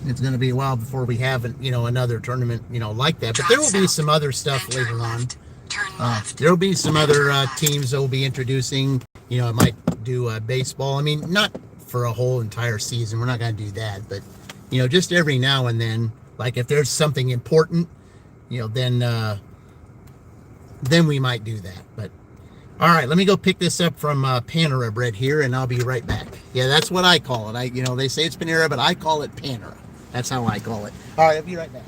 It's going to be a while before we have, another tournament, like that. But there will be some other stuff Then later on. Turn left. There will be some other teams that will be introducing. I might do baseball. I mean, not for a whole entire season. We're not going to do that. But, just every now and then, like if there's something important, then we might do that. But, all right, let me go pick this up from Panera Bread here, and I'll be right back. Yeah, that's what I call it. They say it's Panera, but I call it Panera. That's how I call it. All right, I'll be right back.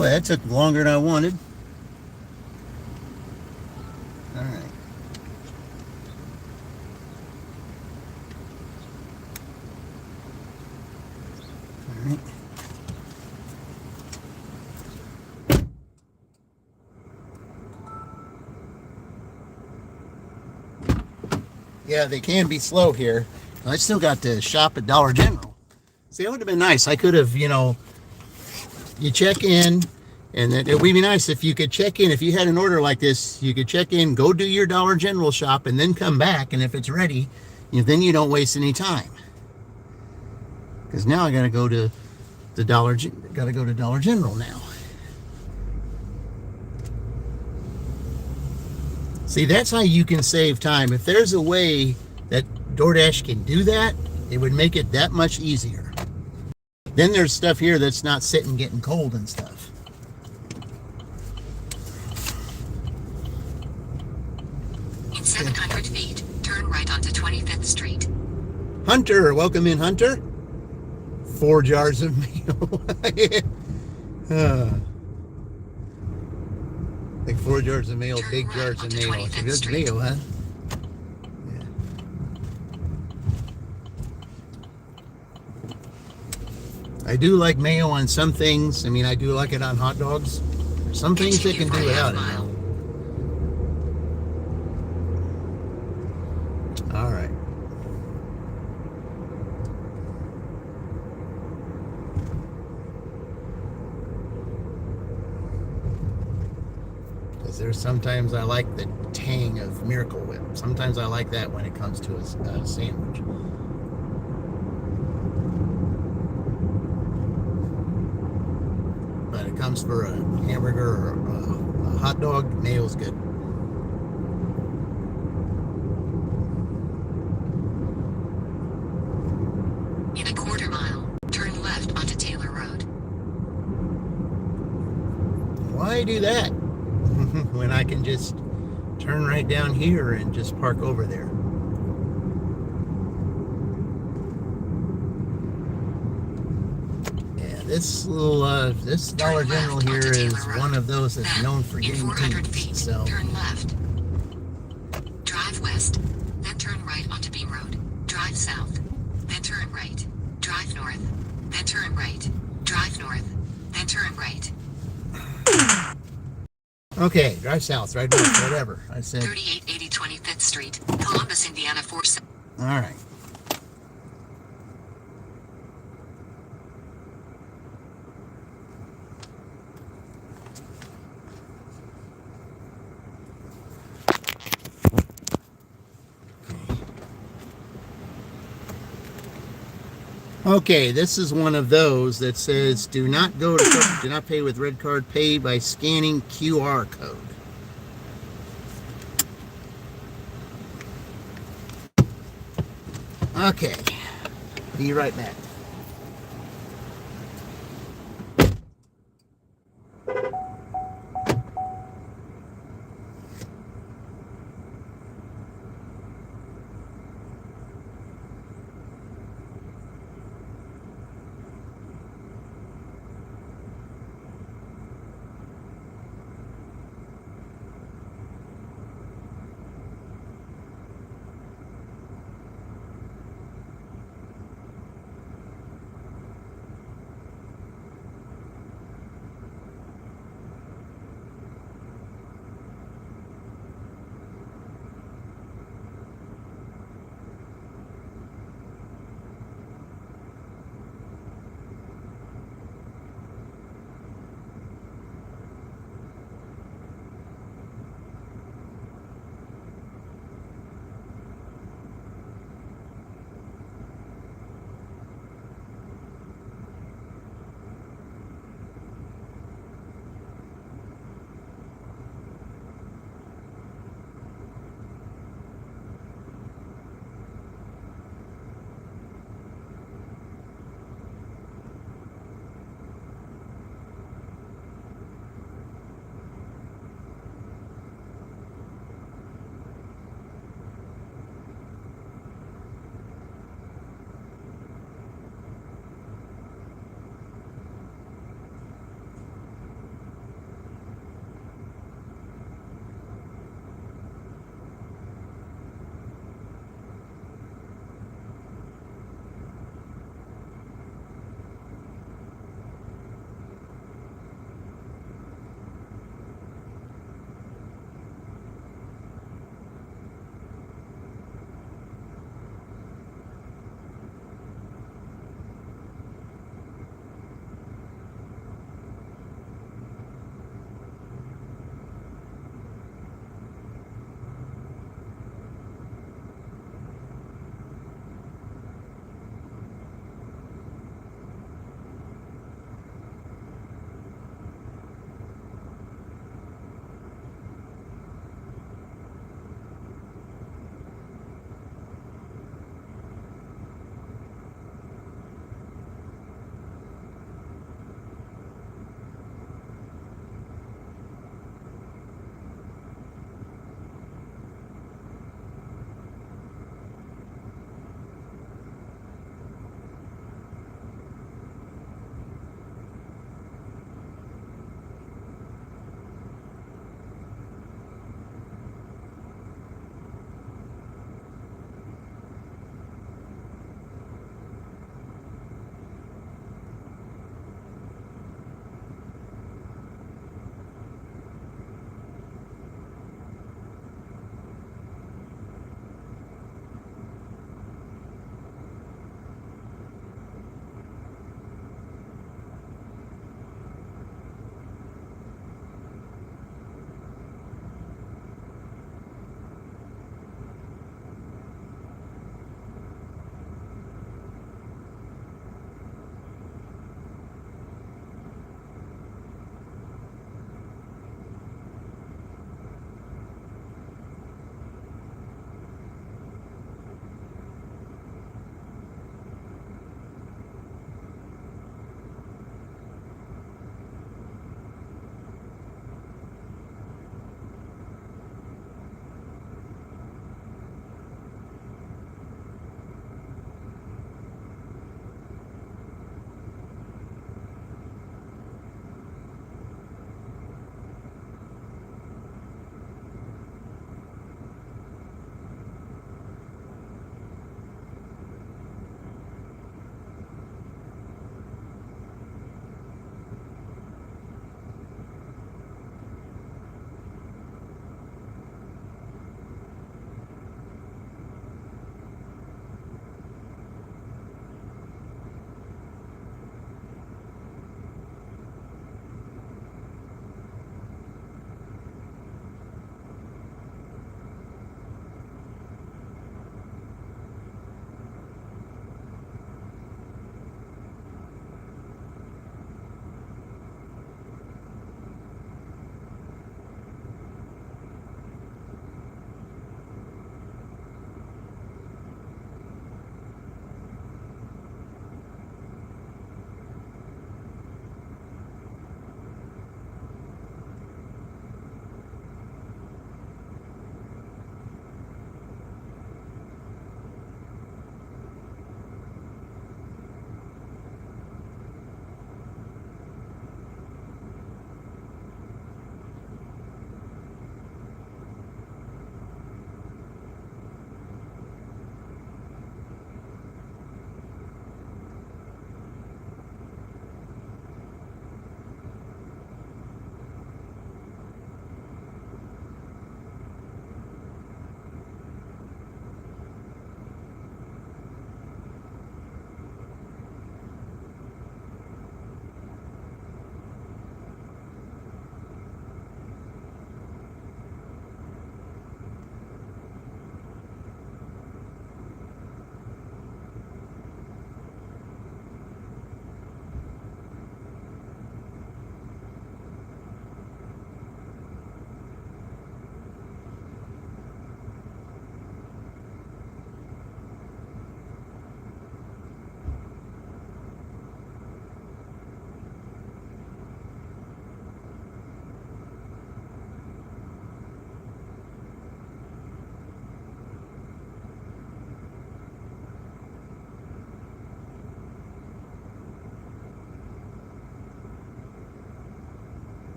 Boy, that took longer than I wanted. All right. All right. Yeah, they can be slow here. I still got to shop at Dollar General. See, it would have been nice. I could have, you check in, and it would be nice if you could check in. If you had an order like this, you could check in, go do your Dollar General shop, and then come back. And if it's ready, then you don't waste any time. Because now I got to go to the Dollar General now. See, that's how you can save time. If there's a way that DoorDash can do that, it would make it that much easier. Then there's stuff here that's not sitting getting cold and stuff. In 700 feet, turn right onto 25th Street. Hunter, welcome in, Hunter. 4 jars of mayo. Like 4 jars of mayo, Turn big right jars of onto mayo. It's a 25th good Street. mayo, huh? I do like mayo on some things. I mean, I do like it on hot dogs. There's some things they can do without it. All right. Because there's sometimes I like the tang of Miracle Whip. Sometimes I like that when it comes to a sandwich. But it comes for a hamburger or a hot dog, mayo's good. In a quarter mile, turn left onto Taylor Road. Why do that when I can just turn right down here and just park over there? Yeah, this little this Dollar General here is one of those that's known for in getting 400 teens. feet, So turn left. Drive west, then turn right onto Beam Road. Drive south, then turn right. Drive north, then turn right. Drive north, then turn right. okay, drive south, right north, whatever. I said. 3880 25th Street, Columbus, Indiana 47. All right. Okay, this is one of those that says do not pay with red card, pay by scanning QR code. Okay, be right back.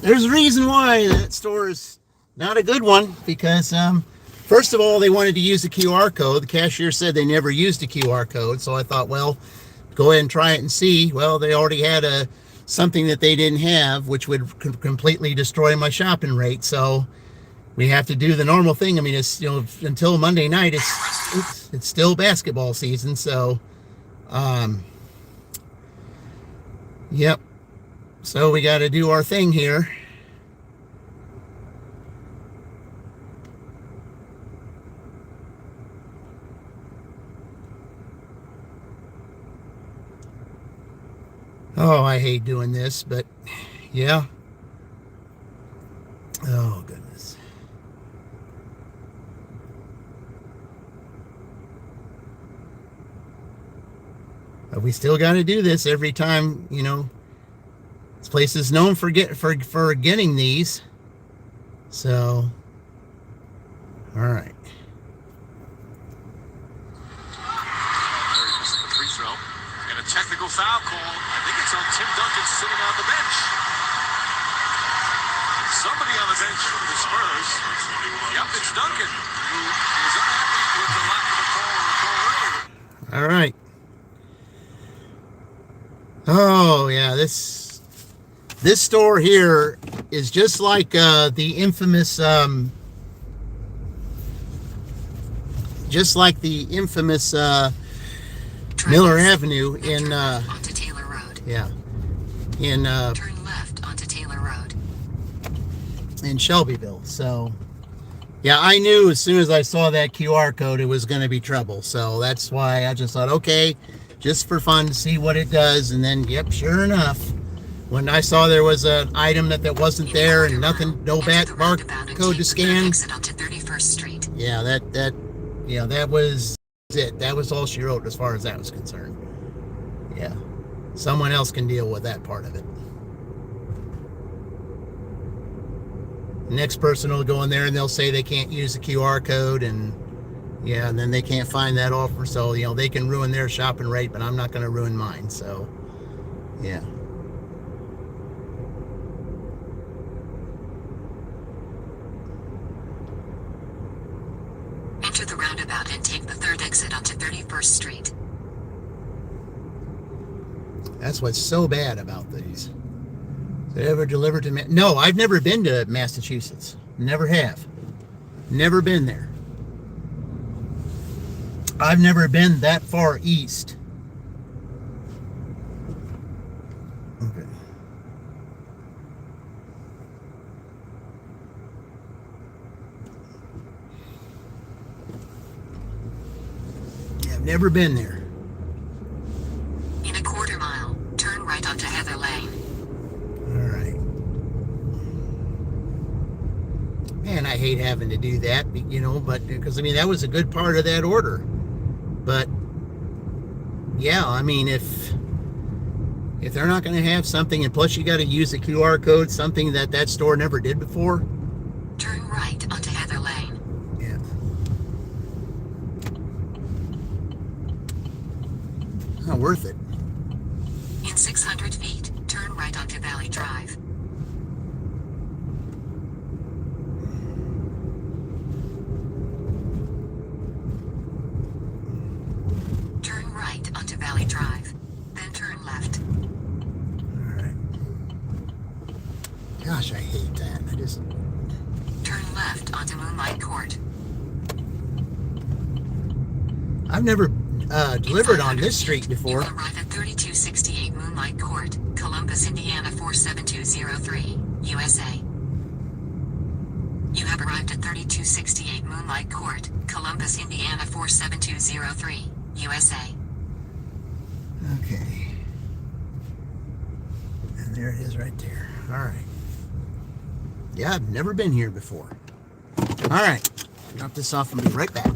there's a reason why that store is not a good one, because first of all, they wanted to use a QR code. The cashier said they never used a QR code, so I thought, well, go ahead and try it and see. Well, they already had something that they didn't have, which would completely destroy my shopping rate. So we have to do the normal thing. I mean, it's, you know, until Monday night, it's still basketball season. So, yep. So we got to do our thing here. Oh, I hate doing this, but yeah. Oh, goodness. But we still got to do this every time, you know. This place is known for getting these. So, all right. Free throw and a technical foul call. I think it's on Tim Duncan sitting on the bench. Somebody on the bench for the Spurs. Yep, it's Duncan, who was unhappy with the lack of a call on the call earlier. All right. Oh yeah, this store here is just like the infamous Miller Avenue in onto Taylor Road. yeah, in Turn left onto Taylor Road. in Shelbyville. So yeah, I knew as soon as I saw that QR code it was going to be trouble. So that's why I just thought, okay, just for fun to see what it does. And then, yep, sure enough, when I saw there was an item that wasn't there and nothing, no barcode to scan. Exit onto 31st Street. Yeah, that was it. That was all she wrote as far as that was concerned. Yeah, someone else can deal with that part of it. Next person will go in there and they'll say they can't use the QR code, and yeah, and then they can't find that offer, so you know they can ruin their shopping rate, but I'm not going to ruin mine. So yeah. Enter the roundabout and take the third exit onto 31st Street. That's what's so bad about these. They ever delivered to me? No, I've never been to Massachusetts. Never have. Never been there. I've never been that far east. Okay. Yeah, I've never been there. In a quarter mile, turn right onto Heather Lane. All right. Man, I hate having to do that, you know, but because I mean that was a good part of that order. But yeah, I mean if they're not going to have something, and plus you got to use a QR code, something that store never did before. Turn right onto Heather Lane. Yeah. Not worth it. In 600 feet, turn right onto Valley Drive. Turn right onto Valley Drive. Then turn left. All right. Gosh, I hate that. I just. Turn left onto Moonlight Court. I've never delivered on this street You before. will arrive at 3268 Moonlight Court, Columbus, Indiana 47203, USA. You have arrived at 3268 Moonlight Court, Columbus, Indiana 47203, USA. Okay. And there it is right there. All right. Yeah, I've never been here before. All right. Drop this off and be right back.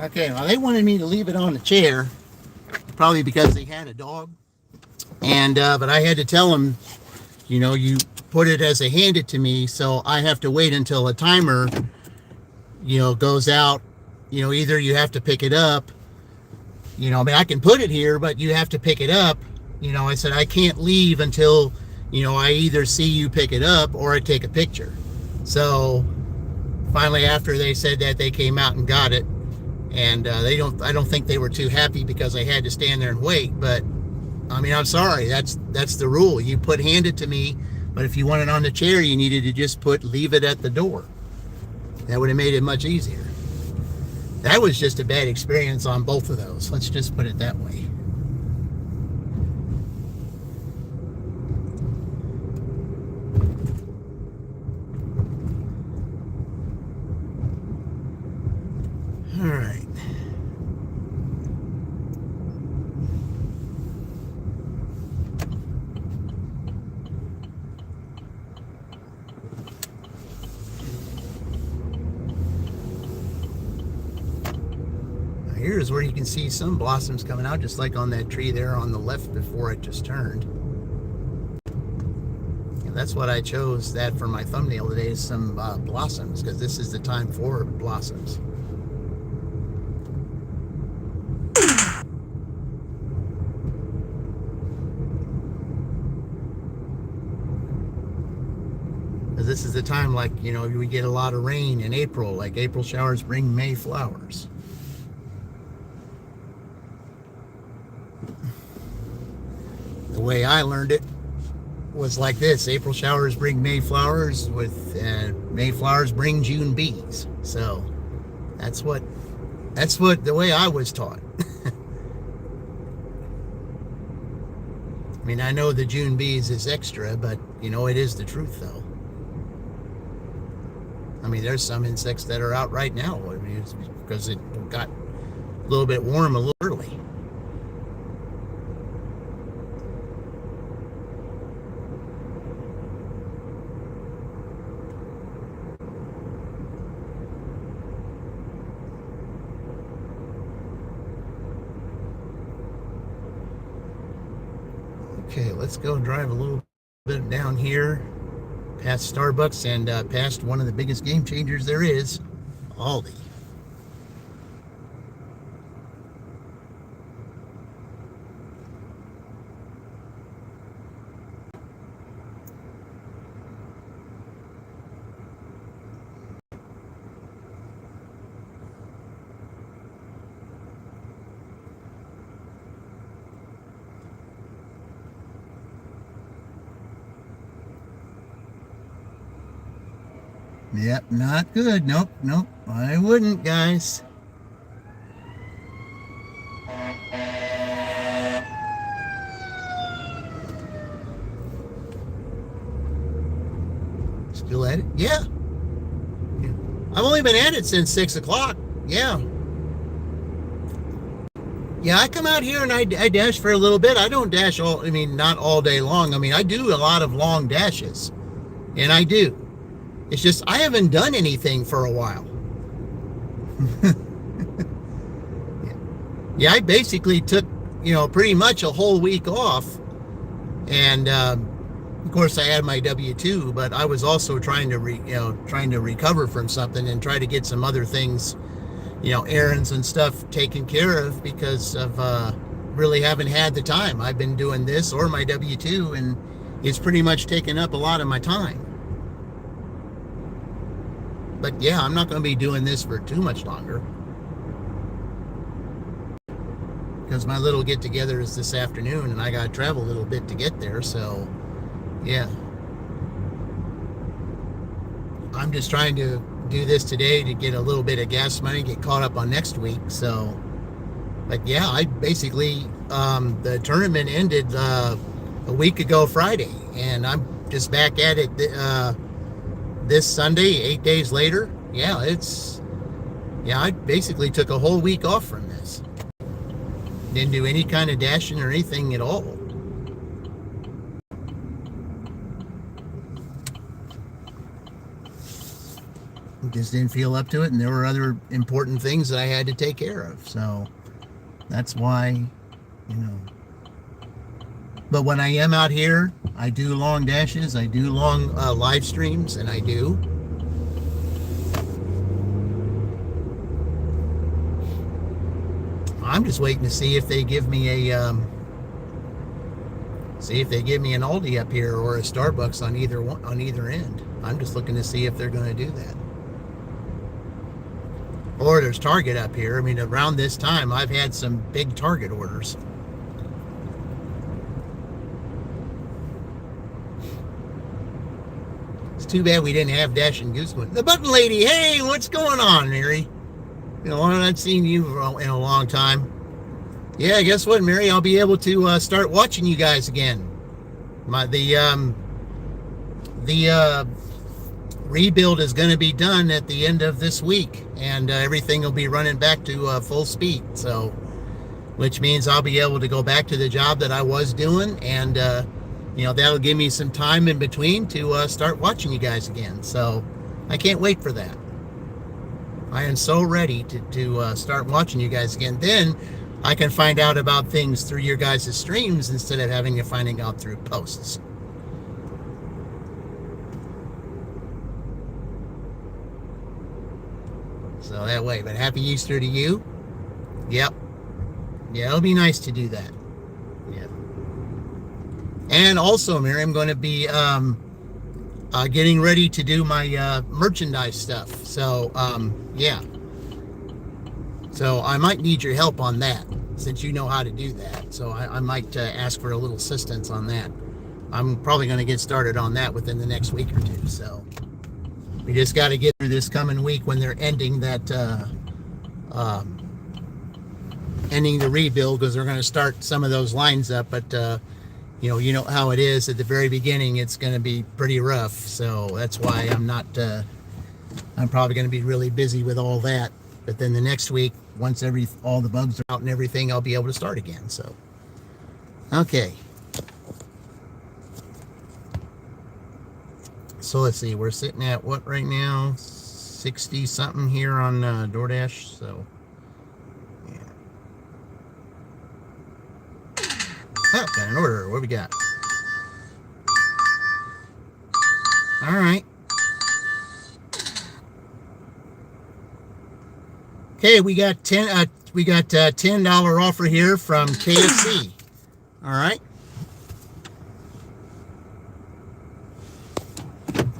Okay, well, they wanted me to leave it on the chair, probably because they had a dog. And, but I had to tell them, you know, you put it as they hand it to me, so I have to wait until a timer, you know, goes out. You know, either you have to pick it up, you know, I mean, I can put it here, but you have to pick it up. You know, I said, I can't leave until, you know, I either see you pick it up or I take a picture. So finally, after they said that, they came out and got it. And I don't think they were too happy because I had to stand there and wait. But I mean, I'm sorry, that's the rule. You hand it to me, but if you want it on the chair, you needed to just leave it at the door. That would have made it much easier. That was just a bad experience on both of those. Let's just put it that way. All right. Here's where you can see some blossoms coming out, just like on that tree there on the left before it just turned. And that's what I chose that for my thumbnail today, is some blossoms, because this is the time for blossoms. Because this is the time, like, you know, we get a lot of rain in April, like April showers bring May flowers. The way I learned it was like this: April showers bring May flowers, with May flowers bring June bees. So that's what the way I was taught. I mean, I know the June bees is extra, but you know, it is the truth though. I mean, there's some insects that are out right now. I mean, it's because it got a little bit warm a little early. Okay, let's go drive a little bit down here, past Starbucks and past one of the biggest game changers there is, Aldi. Yep, not good. Nope, I wouldn't, guys. Still at it? Yeah. I've only been at it since 6 o'clock. Yeah. Yeah, I come out here and I dash for a little bit. I don't dash not all day long. I mean, I do a lot of long dashes. And I do. It's just I haven't done anything for a while. Yeah, I basically took, pretty much a whole week off. And of course I had my W-2, but I was also trying to recover from something and try to get some other things, errands and stuff taken care of, because of really haven't had the time. I've been doing this or my W-2, and it's pretty much taken up a lot of my time. But yeah, I'm not going to be doing this for too much longer, because my little get-together is this afternoon, and I got to travel a little bit to get there. So yeah, I'm just trying to do this today to get a little bit of gas money, get caught up on next week. So, but yeah, I basically, the tournament ended a week ago Friday, and I'm just back at it this Sunday, 8 days later. Yeah, I basically took a whole week off from this. Didn't do any kind of dashing or anything at all. just didn't feel up to it, and there were other important things that I had to take care of. So that's why, you know. But when I am out here, I do long dashes, I do long live streams, and I do. I'm just waiting to see if they give me a an Aldi up here or a Starbucks on either end. I'm just looking to see if they're going to do that. Or there's Target up here. I mean, around this time, I've had some big Target orders. It's too bad we didn't have Dash and Goose one. The Button Lady, hey, what's going on, Mary? You know, I've not seen you in a long time. Yeah, guess what, Mary? I'll be able to start watching you guys again. The rebuild is going to be done at the end of this week, and everything will be running back to full speed. So, which means I'll be able to go back to the job that I was doing, and you know, that'll give me some time in between to start watching you guys again. So, I can't wait for that. I am so ready to start watching you guys again. Then I can find out about things through your guys' streams instead of having to finding out through posts. So that way. But happy Easter to you. Yep. Yeah, it'll be nice to do that. Yeah. And also, Mary, I'm going to be getting ready to do my merchandise stuff. So, yeah. So I might need your help on that, since you know how to do that. So I might ask for a little assistance on that. I'm probably going to get started on that within the next week or two. So we just got to get through this coming week when they're ending that, ending the rebuild, because they're going to start some of those lines up. But you know how it is at the very beginning. It's going to be pretty rough. So that's why I'm not. I'm probably going to be really busy with all that. But then the next week, once all the bugs are out and everything, I'll be able to start again. So, okay. So let's see. We're sitting at what right now? 60 something here on DoorDash. So, yeah. Oh, got an order. What do we got? All right. Okay, we got $10 offer here from KFC. All right.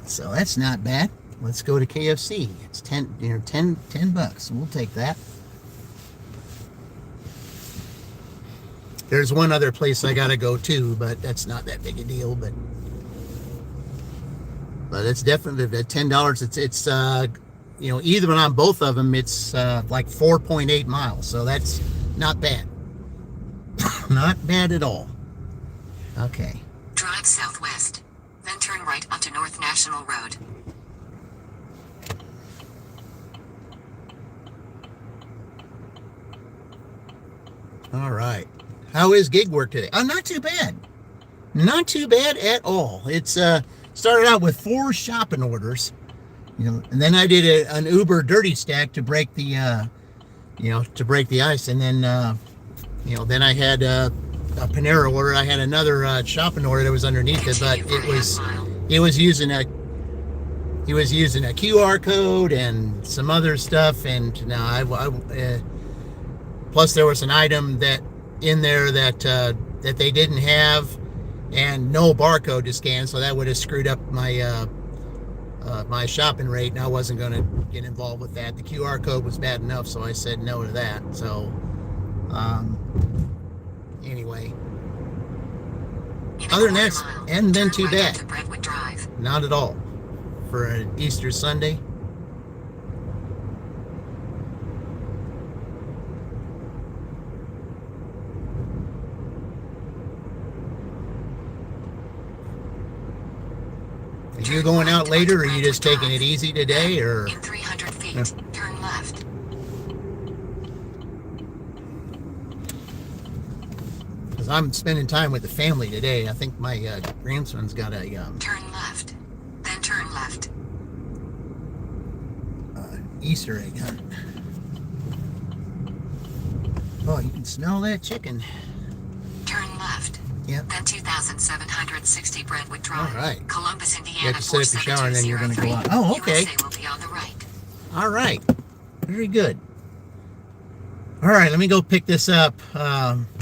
So that's not bad. Let's go to KFC. It's 10 bucks. We'll take that. There's one other place I gotta go to, but that's not that big a deal. But it's definitely at $10. It's you know, even on both of them, it's like 4.8 miles. So that's not bad. Not bad at all. Okay. Drive southwest, then turn right onto North National Road. All right. How is gig work today? Oh, not too bad. Not too bad at all. It's started out with 4 shopping orders. You know, and then I did an Uber dirty stack to break the, to break the ice. And then, then I had a Panera order. I had another shopping order that was underneath it, but he was using a QR code and some other stuff. And now plus there was an item that in there that they didn't have and no barcode to scan. So that would have screwed up my, my shopping rate, and I wasn't going to get involved with that. The QR code was bad enough, so I said no to that. So, anyway, other than that, hadn't been too bad. Not at all for an Easter Sunday. Are you going out later, or are you just taking it easy today, or? In 300 feet, turn left. Because I'm spending time with the family today. I think my grandson's got a... Turn left, then turn left. Easter egg hunt. Oh, you can smell that chicken. Turn left. Yep. Then 2760 Brentwood Drive. All right. Columbus, You Indiana. have to set up your shower and then you're going to go out. 47203. Oh, okay. USA will be on the right. All right. Very good. All right, let me go pick this up.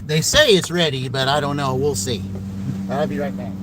They say it's ready, but I don't know. We'll see. I'll be right back.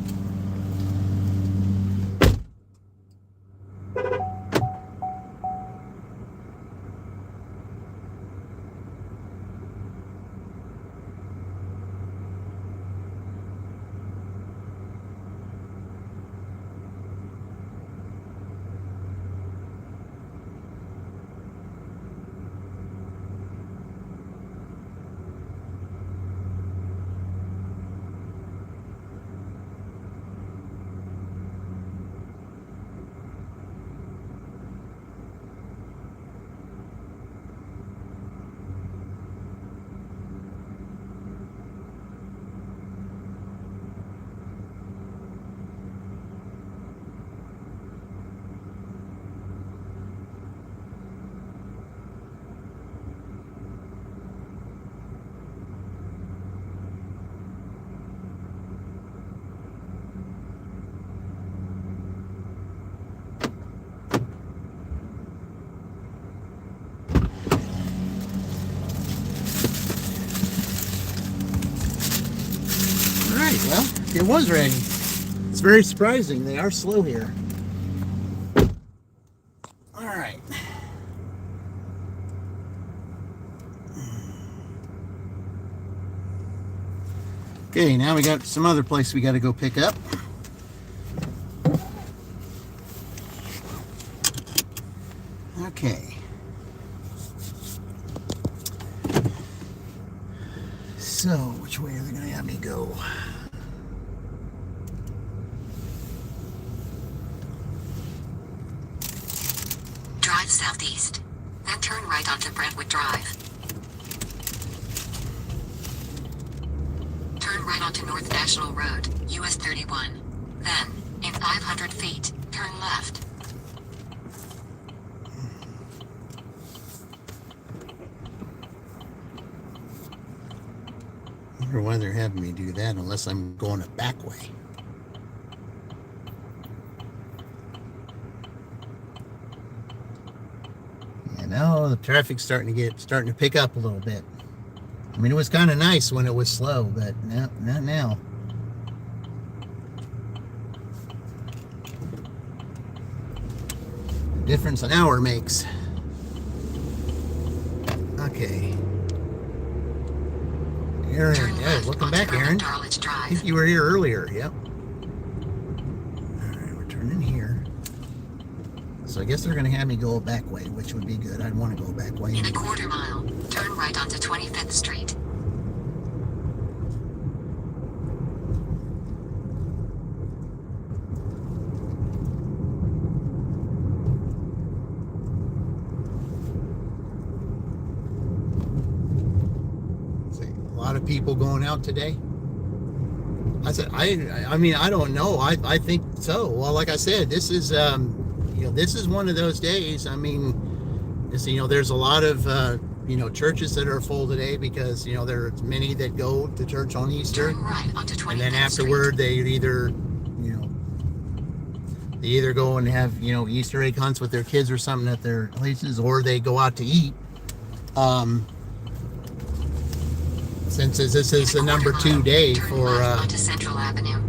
Well, it was raining. It's very surprising. They are slow here. All right. Okay, now we got some other place we got to go pick up. Okay. So, which way are they going to have me go? Drive southeast. Then turn right onto Brentwood Drive. Turn right onto North National Road, US 31. Then, in 500 feet, turn left. I wonder why they're having me do that unless I'm going a back way. You know, the traffic's starting to pick up a little bit. I mean, it was kind of nice when it was slow, but no, not now. The difference an hour makes. Okay. Aaron, yeah, welcome back, Aaron. I think you were here earlier. Yep. All right, we're turning here. So I guess they're going to have me go a back way, which would be good. I'd want to go a back way. In a quarter mile, turn right onto 25th Street. A lot of people going out today. I said, I mean, I don't know. I think so. Well, like I said, this is, this is one of those days. I mean, there's a lot of, churches that are full today because, there are many that go to church on Easter. Turn right onto 25th And then afterward, they either go and have, Easter egg hunts with their kids or something at their places, or they go out to eat. Since this is the number 2 day for Central Avenue.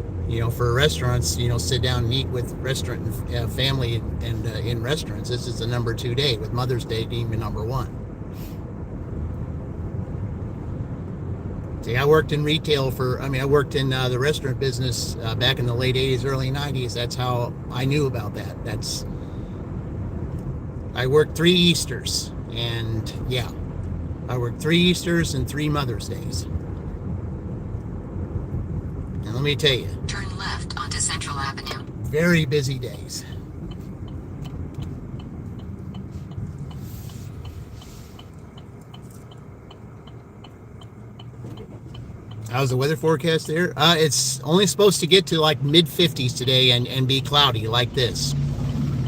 For restaurants, sit down and eat with restaurant and family and in restaurants. This is the number 2 day, with Mother's Day being the number 1. See, I worked in retail I worked in the restaurant business back in the late 80s, early 90s. That's how I knew about that. I worked 3 Easters, and yeah. I worked 3 Easters and 3 Mother's Days. And let me tell you, turn left onto Central Avenue. Very busy days. How's the weather forecast there? It's only supposed to get to like mid 50s today and be cloudy like this.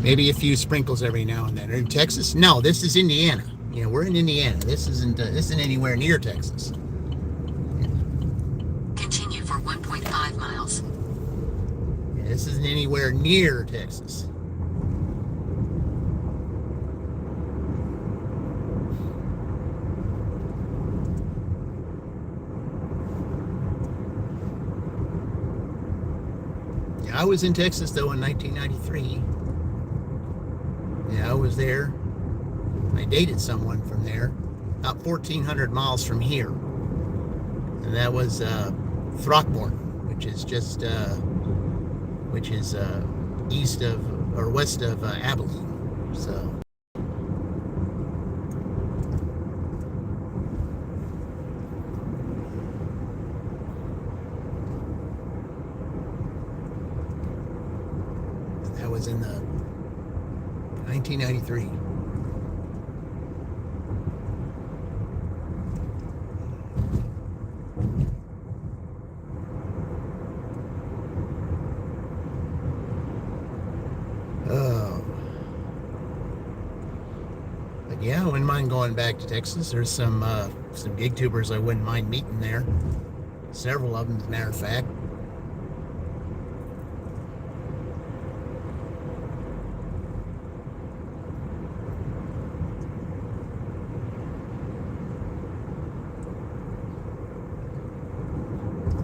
Maybe a few sprinkles every now and then. In Texas? No, this is Indiana. Yeah, we're in Indiana. This isn't anywhere near Texas. Continue for 1.5 miles. Yeah, this isn't anywhere near Texas. I was in Texas, though, in 1993. Yeah, I was there. I dated someone from there, about 1,400 miles from here. And that was Throckmorton, which is just, east of, or west of Abilene. So. That was in the 1993. Oh. But yeah, I wouldn't mind going back to Texas. There's some gig tubers I wouldn't mind meeting there. Several of them, as a matter of fact.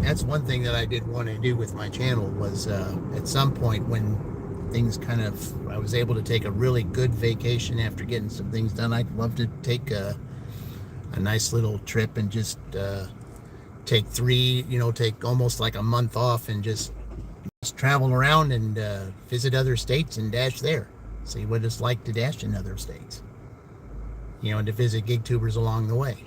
That's one thing that I did want to do with my channel was at some point when things I was able to take a really good vacation after getting some things done. I'd love to take a nice little trip and just take almost like a month off and just travel around and visit other states and dash there. See what it's like to dash in other states. And to visit gig tubers along the way.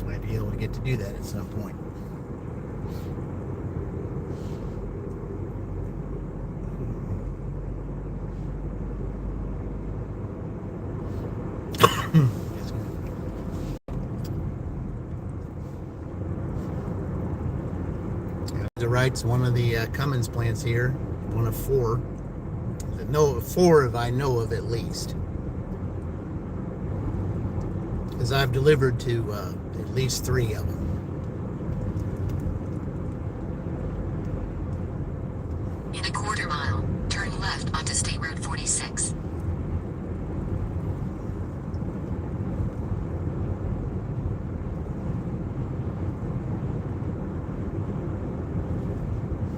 Might be able to get to do that at some point. The right's one of the Cummins plants here, one of four. No, four if I know of at least. Because I've delivered to at least 3 of them. In a quarter mile, turn left onto State Road 46.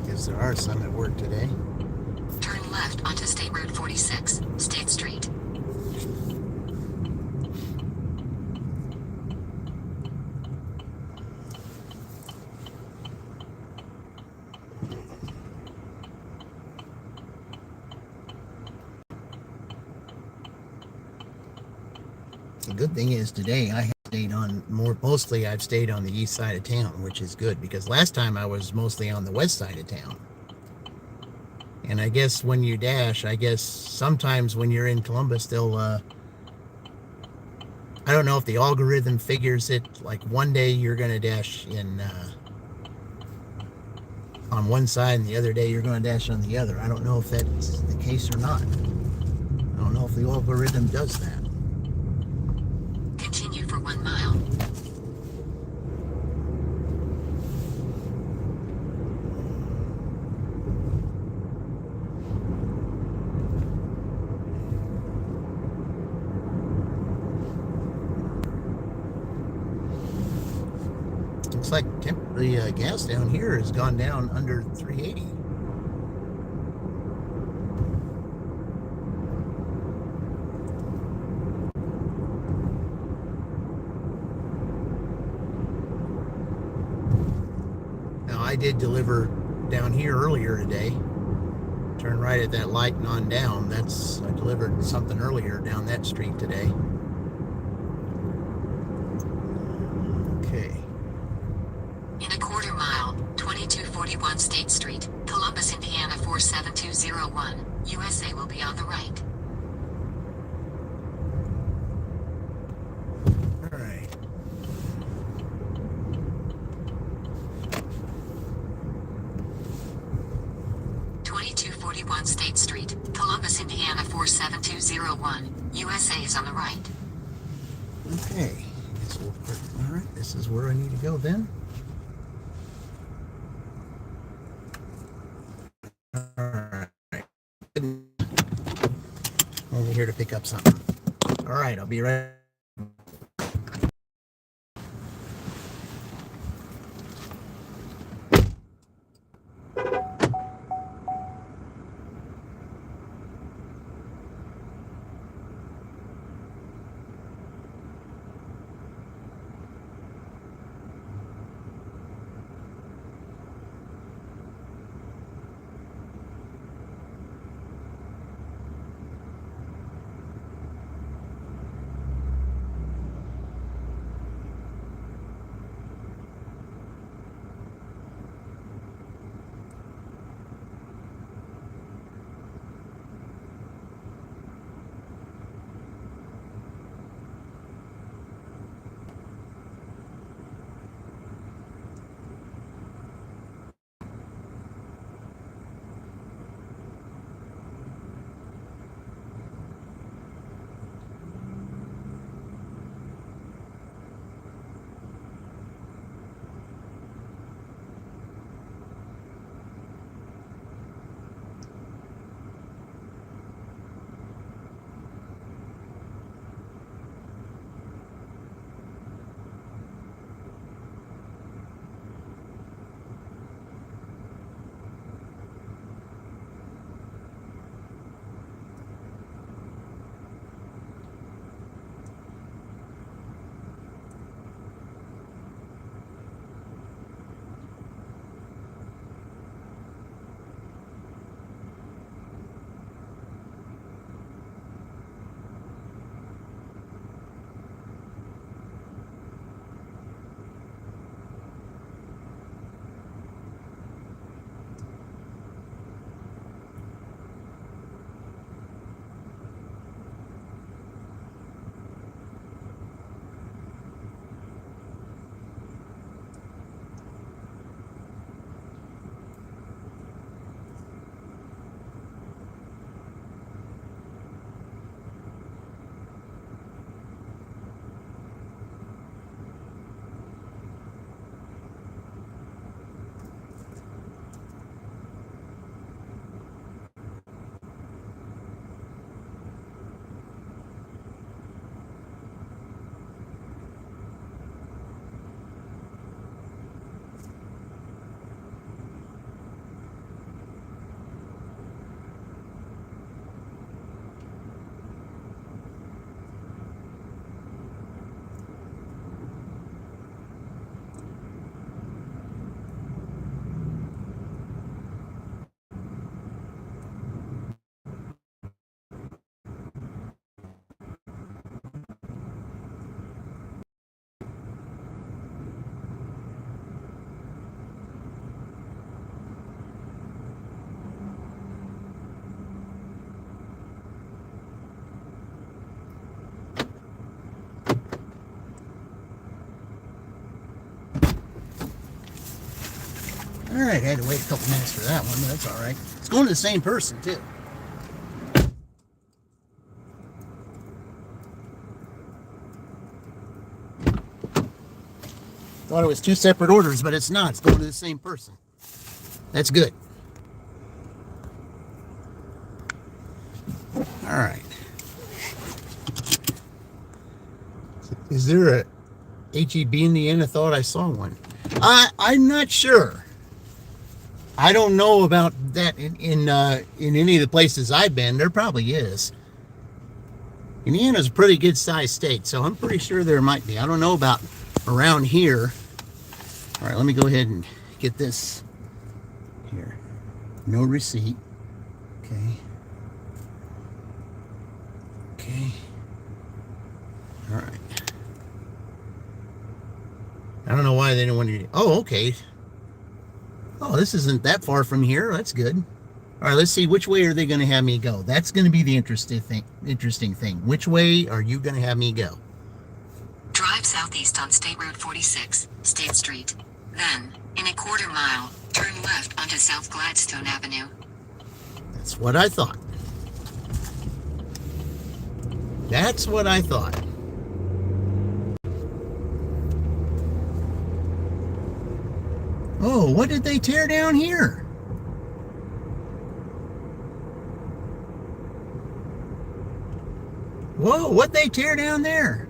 Guess there are some at work today. Turn left onto State Road 46, State Street. The good thing is today I have stayed on mostly I've stayed on the east side of town, which is good because last time I was mostly on the west side of town. And I guess when you dash, sometimes when you're in Columbus, they'll, I don't know if the algorithm figures it, like one day you're going to dash in, on one side and the other day you're going to dash on the other. I don't know if that's the case or not. I don't know if the algorithm does that. Continue for 1 mile. Looks like the gas down here has gone down under 380. Now I did deliver down here earlier today. Turn right at that light and on down. I delivered something earlier down that street today. Okay. In a quarter mile, 2241 State Street, Columbus, Indiana 4 47201, USA will be on the right. All right. State Street, Columbus, Indiana 47201, USA is on the right. Okay. All right. This is where I need to go then. All right. Over here to pick up something. All right. I'll be right. All right, I had to wait a couple minutes for that one, but that's all right. It's going to the same person, too. Thought it was two separate orders, but it's not. It's going to the same person. That's good. All right. Is there a HEB in the end? I thought I saw one. I'm not sure. I don't know about that in any of the places I've been. There probably is. Indiana's a pretty good sized state, so I'm pretty sure there might be. I don't know about around here. All right, let me go ahead and get this here. No receipt. Okay. Okay. All right. I don't know why they didn't want to. Oh, okay. Oh, this isn't that far from here. That's good. All right, let's see, which way are they going to have me go? That's going to be the interesting thing. Which way are you going to have me go? Drive southeast on State Road 46, State Street. Then, in a quarter mile, turn left onto South Gladstone Avenue. That's what I thought. That's what I thought. Oh, what did they tear down here? Whoa, what'd they tear down there?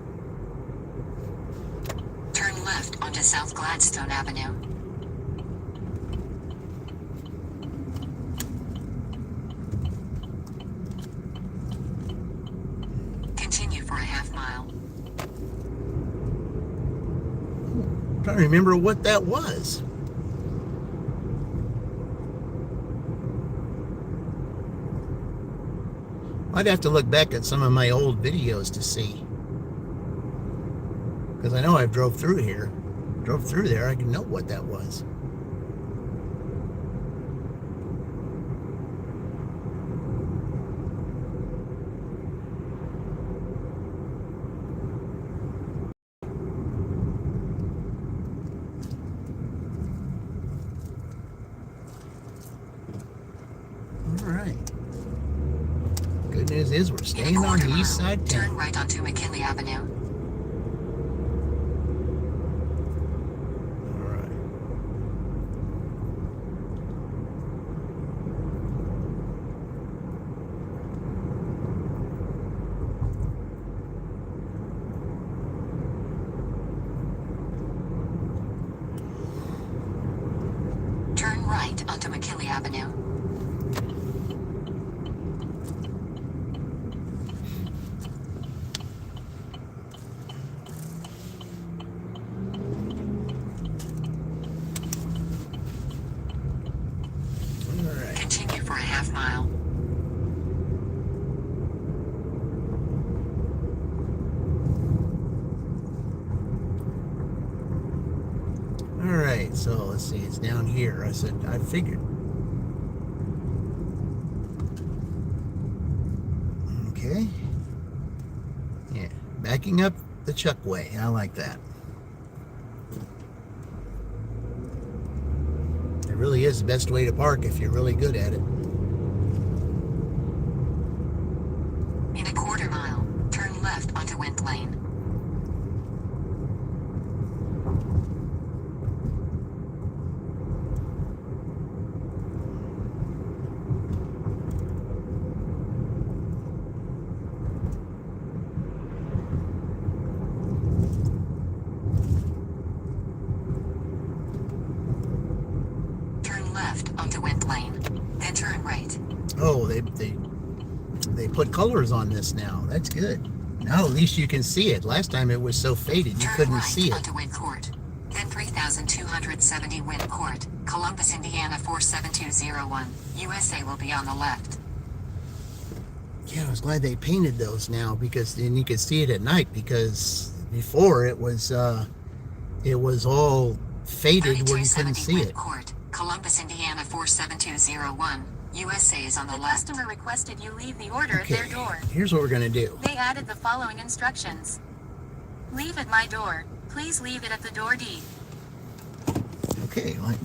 Turn left onto South Gladstone Avenue. Continue for a half mile. I'm trying to remember what that was. I'd have to look back at some of my old videos to see. Because I know I drove through here. Drove through there, I can know what that was. All right. Good news is we're staying on the east side Turn town. right onto McKinley Avenue. All right. Turn right onto McKinley Avenue. All right. Continue for a half mile. All right, so let's see, it's down here. I figured. Okay. Yeah, backing up the Chuck way. I like that. It really is the best way to park if you're really good at it. In a quarter mile, turn left onto Wind Lane. Turn left onto Wind Lane. Then turn right. Oh, they put colors on this now. That's good. Now at least you can see it. Last time it was so faded you Turn couldn't right see it. onto Wind Court. Then 3270 Wind Court, Columbus, Indiana 47201. USA will be on the left. Yeah, I was glad they painted those now because then you could see it at night, because before it was all faded where you couldn't 3270 see Wind it. Court, Columbus, Indiana 47201. USA is on the left. Customer requested you leave the order at Okay, their door. here's what we're gonna do. They added the following instructions. Leave at my door. Please leave it at the door D. Okay, well, I'm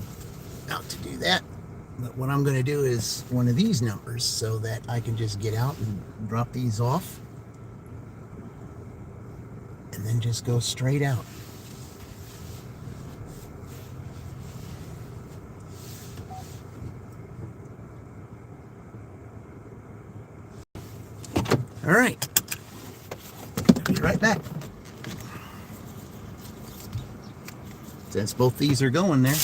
about to do that. But what I'm gonna do is one of these numbers so that I can just get out and drop these off. And then just go straight out. All right. I'll be right back. Since both these are going there.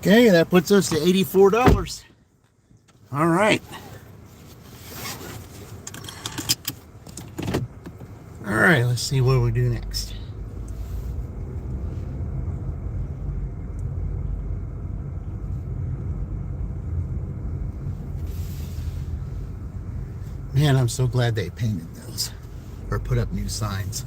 Okay, that puts us to $84. All right. All right, let's see what we do next. Man, I'm so glad they painted those or put up new signs.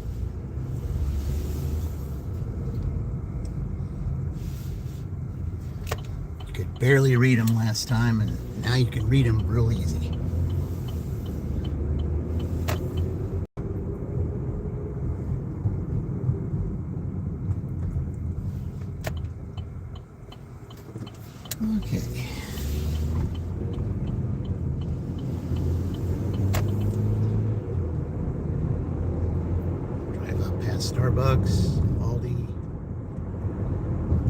You could barely read them last time, and now you can read them real easy. Okay. Drive up past Starbucks, Aldi,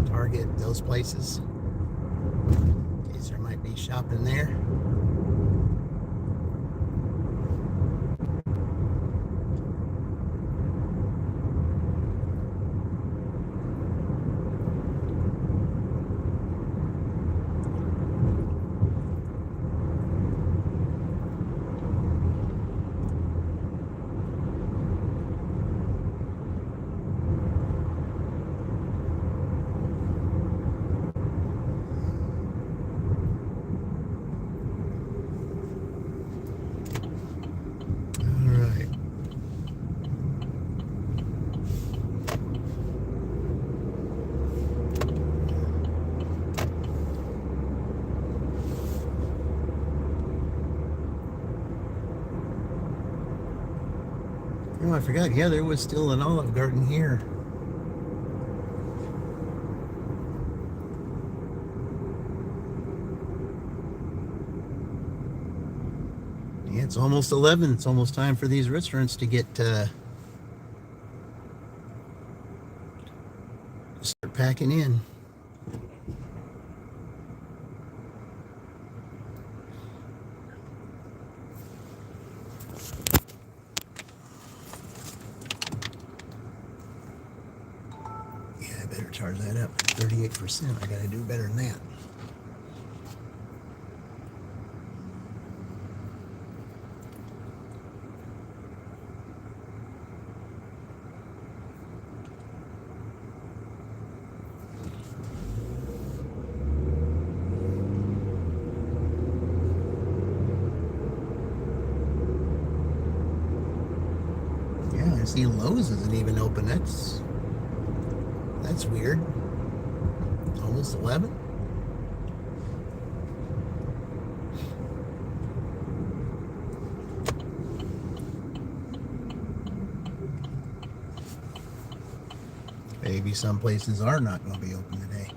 Target, those places. In case there might be shopping there. Oh, I forgot. Yeah, there was still an Olive Garden here. Yeah, it's almost 11. It's almost time for these restaurants to get start packing in. Better charge that up. 38%. I gotta do better than that. Yeah, I see Lowe's isn't even open. That's weird. Almost 11. Maybe some places are not going to be open today.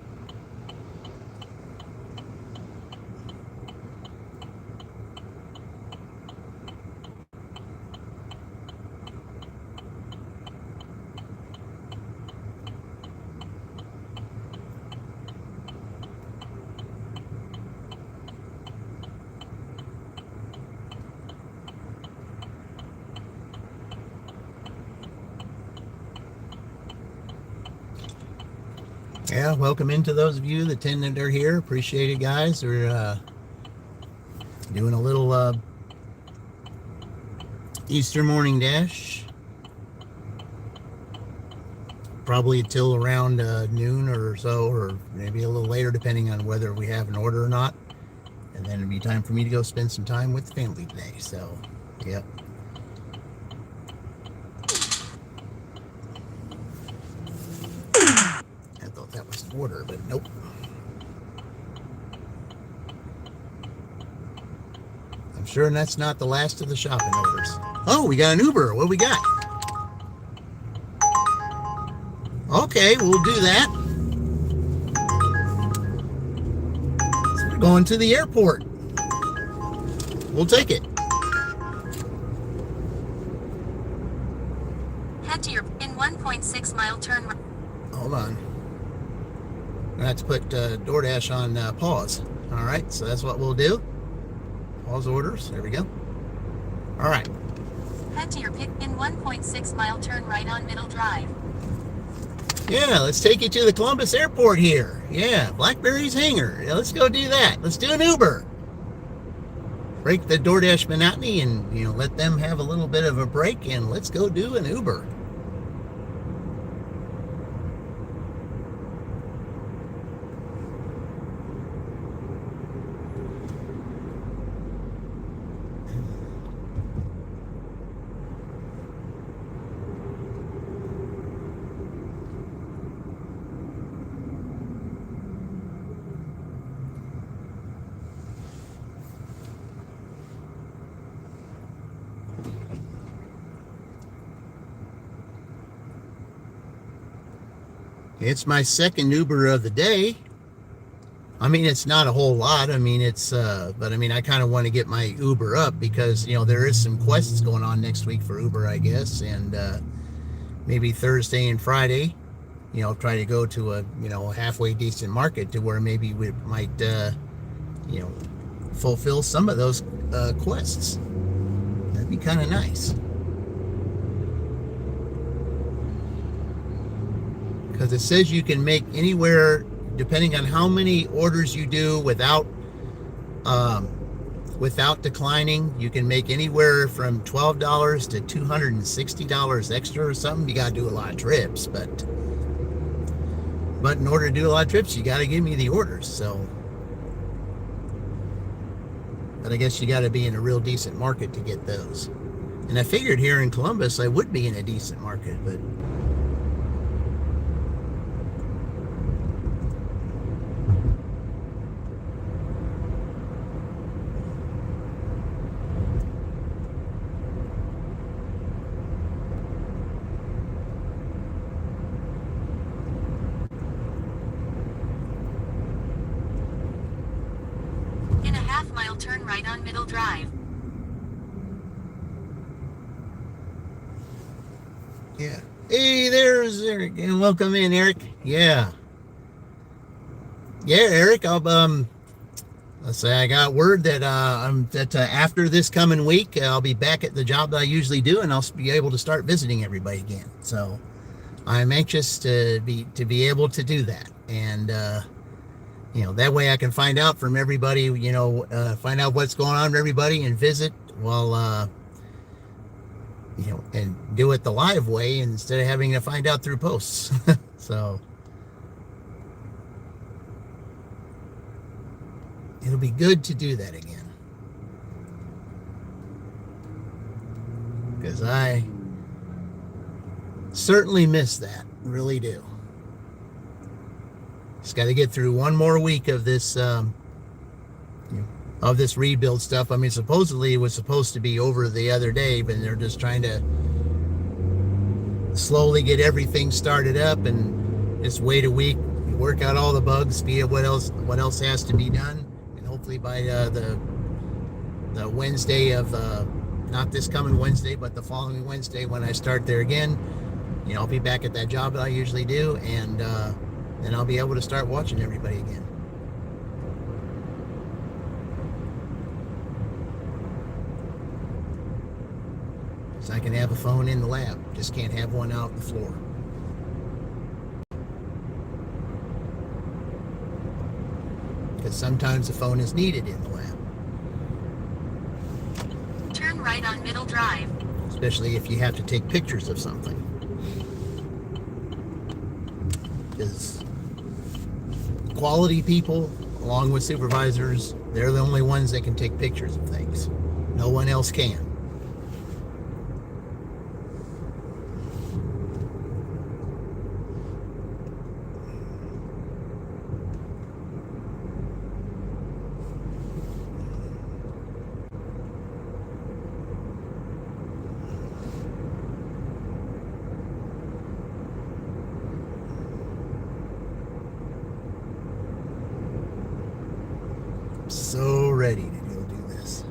Yeah, welcome into those of you that are here. Appreciate it, guys. We're doing a little Easter morning dash. Probably till around noon or so, or maybe a little later, depending on whether we have an order or not. And then it'll be time for me to go spend some time with the family today. So, yep. That was an order, but nope. I'm sure that's not the last of the shopping orders. Oh, we got an Uber. What do we got? Okay, we'll do that. So we're going to the airport. We'll take it. Head to your in 1.6 mile turn. Hold on. I have to put DoorDash on pause. All right, so that's what we'll do. Pause orders. There we go. All right. Head to your pick in 1.6 mile turn right on Middle Drive. Yeah, let's take you to the Columbus airport here. Yeah, Blackberry's hangar. Yeah, let's go do that. Let's do an Uber. Break the DoorDash monotony and, let them have a little bit of a break, and let's go do an Uber. It's my second Uber of the day. I mean, it's not a whole lot. I mean, but I mean, I kind of want to get my Uber up because, there is some quests going on next week for Uber, I guess. And maybe Thursday and Friday, try to go to a, halfway decent market to where maybe we might, fulfill some of those quests. That'd be kind of nice. Because it says you can make anywhere, depending on how many orders you do without declining, you can make anywhere from $12 to $260 extra or something. You got to do a lot of trips, but in order to do a lot of trips, you got to give me the orders. So, but I guess you got to be in a real decent market to get those. And I figured here in Columbus, I would be in a decent market, but. In a half-mile, turn right on Middle Drive. Yeah. Hey, there's Eric. And welcome in, Eric. Yeah. Yeah, Eric. Let's say I got word that after this coming week, I'll be back at the job that I usually do, and I'll be able to start visiting everybody again. So I'm anxious to be able to do that, and that way I can find out from everybody. Find out what's going on with everybody and visit while. And do it the live way instead of having to find out through posts. So it'll be good to do that again. Because I certainly miss that. Really do. Just got to get through one more week of this rebuild stuff. I mean, supposedly it was supposed to be over the other day, but they're just trying to slowly get everything started up and just wait a week, work out all the bugs, see what else has to be done, and hopefully by the Wednesday of not this coming Wednesday, but the following Wednesday when I start there again, I'll be back at that job that I usually do, and then I'll be able to start watching everybody again. So I can have a phone in the lab, just can't have one out on the floor. Because sometimes the phone is needed in the lab. Turn right on Middle Drive. Especially if you have to take pictures of something. Because quality people, along with supervisors, they're the only ones that can take pictures of things. No one else can. So ready to go do this.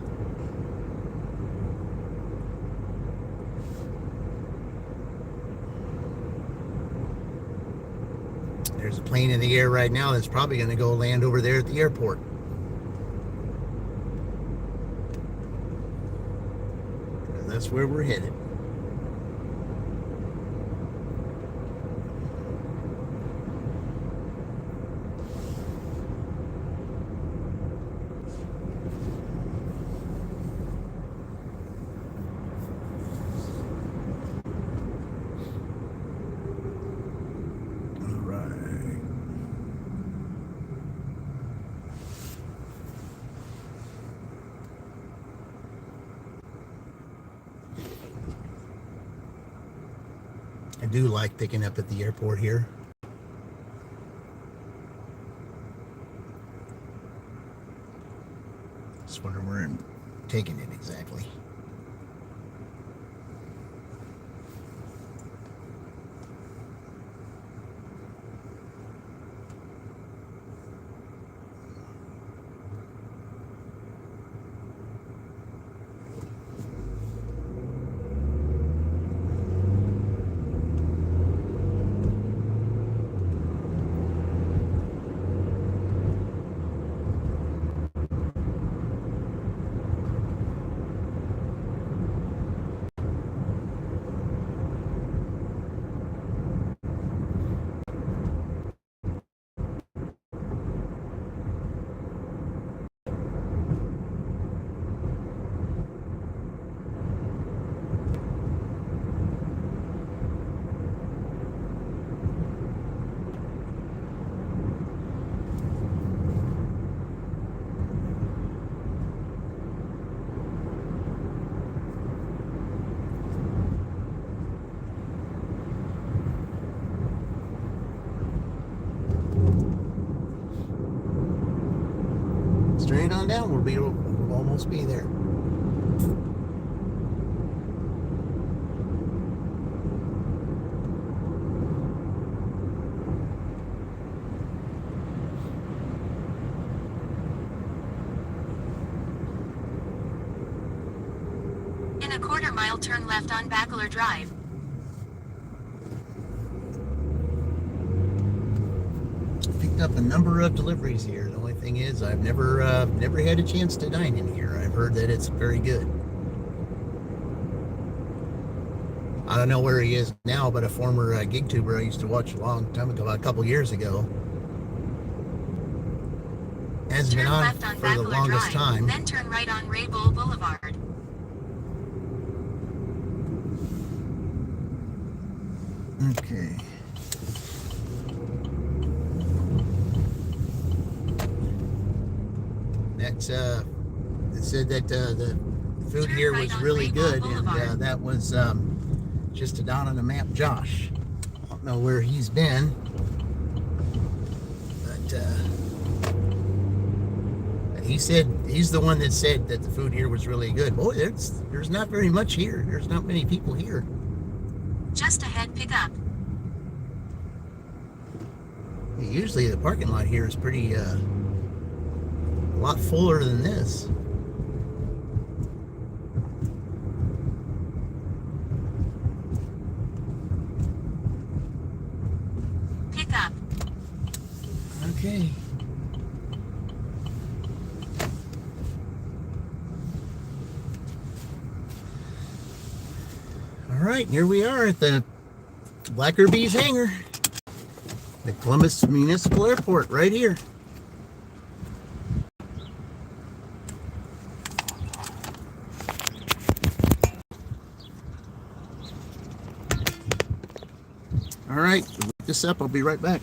There's a plane in the air right now that's probably going to go land over there at the airport. And that's where we're headed. I do like picking up at the airport here. Just wonder where I'm taking it exactly. Straight on down, we'll almost be there. In a quarter-mile, turn left on Bachelor Drive. Picked up a number of deliveries here. The only thing is, I've never had a chance to dine in here. I've heard that it's very good. I don't know where he is now, but a former gig tuber I used to watch a long time ago, a couple years ago, hasn't been Turn on left on for the Bachelor longest Drive, time. then turn right on Ray Bull Boulevard. Okay. That's it said that the food Turn here right was on really Rainbow good, and Boulevard. that was just a dot on the map. Josh, I don't know where he's been, but he said he's the one that said that the food here was really good. Boy, there's not very much here. There's not many people here. Just ahead, pick up. Usually the parking lot here is pretty a lot fuller than this. Pick up. Okay. All right, here we are at the Blacker Bees hangar, the Columbus Municipal Airport, right here. All right, look this up. I'll be right back.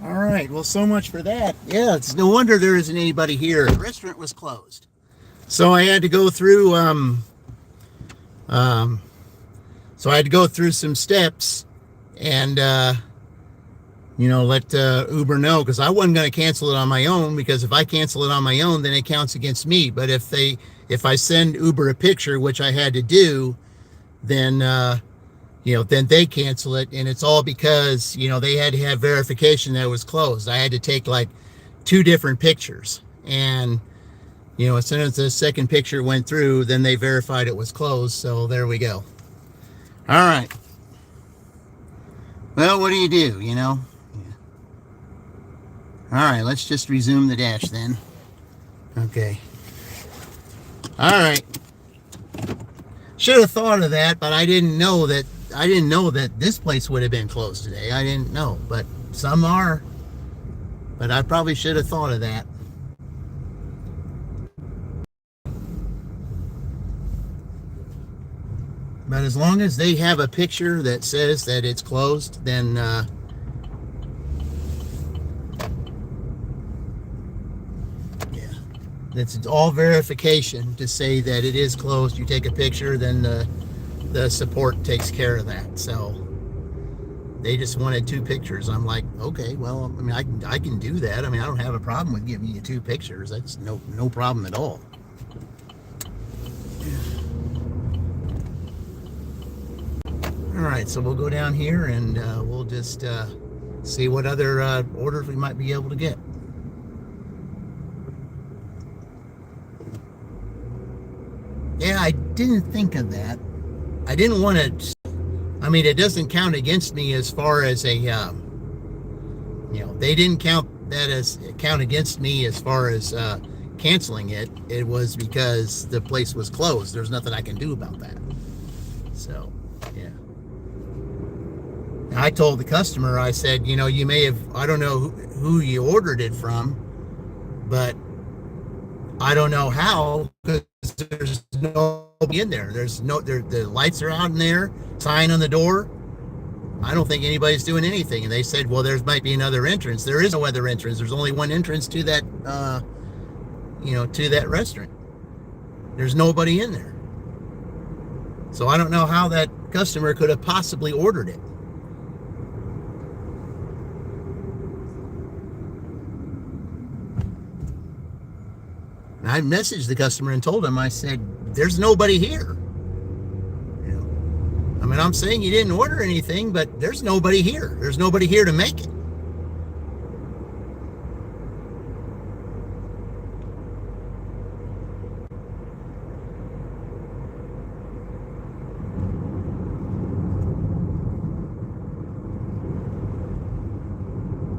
All right, well, so much for that. Yeah, it's no wonder there isn't anybody here. The restaurant was closed. So I had to go through some steps and let Uber know, because I wasn't going to cancel it on my own, because if I cancel it on my own, then it counts against me. But if I send Uber a picture, which I had to do, then then they cancel it, and it's all because they had to have verification that it was closed. I had to take like 2 different pictures, and as soon as the second picture went through, then they verified it was closed. So there we go. All right. Well, what do you do? Yeah. All right, let's just resume the dash then. Okay. All right. Should have thought of that, but I didn't know that this place would have been closed today. I didn't know, but some are. But I probably should have thought of that. But as long as they have a picture that says that it's closed, then it's all verification to say that it is closed. You take a picture, then the support takes care of that. So they just wanted 2 pictures. I'm like, okay, well, I mean, I can do that. I mean, I don't have a problem with giving you 2 pictures. That's no problem at all. All right, so we'll go down here and we'll just see what other orders we might be able to get. Yeah, I didn't think of that. I didn't want to. I mean, it doesn't count against me as far as a. They didn't count against me as far as canceling it. It was because the place was closed. There's nothing I can do about that. So, yeah. I told the customer, I said, you may have. I don't know who you ordered it from, but I don't know how, because there's nobody in there. The lights are out in there, sign on the door. I don't think anybody's doing anything. And they said, well, there might be another entrance. There is no other entrance. There's only one entrance to that, to that restaurant. There's nobody in there. So I don't know how that customer could have possibly ordered it. And I messaged the customer and told him, I said, there's nobody here. I mean, I'm saying you didn't order anything, but there's nobody here. There's nobody here to make it.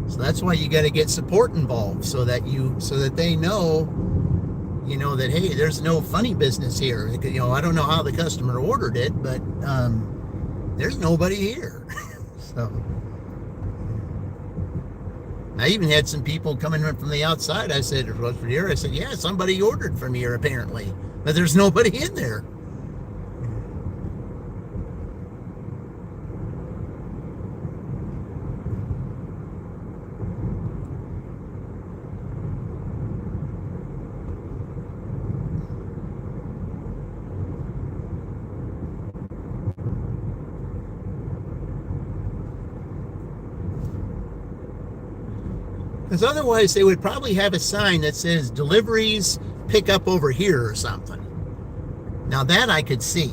So that's why you got to get support involved so that they know, that, hey, there's no funny business here. I don't know how the customer ordered it, but there's nobody here. So I even had some people coming in from the outside. I said, "Was for here?" I said, "Yeah, somebody ordered from here apparently, but there's nobody in there." Because otherwise they would probably have a sign that says deliveries pick up over here or something. Now that I could see.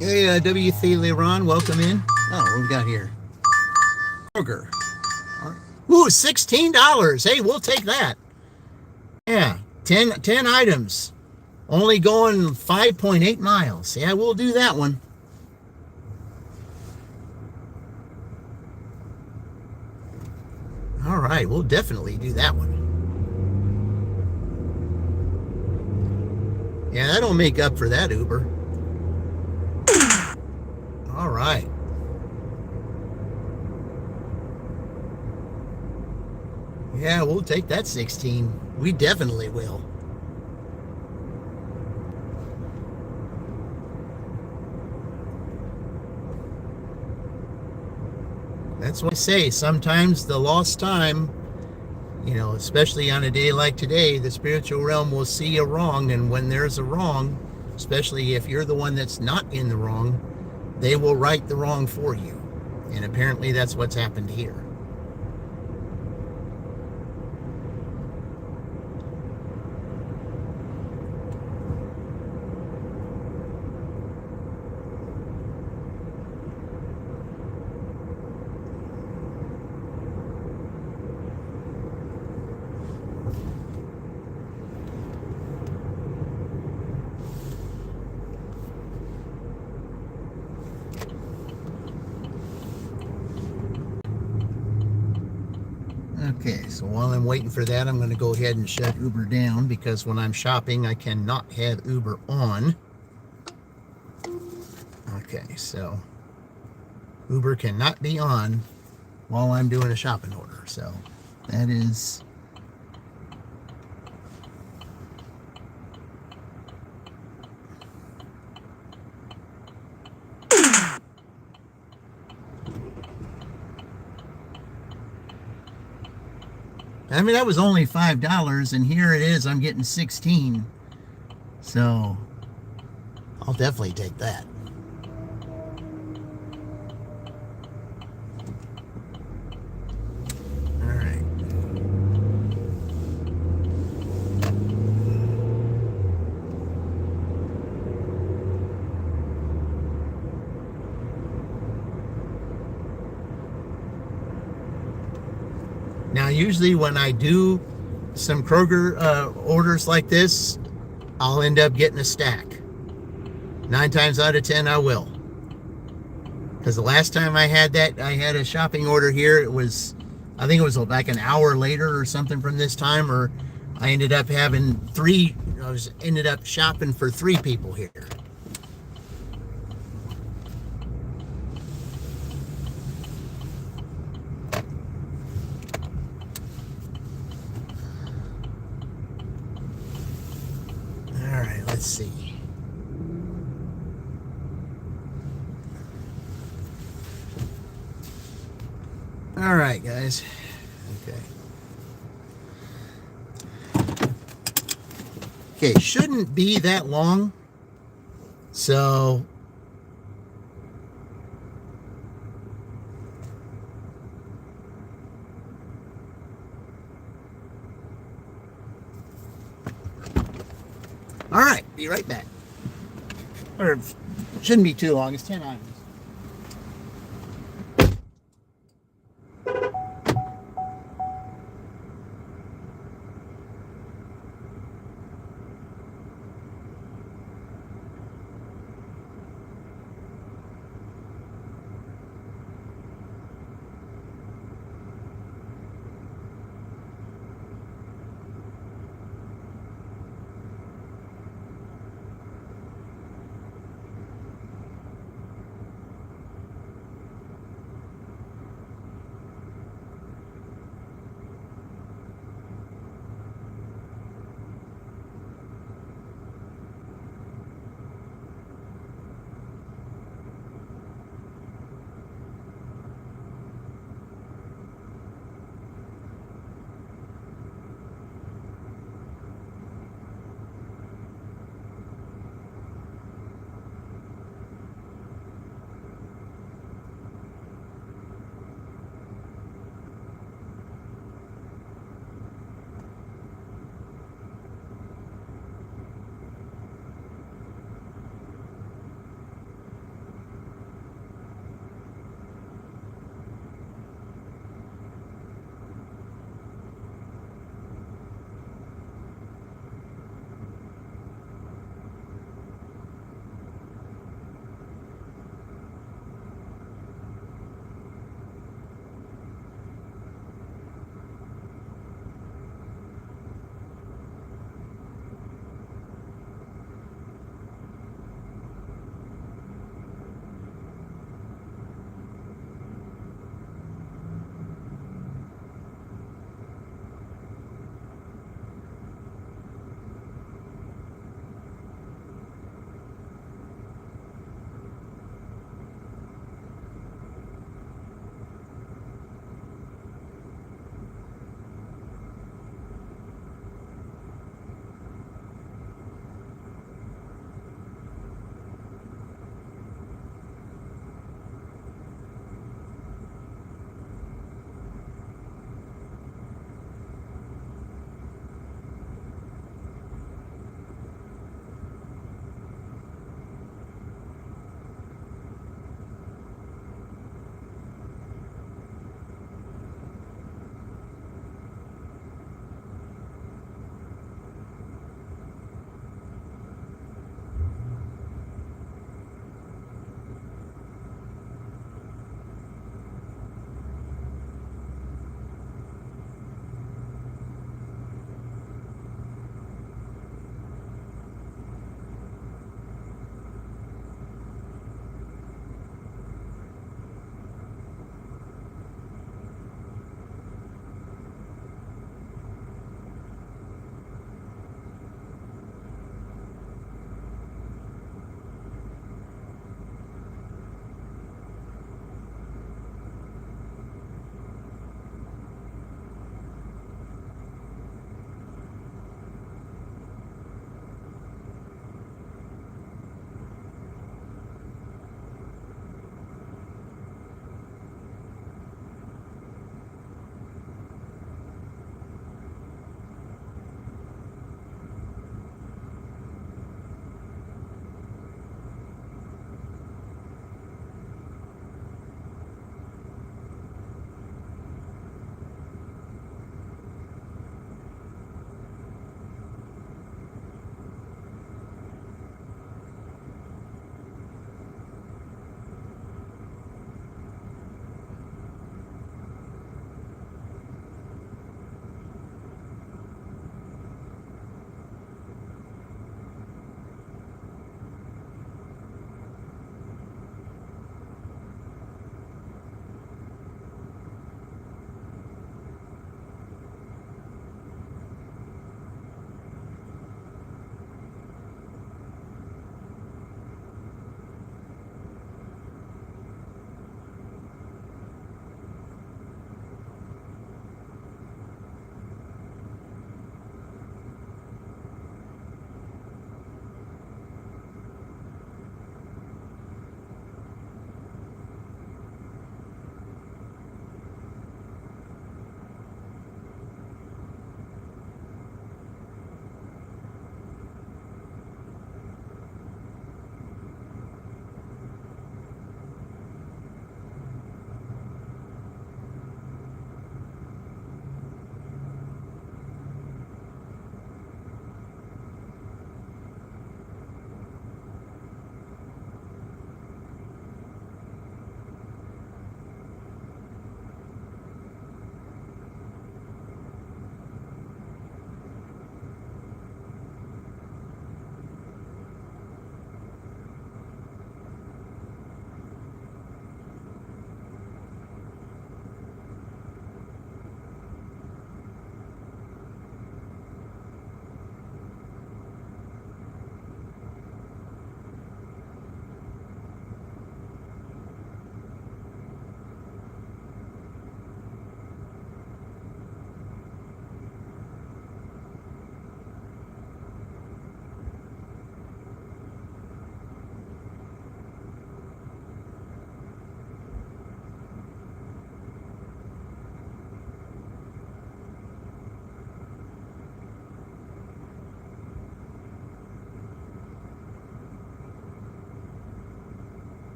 Hey, WC Leron, welcome in. Oh, what we got here? Burger. Ooh, $16. Hey, we'll take that. Yeah, 10 items. Only going 5.8 miles. Yeah, we'll do that one. All right, we'll definitely do that one. Yeah, that'll make up for that Uber. All right. Yeah, we'll take that 16. We definitely will. That's what I say. Sometimes the lost time, especially on a day like today, the spiritual realm will see a wrong. And when there's a wrong, especially if you're the one that's not in the wrong, they will right the wrong for you. And apparently that's what's happened here. Okay, so while I'm waiting for that, I'm going to go ahead and shut Uber down because when I'm shopping, I cannot have Uber on. Okay, so Uber cannot be on while I'm doing a shopping order. So that is... I mean, that was only $5, and here it is, I'm getting 16. So, I'll definitely take that. All right. Now, usually when I do some Kroger orders like this, I'll end up getting a stack. 9 times out of 10, I will. Because the last time I had that, I had a shopping order here. It was I think it was like an hour later or something from this time, or I ended up having ended up shopping for 3 people here. All right, let's see. All right, guys. Okay. Okay, shouldn't be that long. So all right, be right back. Or shouldn't be too long. It's 10 items.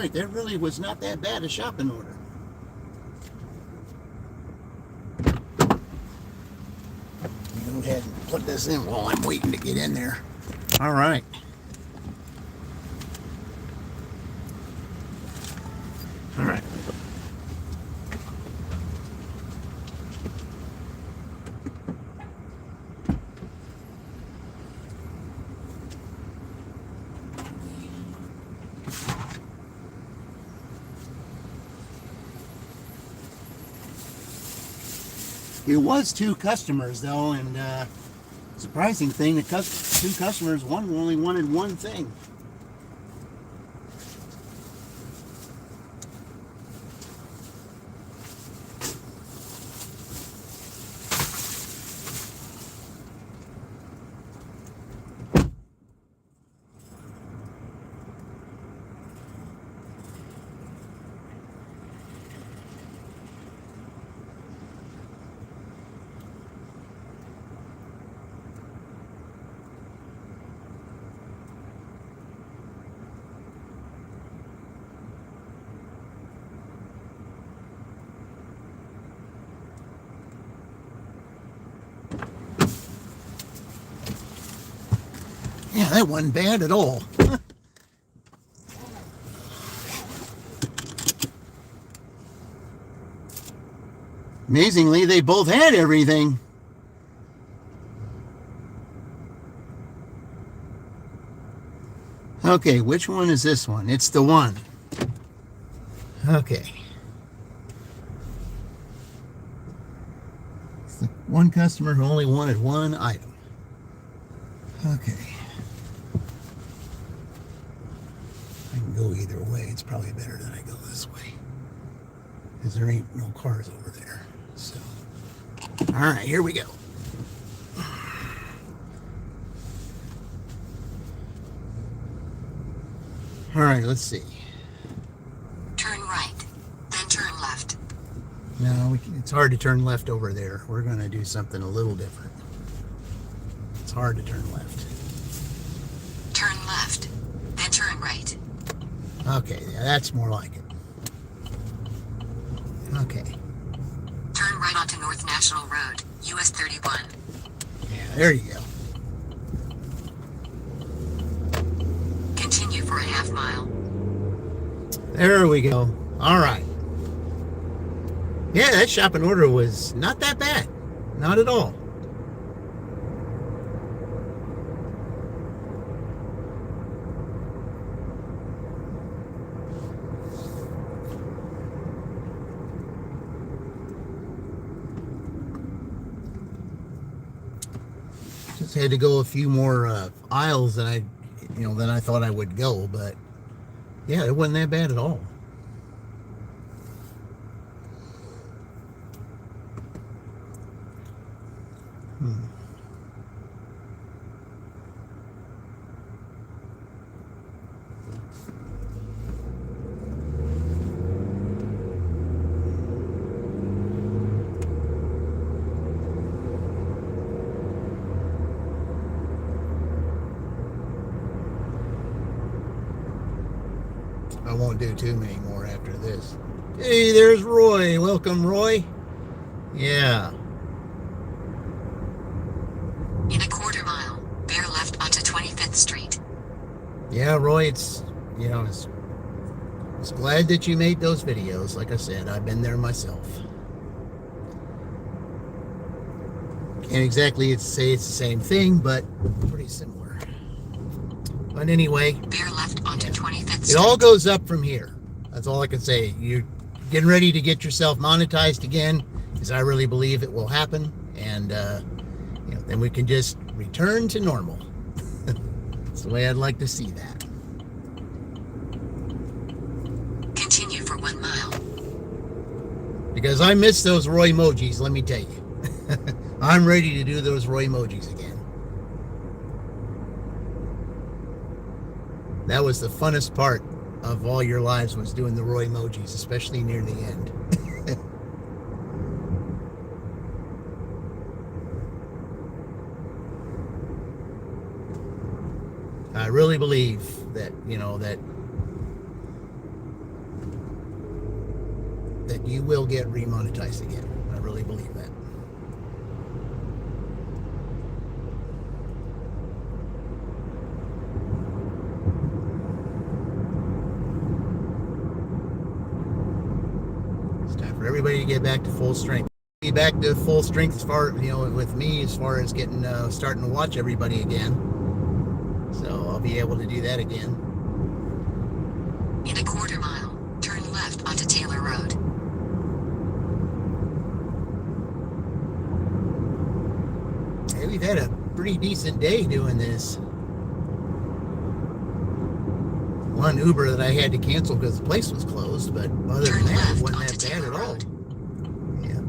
right. That really was not that bad a shopping order. Go ahead and put this in while I'm waiting to get in there. All right. All right. It was 2 customers though, and surprising thing, the 2 customers, one only wanted one thing. Yeah, that wasn't bad at all. Amazingly, they both had everything. Okay, which one is this one? It's the one. Okay. It's the one customer who only wanted one item. Okay. I can go either way. It's probably better that I go this way, because there ain't no cars over there. So, all right, here we go. All right, let's see. Turn right, then turn left. No, it's hard to turn left over there. We're going to do something a little different. It's hard to turn left. Turn left, then turn right. Okay, yeah, that's more like it. Okay. Turn right onto North National Road, US 31. Yeah, there you go. Continue for a half mile. There we go. All right. Yeah, that shopping order was not that bad. Not at all. Just had to go a few more aisles than I thought I would go, but yeah, it wasn't that bad at all. I won't do too many more after this. Hey, there's Roy. Welcome, Roy. Yeah. In a quarter mile, bear left onto 25th Street. Yeah, Roy, it's, I was glad that you made those videos. Like I said, I've been there myself. Can't exactly say it's the same thing, but pretty similar. But anyway, Bear left onto 25th it Street. all goes up from here. That's all I can say. You're getting ready to get yourself monetized again, because I really believe it will happen. And, then we can just return to normal. That's the way I'd like to see that. Continue for 1 mile. Because I miss those Roy emojis, let me tell you. I'm ready to do those Roy emojis again. That was the funnest part of all your lives, was doing the Roy emojis, especially near the end. I really believe that, that that, you will get remonetized again. I really believe that. It's time for everybody to get back to full strength. Be back to full strength as far, with me, as far as getting starting to watch everybody again. So I'll be able to do that again. In a quarter mile, turn left onto Taylor Road. Hey, we've had a pretty decent day doing this. One Uber that I had to cancel because the place was closed, but other Turn than that, left it wasn't onto that bad Taylor at all. Road. Yeah.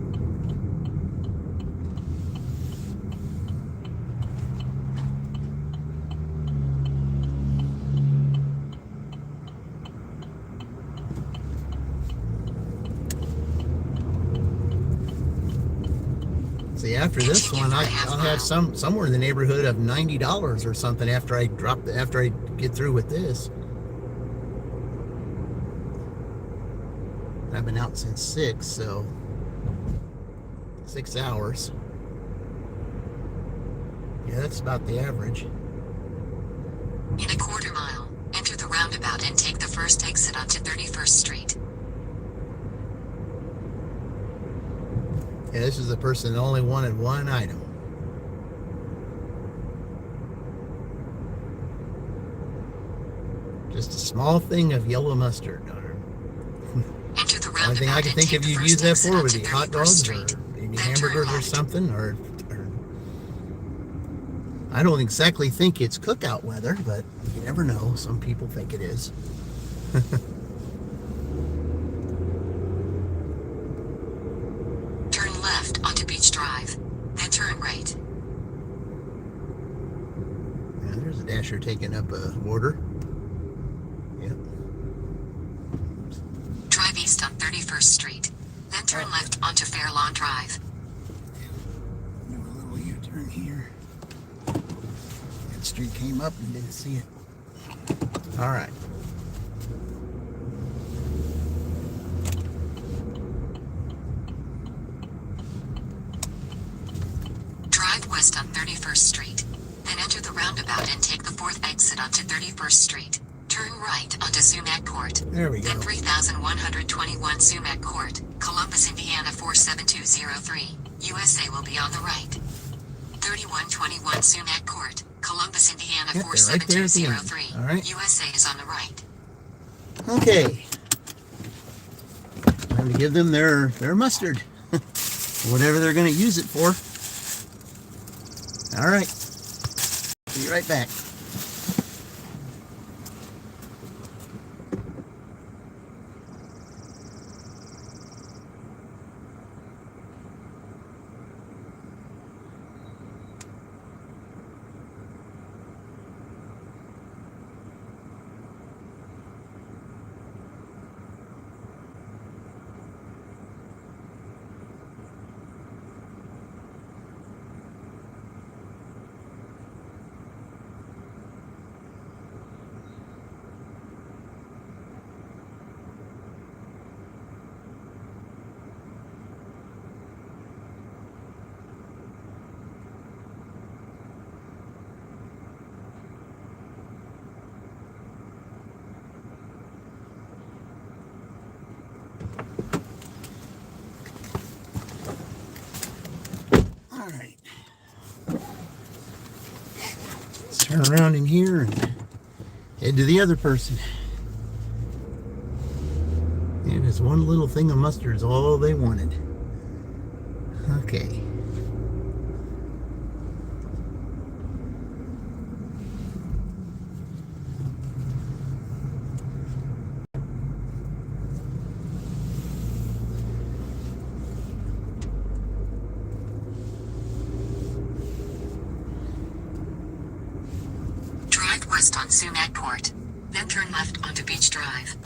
See, after this one, I'll have somewhere in the neighborhood of $90 or something after I get through with this. I've been out since 6, so 6 hours. Yeah, that's about the average. In a quarter mile, enter the roundabout and take the first exit onto 31st Street. Yeah, this is the person that only wanted one item. Just a small thing of yellow mustard. Enter the The only roundabout thing I could and think take of the you'd first use that exit for would onto be hot 31st dogs Street. or maybe Then turn hamburgers or left. something, or I don't exactly think it's cookout weather, but you never know. Some people think it is. Turn left onto Beach Drive. Then turn right. Yeah, there's a dasher taking up a border. Yep. Drive east on 31st Street. Then turn left onto Fairlawn Drive. Do a little U-turn here. That street came up and didn't see it. All right. Drive west on 31st Street. Then enter the roundabout and take the 4th exit onto 31st Street. Turn right onto Sumac Court. There we go. Then 3121 Sumac Court, Columbus, Indiana 47203. USA will be on the right. 3121 Sumac Court, Columbus, Indiana Yep, they're right there at the end. 47203. All right. USA is on the right. Okay. Time to give them their mustard. Whatever they're going to use it for. All right. Be right back. All right. Let's turn around in here and head to the other person. And it's one little thing of mustard is all they wanted. Okay. Drive west on Sumac Court. Then turn left onto Beach Drive.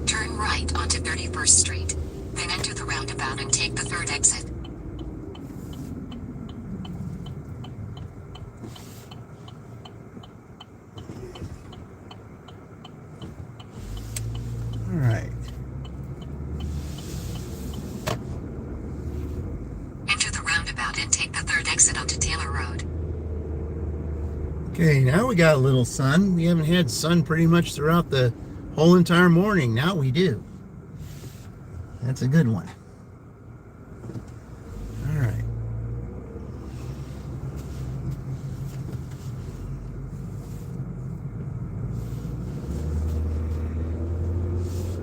Turn right onto 31st Street. Then enter the roundabout and take the 3rd exit. All right. Enter the roundabout and take the third exit onto Taylor Road. Okay, now we got a little sun. We haven't had sun pretty much throughout the whole entire morning. Now we do. That's a good one. All right.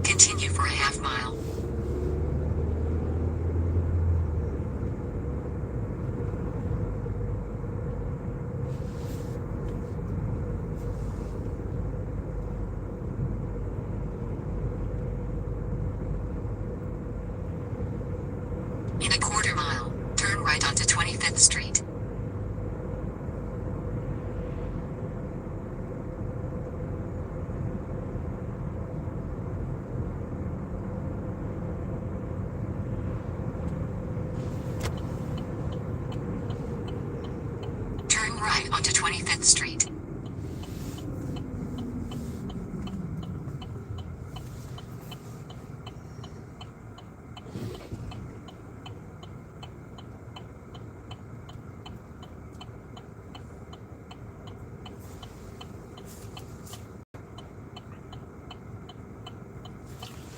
Continue for a half mile. In a quarter mile, turn right onto 25th Street. Turn right onto 25th Street.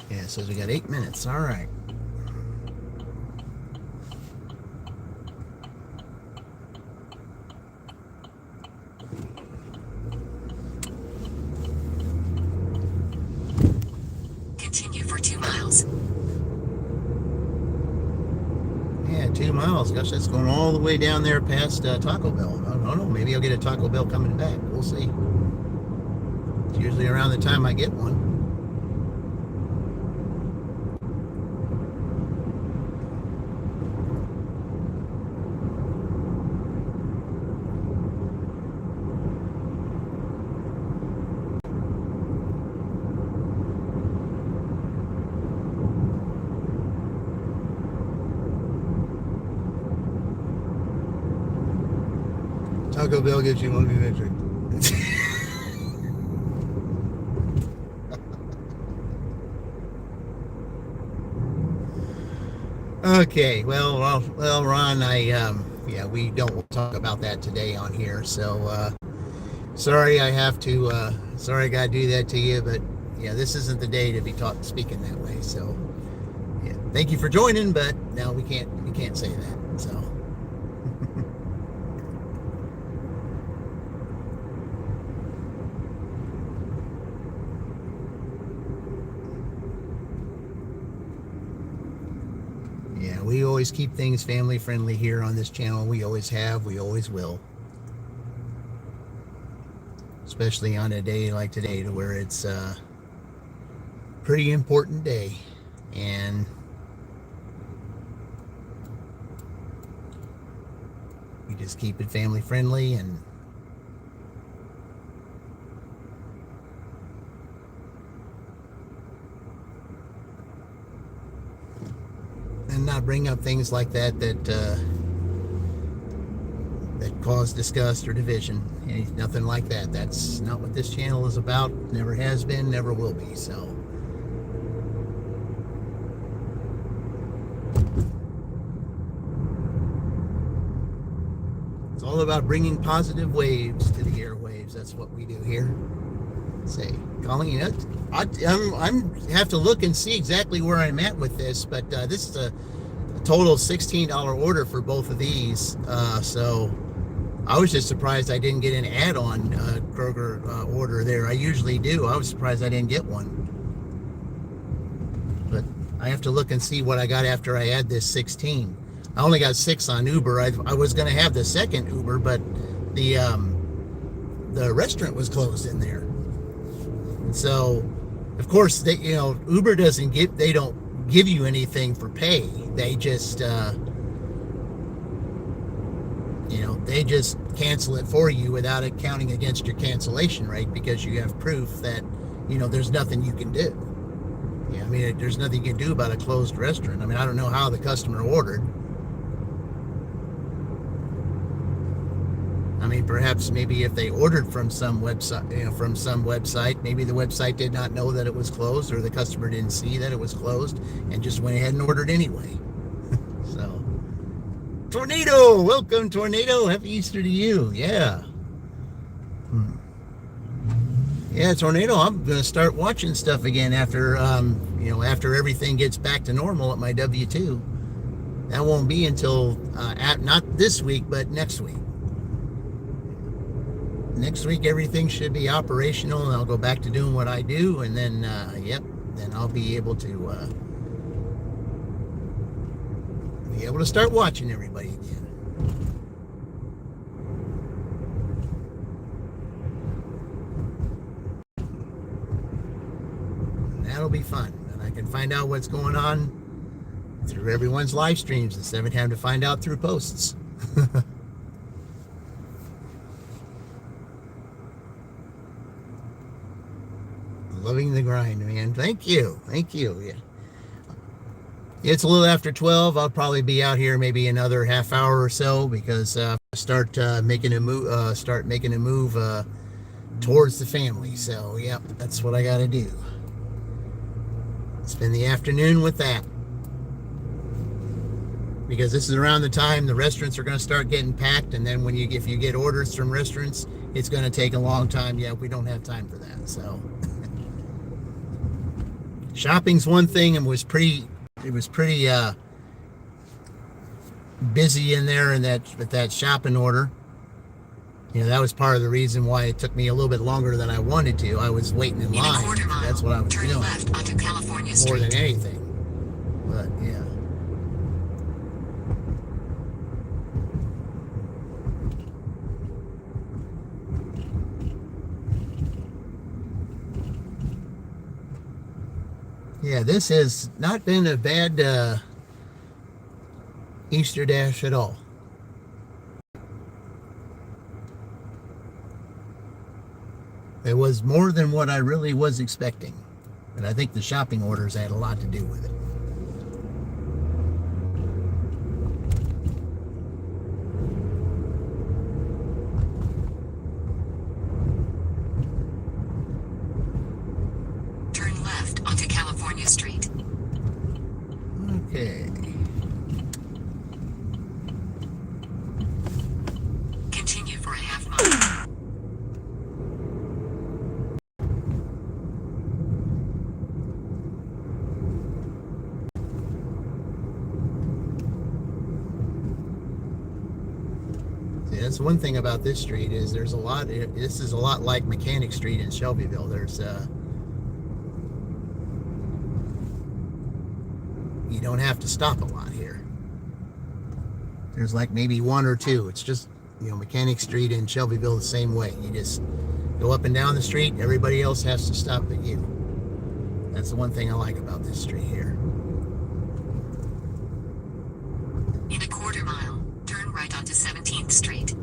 Yeah, it says we got 8 minutes. All right. Continue for 2 miles. Yeah, 2 miles. Gosh, that's going all the way down there past Taco Bell. I don't know. Maybe I'll get a Taco Bell coming back. We'll see. It's usually around the time I get one. Taco Bell gives you one victory. Okay, well, Ron, yeah, we don't talk about that today on here. So, sorry, I gotta do that to you, but yeah, this isn't the day to be speaking that way. So, yeah, thank you for joining, but no, we can't say that. So. Yeah, we always keep things family friendly here on this channel. We always have, we always will. Especially on a day like today, to where it's a pretty important day. And we just keep it family friendly and not bring up things like that cause disgust or division. Nothing like that. That's not what this channel is about. Never has been, never will be. So it's all about bringing positive waves to the airwaves. That's what we do here. Say, calling you know, I'm have to look and see exactly where I'm at with this, but this is a total $16 order for both of these. So I was just surprised I didn't get an add-on Kroger order there. I usually do. I was surprised I didn't get one. But I have to look and see what I got after I add this 16. I only got 6 on Uber. I was going to have the second Uber, but the restaurant was closed in there. And so, of course, Uber they don't give you anything for pay. They just, they just cancel it for you without it counting against your cancellation rate, because you have proof that, there's nothing you can do. Yeah, I mean, there's nothing you can do about a closed restaurant. I mean, I don't know how the customer ordered. I mean, perhaps maybe if they ordered from some website, maybe the website did not know that it was closed, or the customer didn't see that it was closed and just went ahead and ordered anyway. So, Tornado, welcome, Tornado. Happy Easter to you. Yeah. Yeah, Tornado, I'm going to start watching stuff again after, after everything gets back to normal at my W-2. That won't be until, not this week, but next week. Next week, everything should be operational, and I'll go back to doing what I do, and then, then I'll be able to start watching everybody again. That'll be fun, and I can find out what's going on through everyone's live streams instead of having to find out through posts. Loving the grind, man. Thank you. Yeah. It's a little after 12. I'll probably be out here maybe another half hour or so, because start making a move towards the family. So, yep, that's what I got to do. Spend the afternoon with that, because this is around the time the restaurants are going to start getting packed, and then if you get orders from restaurants, it's going to take a long time. Yeah, we don't have time for that. So shopping's one thing, and it was pretty busy in there, and that shopping order. That was part of the reason why it took me a little bit longer than I wanted to. I was waiting in line. That's what I was doing. Left onto California More Street. than anything. But yeah. Yeah, this has not been a bad Easter dash at all. It was more than what I really was expecting. And I think the shopping orders had a lot to do with it. Turn left onto California Street. Okay. Continue for a half mile. That's one thing about this street is this is a lot like Mechanic Street in Shelbyville. There's you don't have to stop a lot here. There's like maybe one or two. It's just, Mechanic Street in Shelbyville the same way. You just go up and down the street. Everybody else has to stop at you. That's the one thing I like about this street here. In a quarter mile, turn right onto 17th Street.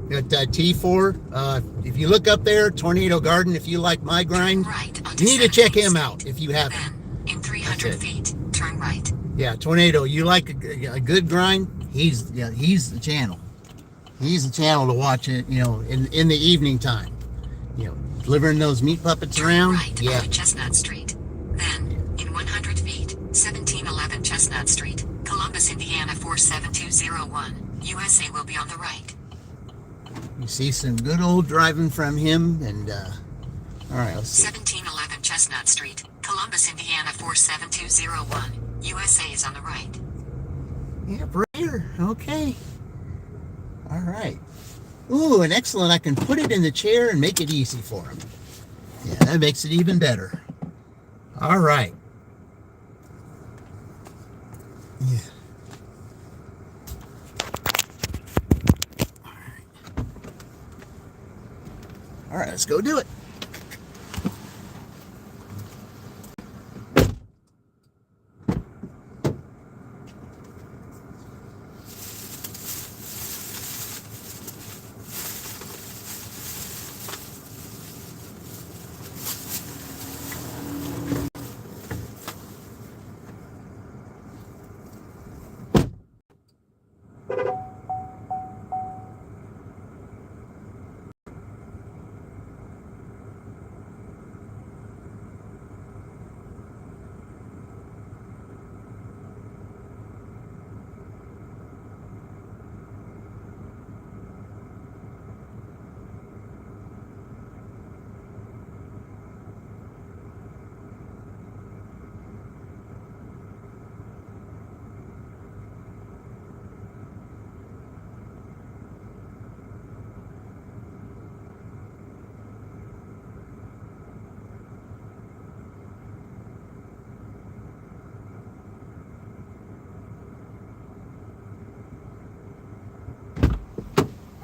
Got T4. If you look up there, Tornado Garden, if you like my grind, Right onto you need to check 17th him out Street. if you haven't. Then, in 300 feet, turn right. Yeah, Tornado, you like a good grind? He's the channel. He's the channel to watch it, in the evening time. Delivering those meat puppets Turn around. right Yeah. onto Chestnut Street. Then, in 100 feet, 1711 Chestnut Street, Columbus, Indiana 47201. USA will be on the right. You see some good old driving from him, and all right, let's see. 1711 Chestnut Street, Columbus, Indiana 47201. USA is on the right. Yeah, right here. Okay. All right. Ooh, and excellent. I can put it in the chair and make it easy for him. Yeah, that makes it even better. All right. Yeah. All right, let's go do it.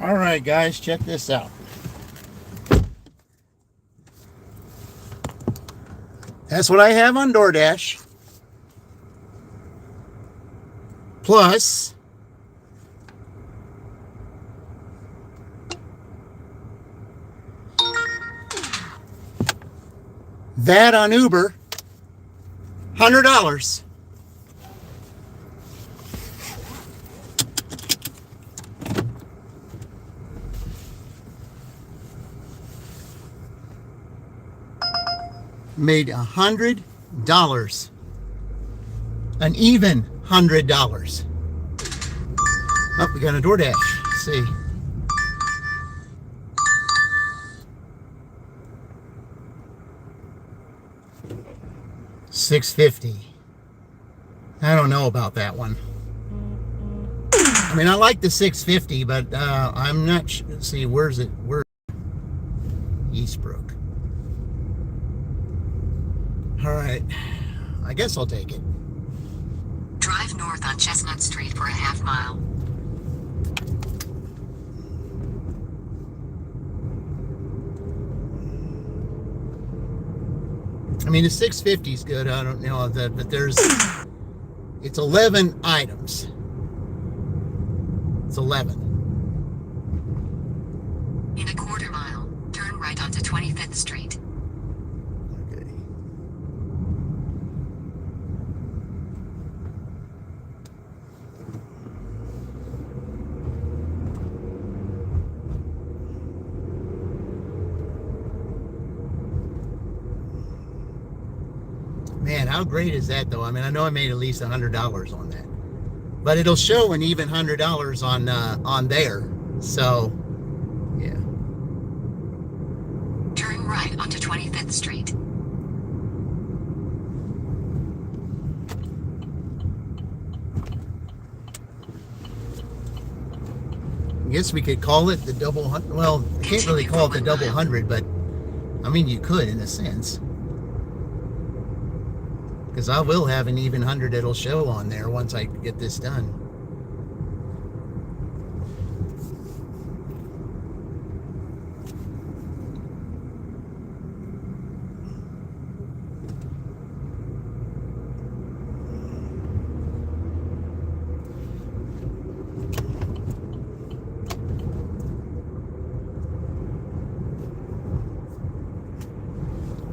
All right, guys, check this out. That's what I have on DoorDash. Plus that on Uber, $100. Made $100. An even $100. Oh, we got a DoorDash. Let's see. $6.50. I don't know about that one. I mean, I like the $6.50, but I'm not sure. Let's see, where's it? Where? Eastbrook. All right. I guess I'll take it. Drive north on Chestnut Street for a half mile. I mean, the $6.50 is good. I don't know that, but it's 11 items. It's 11. In a quarter mile, turn right onto 25th Street. Okay. Man, how great is that, though? I mean, I know I made at least $100 on that, but it'll show an even $100 on there. So, yeah. Turn right onto 25th Street. I guess we could call it the double. Well, I can't really call it the double 100, but I mean, you could in a sense. Because I will have an even 100 that'll show on there once I get this done.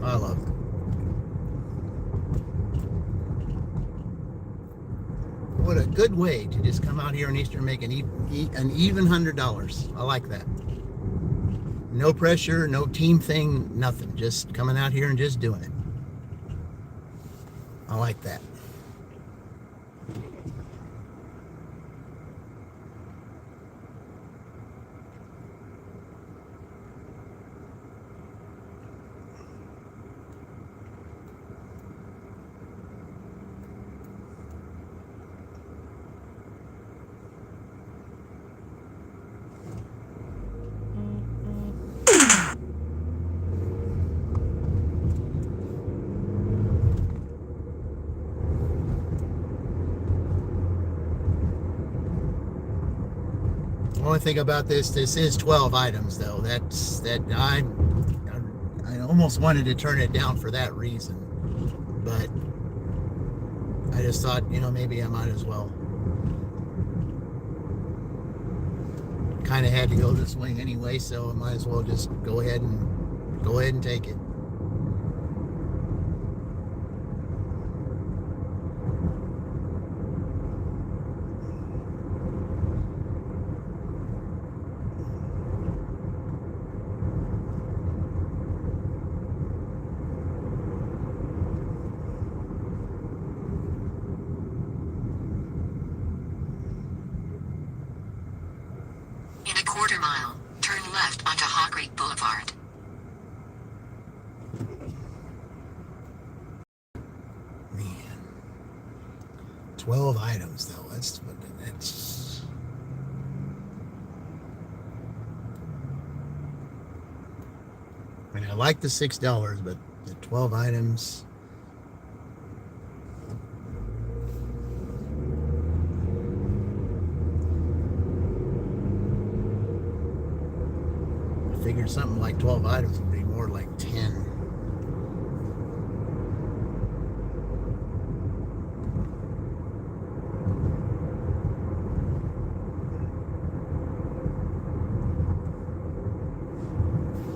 I love it. What a good way to just come out here on Easter and make an even $100. I like that. No pressure, no team thing, nothing. Just coming out here and just doing it. I like that. Only thing about this is 12 items, though. I almost wanted to turn it down for that reason, but I just thought, maybe I might as well. Kind of had to go this way anyway, so I might as well just go ahead and take it. In a quarter mile, turn left onto Hawk Creek Boulevard. Man, 12 items though. That's. I mean, I like the $6, but the 12 items. figured something like 12 items would be more like 10.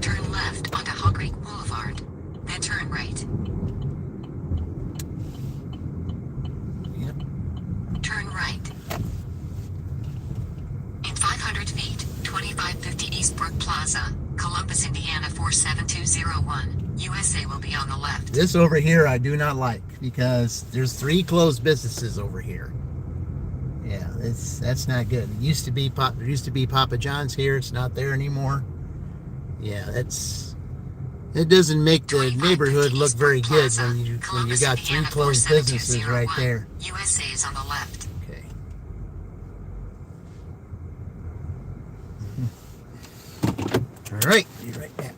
Turn left onto Hall Creek Boulevard. Then turn right. Yep. Turn right. In 500 feet, 2550 Eastbrook Plaza, Columbus, Indiana 47201. USA will be on the left. This over here I do not like because there's 3 closed businesses over here. Yeah, that's not good. There used to be Papa John's here. It's not there anymore. Yeah, it doesn't make the neighborhood look very good when you got 3 closed businesses right there. USA is on the left. Okay. All right, be right back.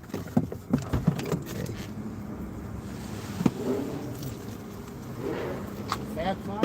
Okay. Fat Farm.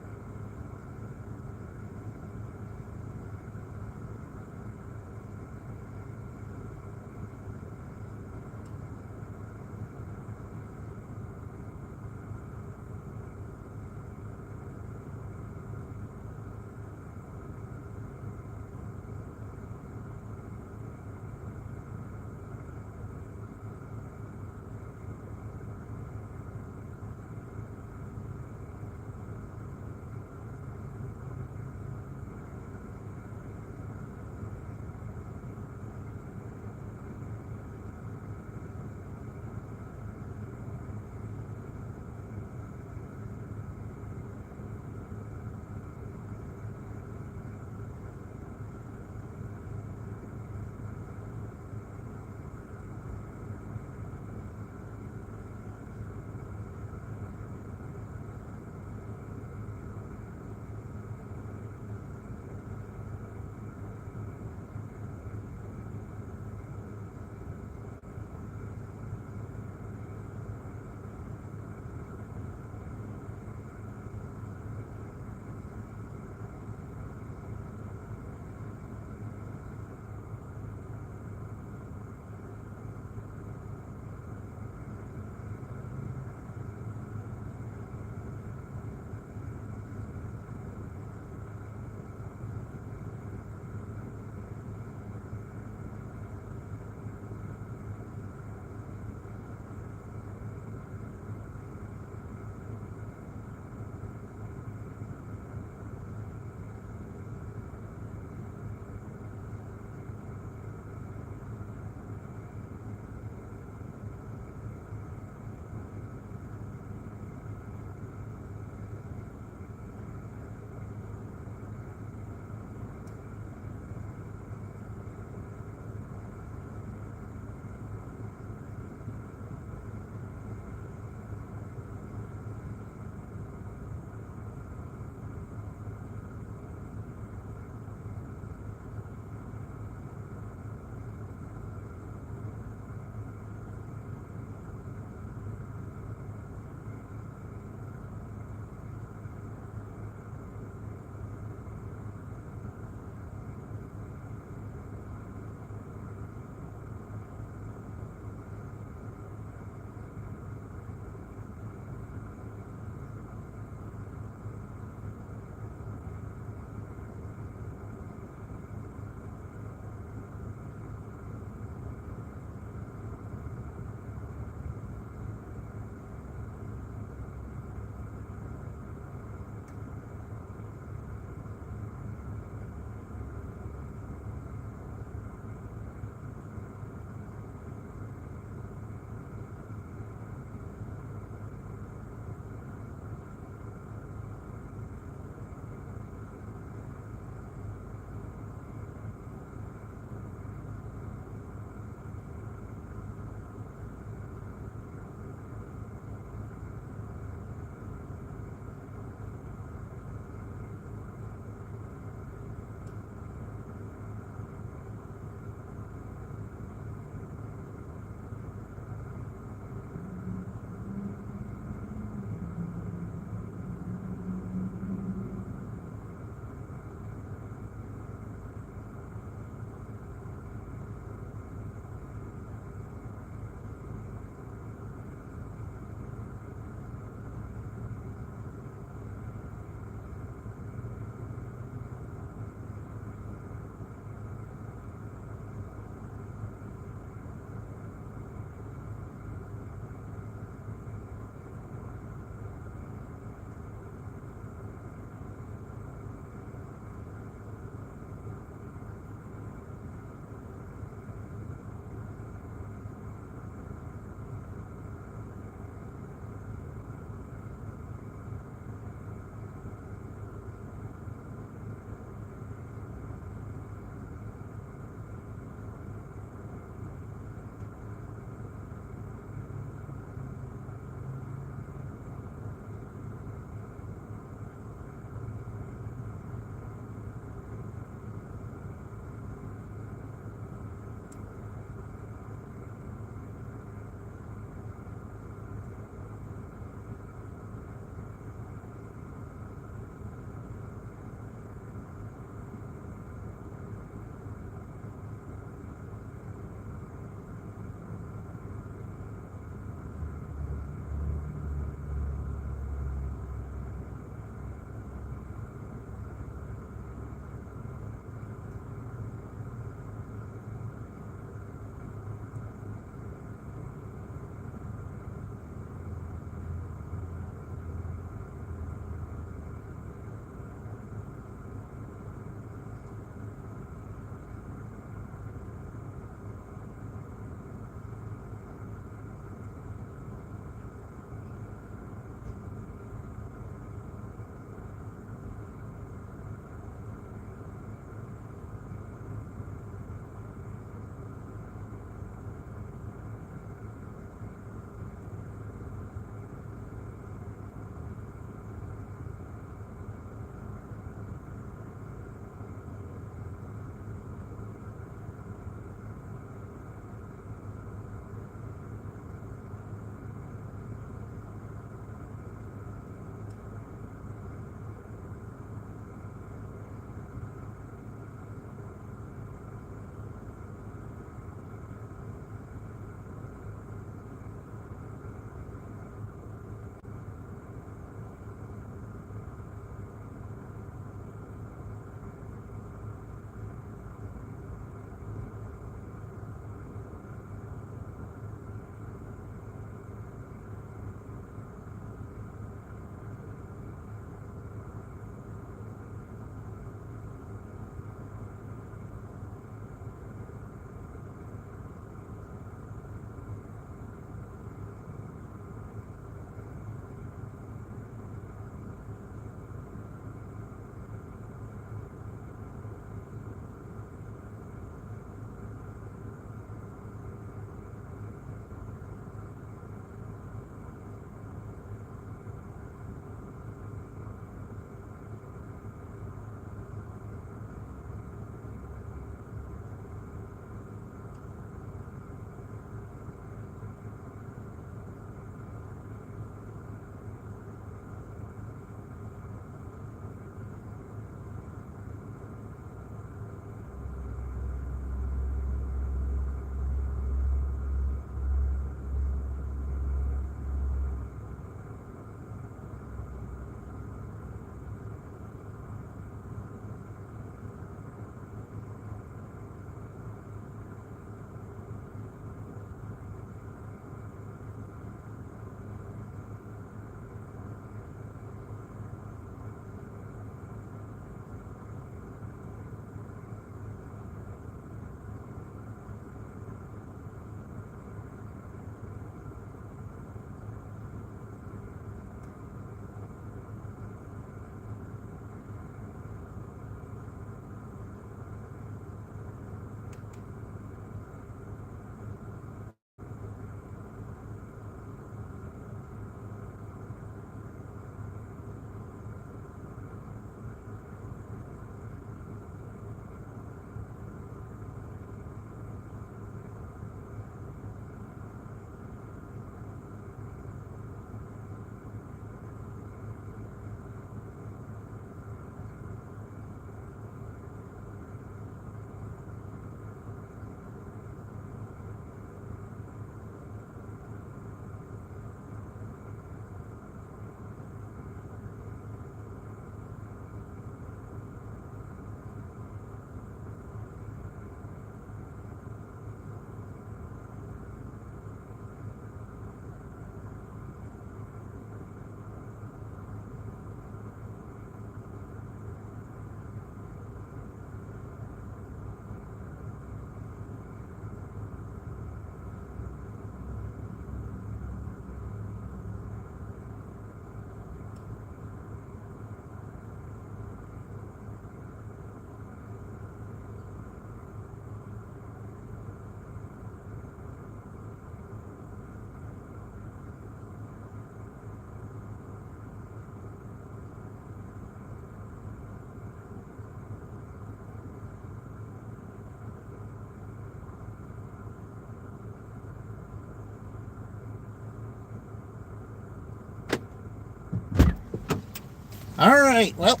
All right, well,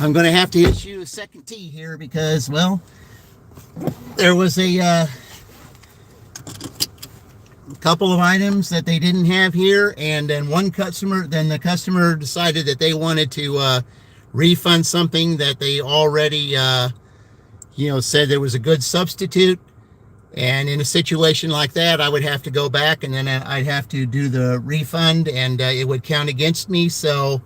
I'm going to have to issue a second T here because, well, there was a couple of items that they didn't have here, and then the customer decided that they wanted to refund something that they already, said there was a good substitute. And in a situation like that, I would have to go back and then I'd have to do the refund, and it would count against me. So,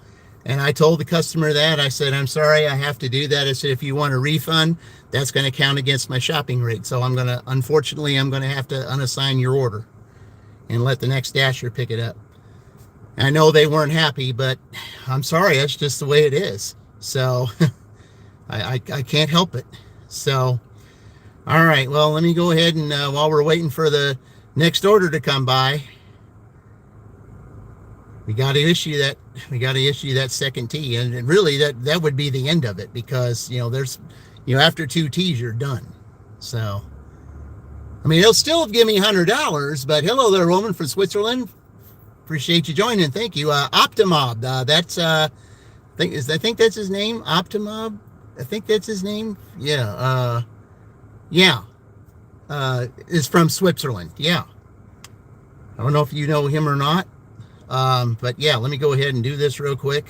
and I told the customer that. I said, I'm sorry, I have to do that. I said, if you want a refund, that's going to count against my shopping rate. So unfortunately, I'm going to have to unassign your order and let the next dasher pick it up. I know they weren't happy, but I'm sorry, that's just the way it is. So I can't help it. So, all right, well, let me go ahead and while we're waiting for the next order to come by, we got to issue that second T, and really that would be the end of it, because there's after 2 T's you're done. So I mean, it'll still give me $100, but hello there, Roman from Switzerland. Appreciate you joining. Thank you. Optimob, that's I think that's his name. Optimob, I think that's his name. Yeah. Is from Switzerland. Yeah. I don't know if you know him or not. But yeah, let me go ahead and do this real quick.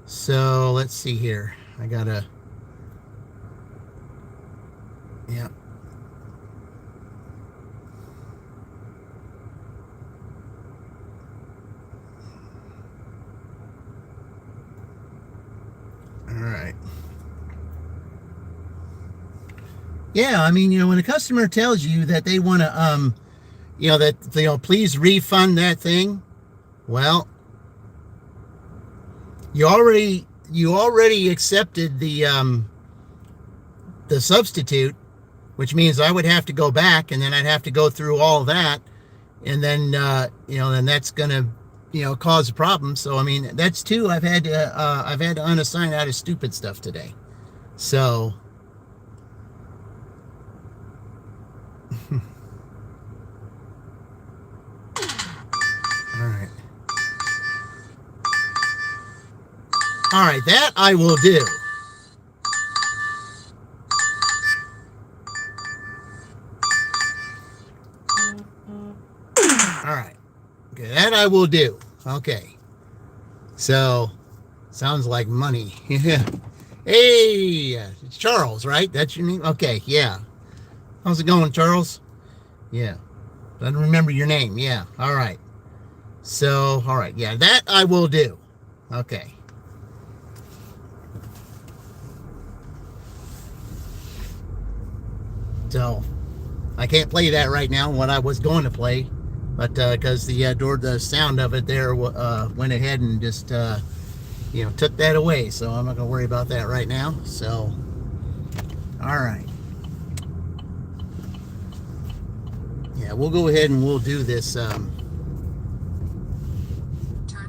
So let's see here. I gotta, yeah. All right. Yeah, I mean, when a customer tells you that they want to, please refund that thing, well, you already accepted the substitute, which means I would have to go back, and then I'd have to go through all that, and then then that's gonna cause a problem. So I mean, that's two I've had to unassign out of stupid stuff today. So all right, that I will do. All right. Okay, that I will do. Okay. So, sounds like money. Yeah. Hey, it's Charles, right? That's your name? Okay, yeah. How's it going, Charles? Yeah. I don't remember your name. Yeah. All right. So, all right. Yeah, that I will do. Okay. So, I can't play that right now, what I was going to play, but because the sound of it there went ahead and just took that away, so I'm not going to worry about that right now. So, all right. Yeah, we'll go ahead and we'll do this. Turn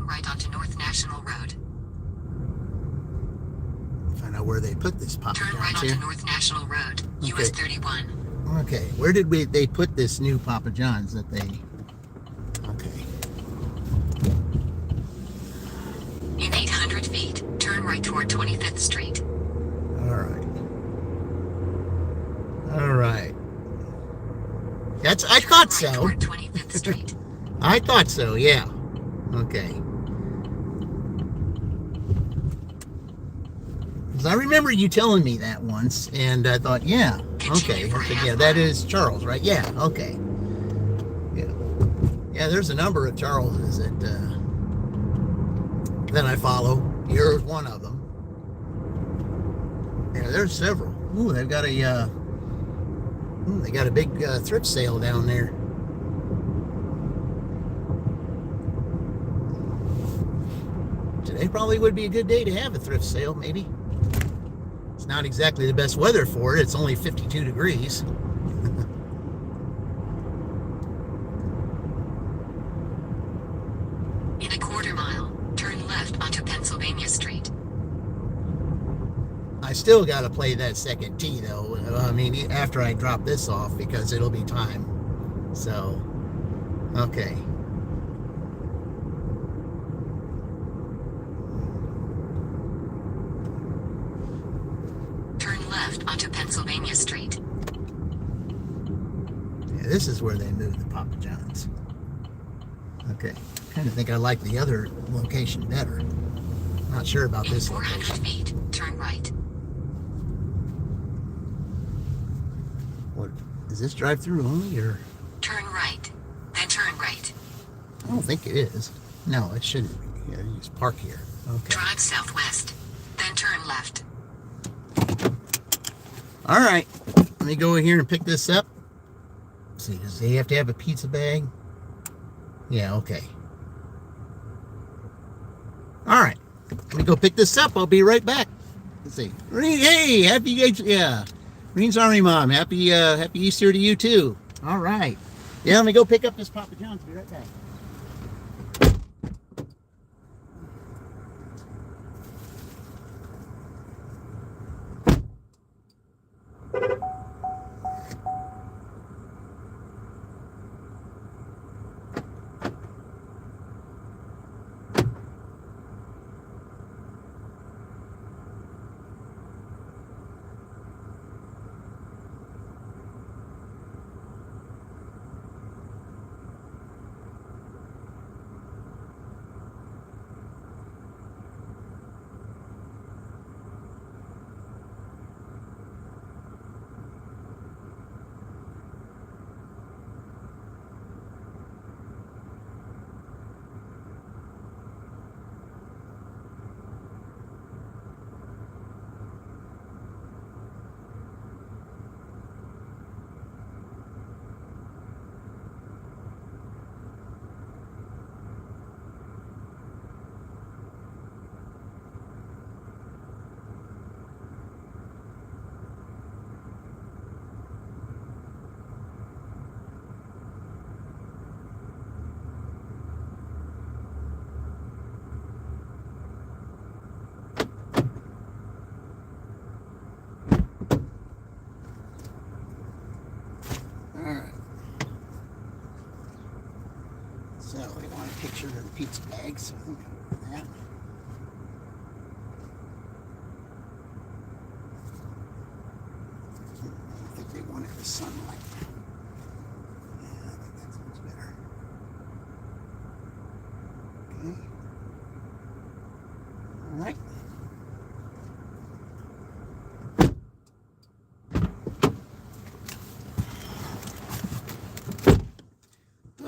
right onto North National Road. Find out where they put this Papa Turn right John's onto here. North National Road, Okay. US 31. Okay, where did they put this new Papa John's that they? Okay. In 800 feet, turn right toward 25th Street. All right. All right. I thought so. Toward 25th Street. I thought so, yeah. Okay. Because I remember you telling me that once, and I thought, yeah, okay. I said, yeah, that is Charles, right? Yeah, okay. Yeah. Yeah, there's a number of Charleses that I follow. You're one of them. Yeah, there's several. Ooh, they've got a big thrift sale down there. Today probably would be a good day to have a thrift sale, maybe. It's not exactly the best weather for it. It's only 52 degrees. In a quarter mile, turn left onto Pennsylvania Street. I still got to play that second tee, though. I mean, after I drop this off, because it'll be time. So, okay. onto Pennsylvania Street. Yeah, this is where they moved the Papa John's. Okay. Kind of think I like the other location better. Not sure about In this 400 location. feet, turn right. What is this drive-through only, or Turn right. Then turn right. I don't think it is. No, it shouldn't be. Yeah, you just park here. Okay. Drive southwest. Then turn left. All right. Let me go in here and pick this up. Let's see, does he have to have a pizza bag? Yeah, okay. All right. Let me go pick this up. I'll be right back. Let's see. Hey, happy Green's Army Mom. Happy Easter to you too. All right. Yeah, let me go pick up this Papa John's. Be right back. So we want a picture of the pizza bag, so I'm going to do that. I think they wanted the sunlight. Yeah, I think that sounds better. Okay. All right.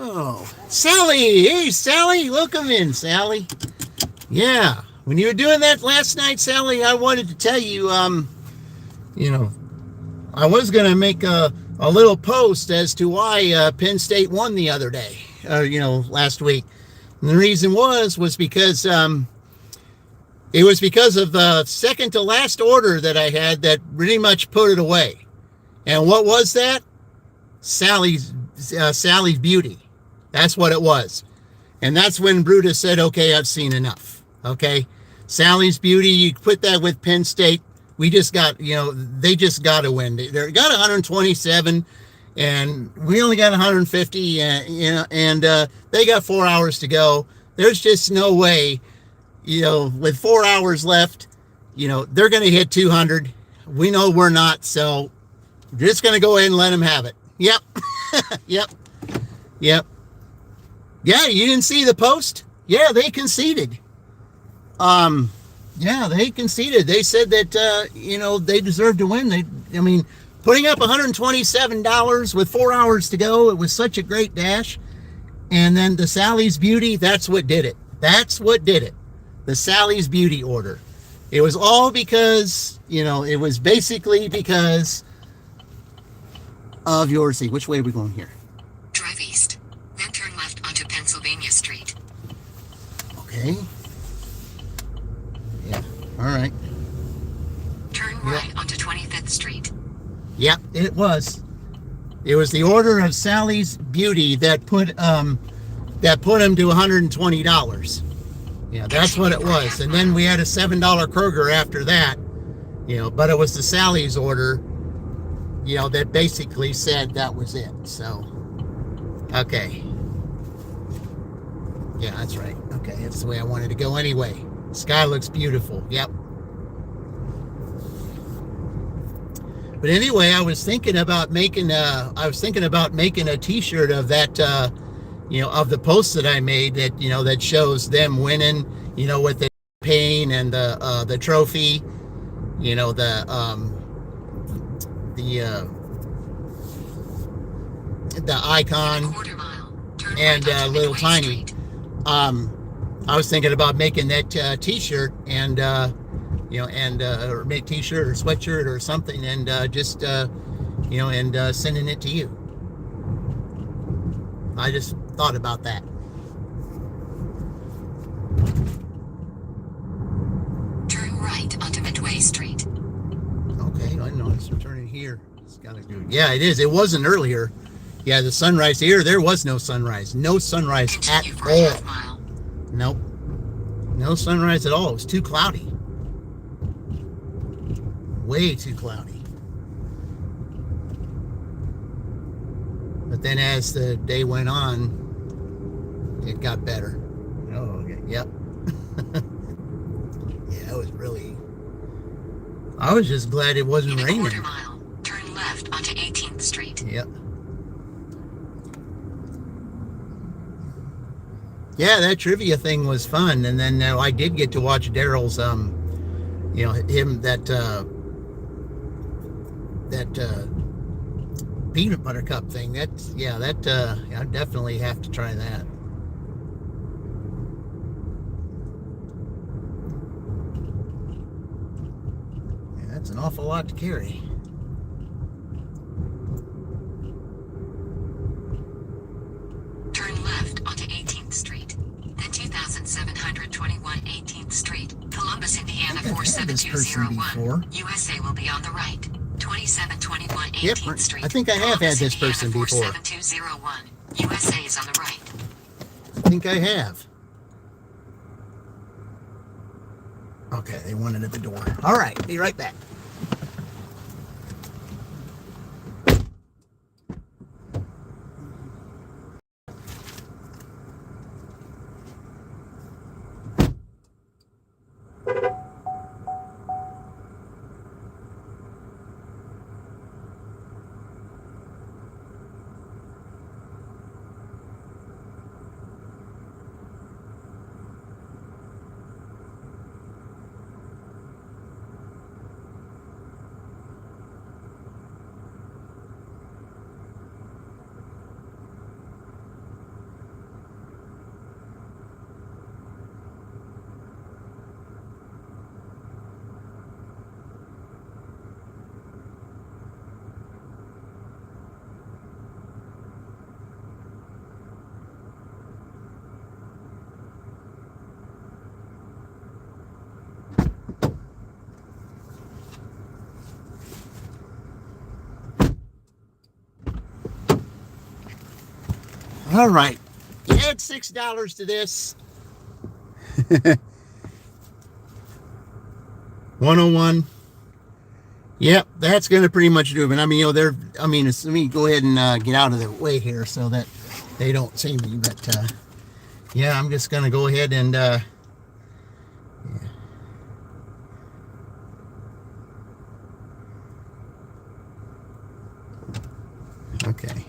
Oh, Sally! Hey, Sally! Welcome in, Sally. Yeah, when you were doing that last night, Sally, I wanted to tell you, you know, I was going to make a little post as to why Penn State won the other day, last week. And the reason was because it was because of the second to last order that I had that pretty much put it away. And what was that? Sally's Beauty. That's what it was. And that's when Brutus said, okay, I've seen enough. Okay. Sally's Beauty, you put that with Penn State. We just got, they just got to win. They got 127 and we only got 150 and they got 4 hours to go. There's just no way, with 4 hours left, they're going to hit 200. We know we're not. So we're just going to go ahead and let them have it. Yep. Yep. Yeah, you didn't see the post? Yeah, they conceded. Yeah, they conceded. They said that, they deserved to win. Putting up $127 with 4 hours to go, it was such a great dash. And then the Sally's Beauty, that's what did it. That's what did it. The Sally's Beauty order. It was all because, it was basically because of your, see, which way are we going here? Drive east. Then turn left onto Pennsylvania Street. Okay. Yeah. All right. Turn right onto 25th Street. Yep, it was. It was the order of Sally's Beauty that put him to $120. Yeah, that's what it was. And then we had a $7 Kroger after that. But it was the Sally's order, that basically said that was it. So, okay. Yeah, that's right. Okay, that's the way I wanted to go anyway. Sky looks beautiful. Yep. But anyway, I was thinking about making a T-shirt of that, of the post that I made that, that shows them winning, with the pain and the trophy, the icon Quarter mile. Turn and right onto little Midway tiny. Street. I was thinking about making that T-shirt and or make T-shirt or sweatshirt or something, and just sending it to you. I just thought about that. Turn right onto Midway Street. Okay, I know it's turning here. It's gotta do. Yeah, it is. It wasn't earlier. Yeah, the sunrise here. There was no sunrise. No sunrise at Continue for a all. half mile. Nope. No sunrise at all. It was too cloudy. Way too cloudy. But then as the day went on, it got better. Oh, okay. Yep. Yeah, it was really... I was just glad it wasn't In a raining. quarter mile. Turn left onto 18th Street. Yep. Yeah, that trivia thing was fun, and then I did get to watch Daryl's, that peanut butter cup thing. I definitely have to try that. Yeah, that's an awful lot to carry. Turn left onto 18th Street. Then 2721 18th Street. Columbus, Indiana I think I've had this person 47201. before. USA will be on the right. 2721 Yep, 18th Street. I think I have had Columbus, this Indiana, person before. 47201. USA is on the right. I think I have. Okay, they want it at the door. All right, be right back. All right. Add $6 to this. 101. Yep, that's going to pretty much do it. But I mean, let me go ahead and get out of the way here so that they don't see me. But yeah, I'm just going to go ahead and yeah. Okay.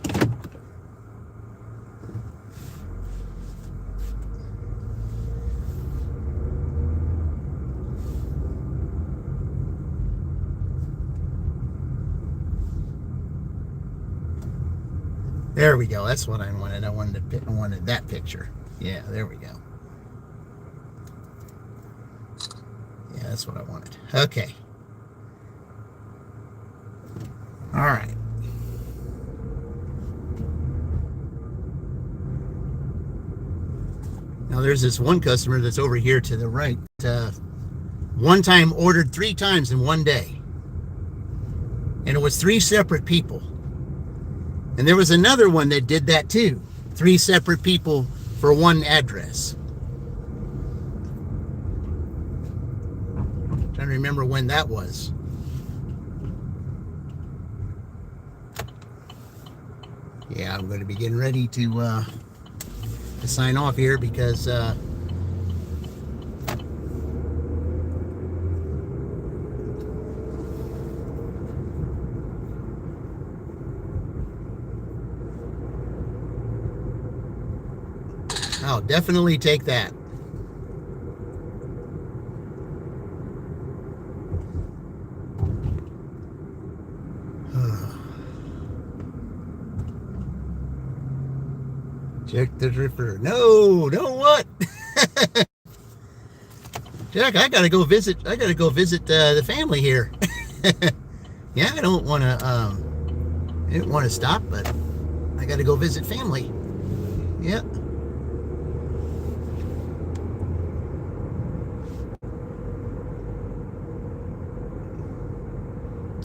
There we go. That's what I wanted. I wanted that picture. Yeah, there we go. Yeah, that's what I wanted. Okay. All right. Now there's this one customer that's over here to the right. One time ordered 3 times in one day. And it was 3 separate people. And there was another one that did that too. 3 separate people for one address. I'm trying to remember when that was. Yeah, I'm going to be getting ready to sign off here because I'll definitely take that. Check the drifter. No, what? Jack, I gotta go visit the family here. Yeah, I don't want to. I didn't want to stop, but I gotta go visit family. Yeah.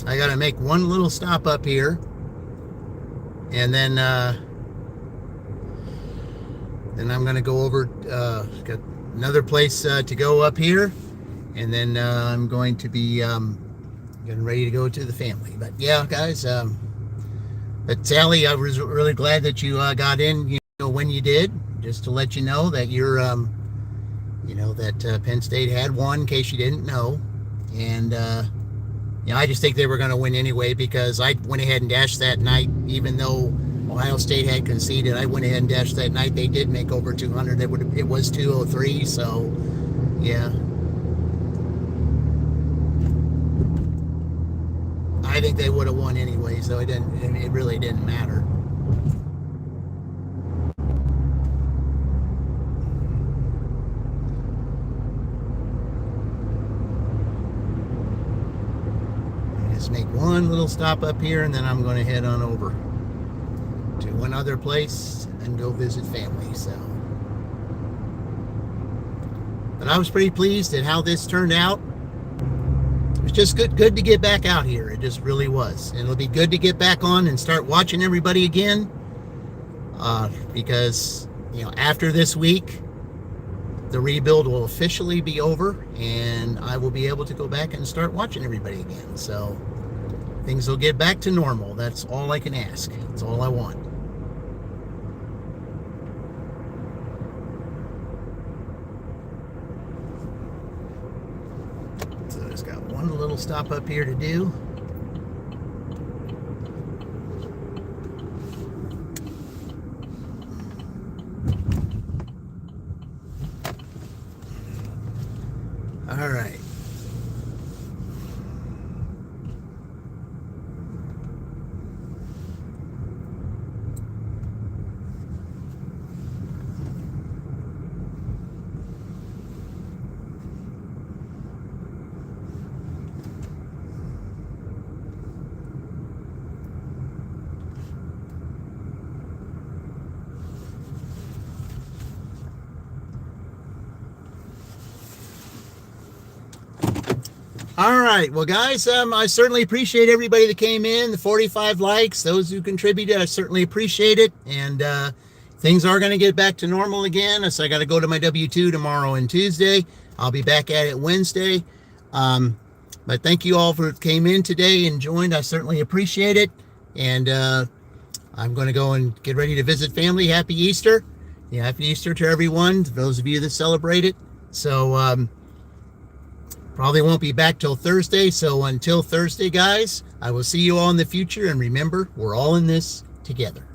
I gotta make one little stop up here, and then I'm gonna go over. Got another place to go up here, and then I'm going to be getting ready to go to the family. But yeah, guys. But Sally, I was really glad that you got in. When you did, just to let you know that you're, that Penn State had won, in case you didn't know, and I just think they were going to win anyway, because I went ahead and dashed that night, even though Ohio State had conceded. I went ahead and dashed that night. They did make over 200. It was 203. So, yeah. I think they would have won anyway, so it really didn't matter. Just make one little stop up here, and then I'm going to head on over to one other place and go visit family. So, but I was pretty pleased at how this turned out. It was just good to get back out here. It just really was. And it'll be good to get back on and start watching everybody again, because after this week, the rebuild will officially be over, and I will be able to go back and start watching everybody again. So things will get back to normal. That's all I can ask. That's all I want. So I just got one little stop up here to do. All right. All right, well, guys, I certainly appreciate everybody that came in, the 45 likes, those who contributed. I certainly appreciate it, and things are going to get back to normal again. So I got to go to my W-2 tomorrow and Tuesday. I'll be back at it Wednesday. But thank you all for came in today and joined. I certainly appreciate it, and I'm going to go and get ready to visit family. Happy Easter. Yeah, happy Easter to everyone, to those of you that celebrate it. So, probably won't be back till Thursday. So until Thursday, guys, I will see you all in the future. And remember, we're all in this together.